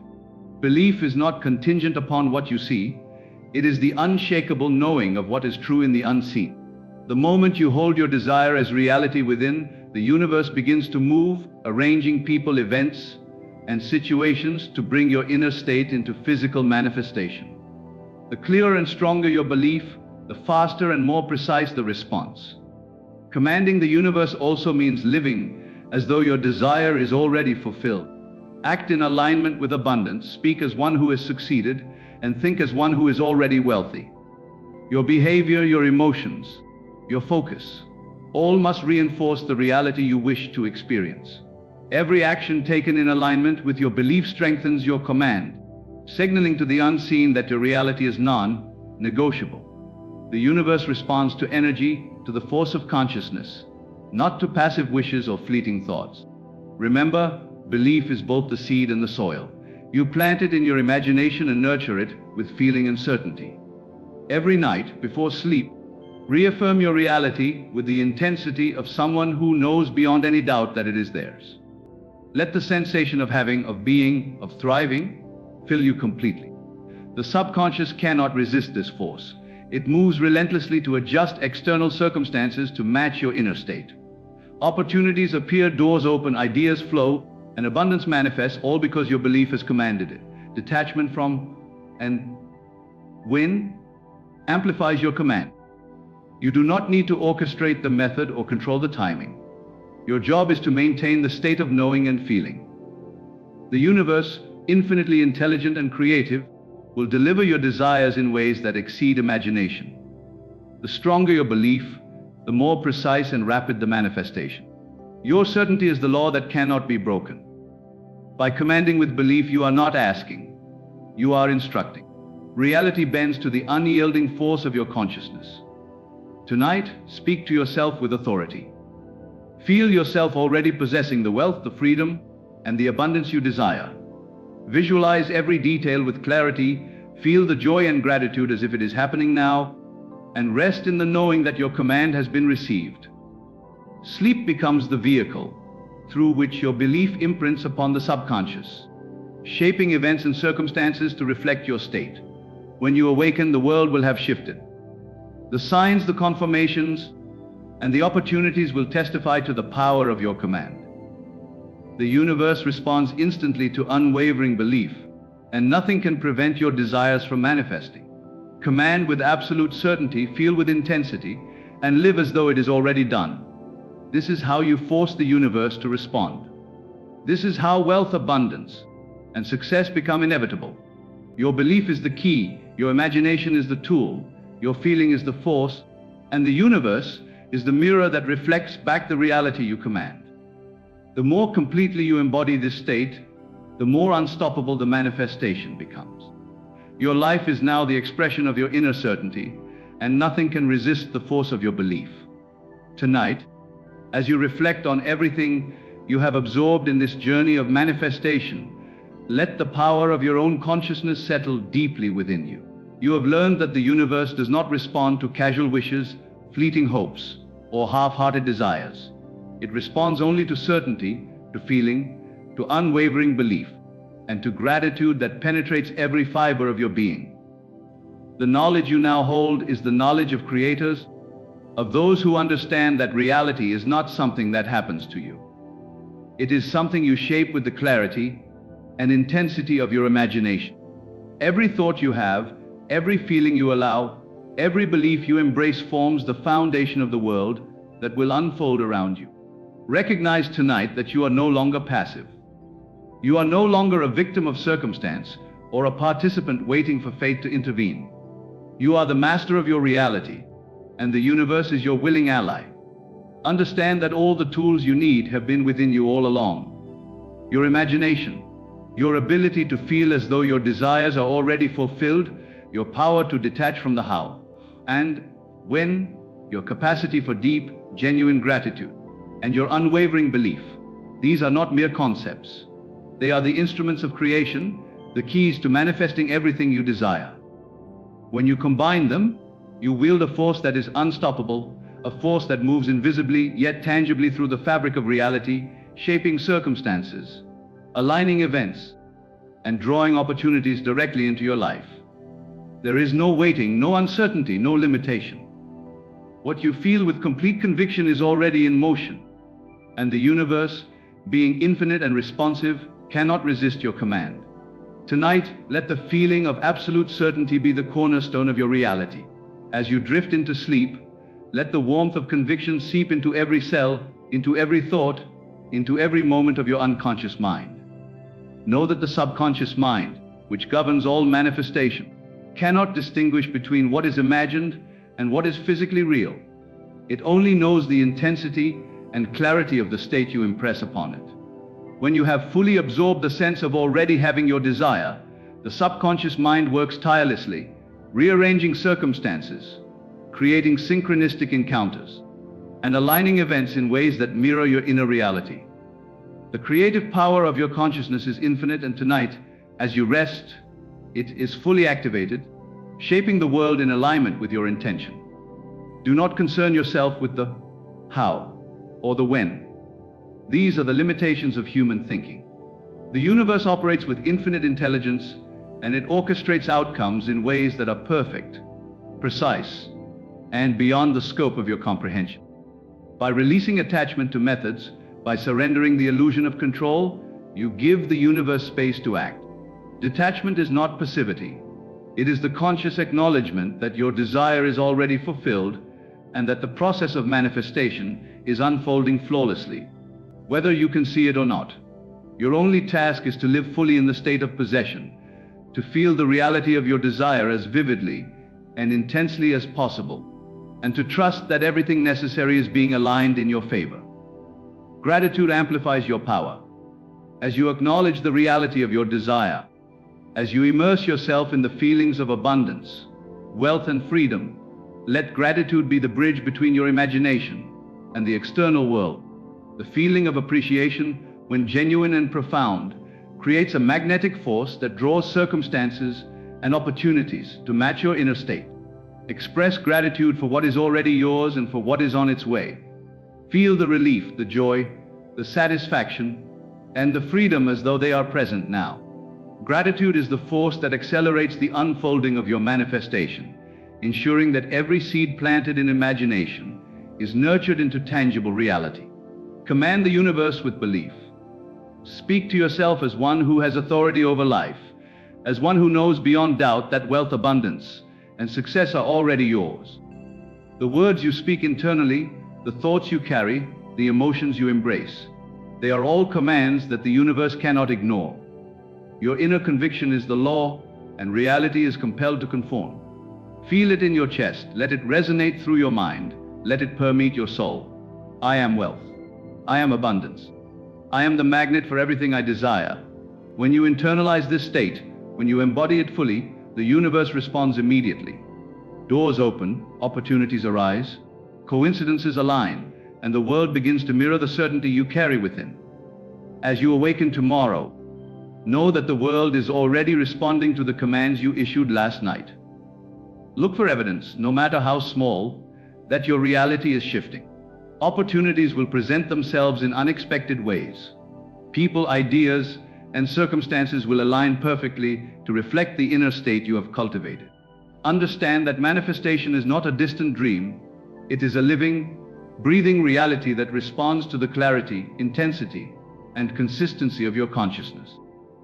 Belief is not contingent upon what you see, it is the unshakable knowing of what is true in the unseen. The moment you hold your desire as reality within, the universe begins to move, arranging people, events, and situations to bring your inner state into physical manifestation. The clearer and stronger your belief, the faster and more precise the response. Commanding the universe also means living as though your desire is already fulfilled. Act in alignment with abundance, speak as one who has succeeded, and think as one who is already wealthy. Your behavior, your emotions, your focus, all must reinforce the reality you wish to experience. Every action taken in alignment with your belief strengthens your command, signaling to the unseen that your reality is non-negotiable. The universe responds to energy, to the force of consciousness, not to passive wishes or fleeting thoughts. Remember, belief is both the seed and the soil. You plant it in your imagination and nurture it with feeling and certainty. Every night, before sleep, reaffirm your reality with the intensity of someone who knows beyond any doubt that it is theirs. Let the sensation of having, of being, of thriving fill you completely. The subconscious cannot resist this force. It moves relentlessly to adjust external circumstances to match your inner state. Opportunities appear, doors open, ideas flow, and abundance manifests, all because your belief has commanded it. Detachment from and win amplifies your command. You do not need to orchestrate the method or control the timing. Your job is to maintain the state of knowing and feeling. The universe, infinitely intelligent and creative, will deliver your desires in ways that exceed imagination. The stronger your belief, the more precise and rapid the manifestation. Your certainty is the law that cannot be broken. By commanding with belief, you are not asking, you are instructing. Reality bends to the unyielding force of your consciousness. Tonight, speak to yourself with authority. Feel yourself already possessing the wealth, the freedom, and the abundance you desire. Visualize every detail with clarity, feel the joy and gratitude as if it is happening now, and rest in the knowing that your command has been received. Sleep becomes the vehicle through which your belief imprints upon the subconscious, shaping events and circumstances to reflect your state. When you awaken, the world will have shifted. The signs, the confirmations, and the opportunities will testify to the power of your command. The universe responds instantly to unwavering belief, and nothing can prevent your desires from manifesting. Command with absolute certainty, feel with intensity, and live as though it is already done. This is how you force the universe to respond. This is how wealth, abundance, and success become inevitable. Your belief is the key, your imagination is the tool, your feeling is the force, and the universe is the mirror that reflects back the reality you command. The more completely you embody this state, the more unstoppable the manifestation becomes. Your life is now the expression of your inner certainty, and nothing can resist the force of your belief. Tonight, as you reflect on everything you have absorbed in this journey of manifestation, let the power of your own consciousness settle deeply within you. You have learned that the universe does not respond to casual wishes, fleeting hopes, or half-hearted desires. It responds only to certainty, to feeling, to unwavering belief, and to gratitude that penetrates every fiber of your being. The knowledge you now hold is the knowledge of creators, of those who understand that reality is not something that happens to you. It is something you shape with the clarity, and intensity of your imagination. Every thought you have, every feeling you allow, every belief you embrace forms the foundation of the world that will unfold around you. Recognize tonight that you are no longer passive. You are no longer a victim of circumstance or a participant waiting for fate to intervene. You are the master of your reality, and the universe is your willing ally. Understand that all the tools you need have been within you all along. Your imagination, your ability to feel as though your desires are already fulfilled, your power to detach from the how and when, your capacity for deep, genuine gratitude, and your unwavering belief. These are not mere concepts. They are the instruments of creation, the keys to manifesting everything you desire. When you combine them, you wield a force that is unstoppable, a force that moves invisibly yet tangibly through the fabric of reality, shaping circumstances, aligning events, and drawing opportunities directly into your life. There is no waiting, no uncertainty, no limitation. What you feel with complete conviction is already in motion, and the universe, being infinite and responsive, cannot resist your command. Tonight, let the feeling of absolute certainty be the cornerstone of your reality. As you drift into sleep, let the warmth of conviction seep into every cell, into every thought, into every moment of your unconscious mind. Know that the subconscious mind, which governs all manifestation, cannot distinguish between what is imagined and what is physically real. It only knows the intensity and clarity of the state you impress upon it. When you have fully absorbed the sense of already having your desire, the subconscious mind works tirelessly, rearranging circumstances, creating synchronistic encounters, and aligning events in ways that mirror your inner reality. The creative power of your consciousness is infinite, and tonight, as you rest, it is fully activated, shaping the world in alignment with your intention. Do not concern yourself with the how or the when. These are the limitations of human thinking. The universe operates with infinite intelligence, and it orchestrates outcomes in ways that are perfect, precise, and beyond the scope of your comprehension. By releasing attachment to methods, by surrendering the illusion of control, you give the universe space to act. Detachment is not passivity. It is the conscious acknowledgement that your desire is already fulfilled and that the process of manifestation is unfolding flawlessly, whether you can see it or not. Your only task is to live fully in the state of possession, to feel the reality of your desire as vividly and intensely as possible, and to trust that everything necessary is being aligned in your favor. Gratitude amplifies your power. As you acknowledge the reality of your desire, as you immerse yourself in the feelings of abundance, wealth, and freedom, let gratitude be the bridge between your imagination and the external world. The feeling of appreciation, when genuine and profound, creates a magnetic force that draws circumstances and opportunities to match your inner state. Express gratitude for what is already yours and for what is on its way. Feel the relief, the joy, the satisfaction, and the freedom as though they are present now. Gratitude is the force that accelerates the unfolding of your manifestation, ensuring that every seed planted in imagination is nurtured into tangible reality. Command the universe with belief. Speak to yourself as one who has authority over life, as one who knows beyond doubt that wealth, abundance, and success are already yours. The words you speak internally, the thoughts you carry, the emotions you embrace, they are all commands that the universe cannot ignore. Your inner conviction is the law, and reality is compelled to conform. Feel it in your chest, let it resonate through your mind, let it permeate your soul. I am wealth. I am abundance. I am the magnet for everything I desire. When you internalize this state, when you embody it fully, the universe responds immediately. Doors open, opportunities arise, coincidences align, and the world begins to mirror the certainty you carry within. As you awaken tomorrow, know that the world is already responding to the commands you issued last night. Look for evidence, no matter how small, that your reality is shifting. Opportunities will present themselves in unexpected ways. People, ideas, and circumstances will align perfectly to reflect the inner state you have cultivated. Understand that manifestation is not a distant dream. It is a living, breathing reality that responds to the clarity, intensity, and consistency of your consciousness.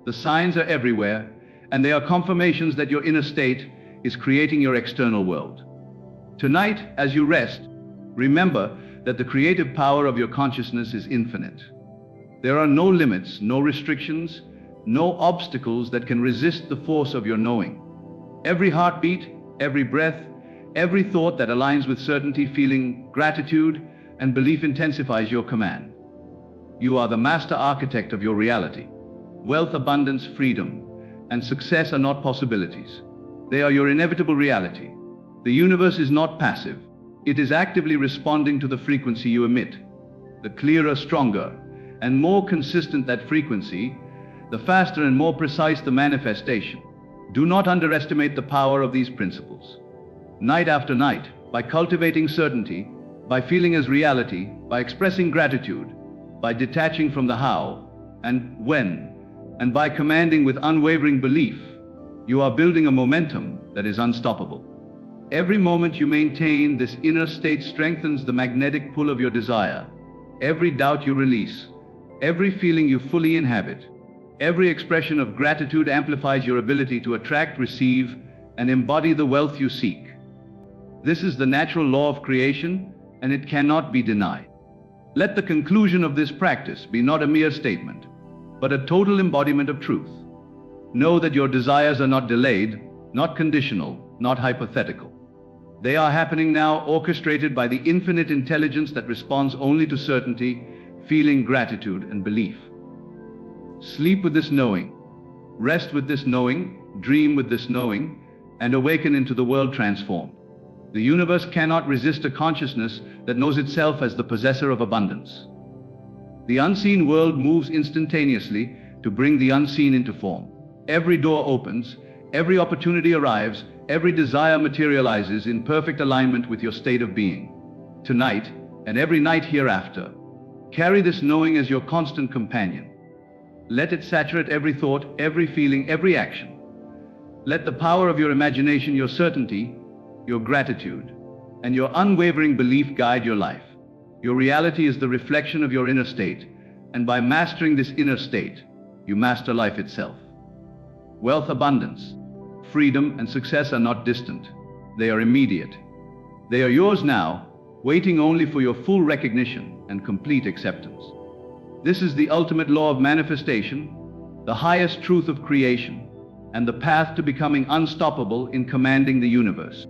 The signs are everywhere, and they are confirmations that your inner state is creating your external world. Tonight, as you rest, remember that the creative power of your consciousness is infinite. There are no limits, no restrictions, no obstacles that can resist the force of your knowing. Every heartbeat, every breath, every thought that aligns with certainty, feeling, gratitude, and belief intensifies your command. You are the master architect of your reality. Wealth, abundance, freedom, and success are not possibilities. They are your inevitable reality. The universe is not passive. It is actively responding to the frequency you emit. The clearer, stronger, and more consistent that frequency, the faster and more precise the manifestation. Do not underestimate the power of these principles. Night after night, by cultivating certainty, by feeling as reality, by expressing gratitude, by detaching from the how and when, and by commanding with unwavering belief, you are building a momentum that is unstoppable. Every moment you maintain this inner state strengthens the magnetic pull of your desire. Every doubt you release, every feeling you fully inhabit, every expression of gratitude amplifies your ability to attract, receive, and embody the wealth you seek. This is the natural law of creation, and it cannot be denied. Let the conclusion of this practice be not a mere statement, but a total embodiment of truth. Know that your desires are not delayed, not conditional, not hypothetical. They are happening now, orchestrated by the infinite intelligence that responds only to certainty, feeling, gratitude, and belief. Sleep with this knowing, rest with this knowing, dream with this knowing, and awaken into the world transformed. The universe cannot resist a consciousness that knows itself as the possessor of abundance. The unseen world moves instantaneously to bring the unseen into form. Every door opens, every opportunity arrives, every desire materializes in perfect alignment with your state of being. Tonight, and every night hereafter, carry this knowing as your constant companion. Let it saturate every thought, every feeling, every action. Let the power of your imagination, your certainty, your gratitude, and your unwavering belief guide your life. Your reality is the reflection of your inner state, and by mastering this inner state, you master life itself. Wealth, abundance, freedom, and success are not distant. They are immediate. They are yours now, waiting only for your full recognition and complete acceptance. This is the ultimate law of manifestation, the highest truth of creation, and the path to becoming unstoppable in commanding the universe.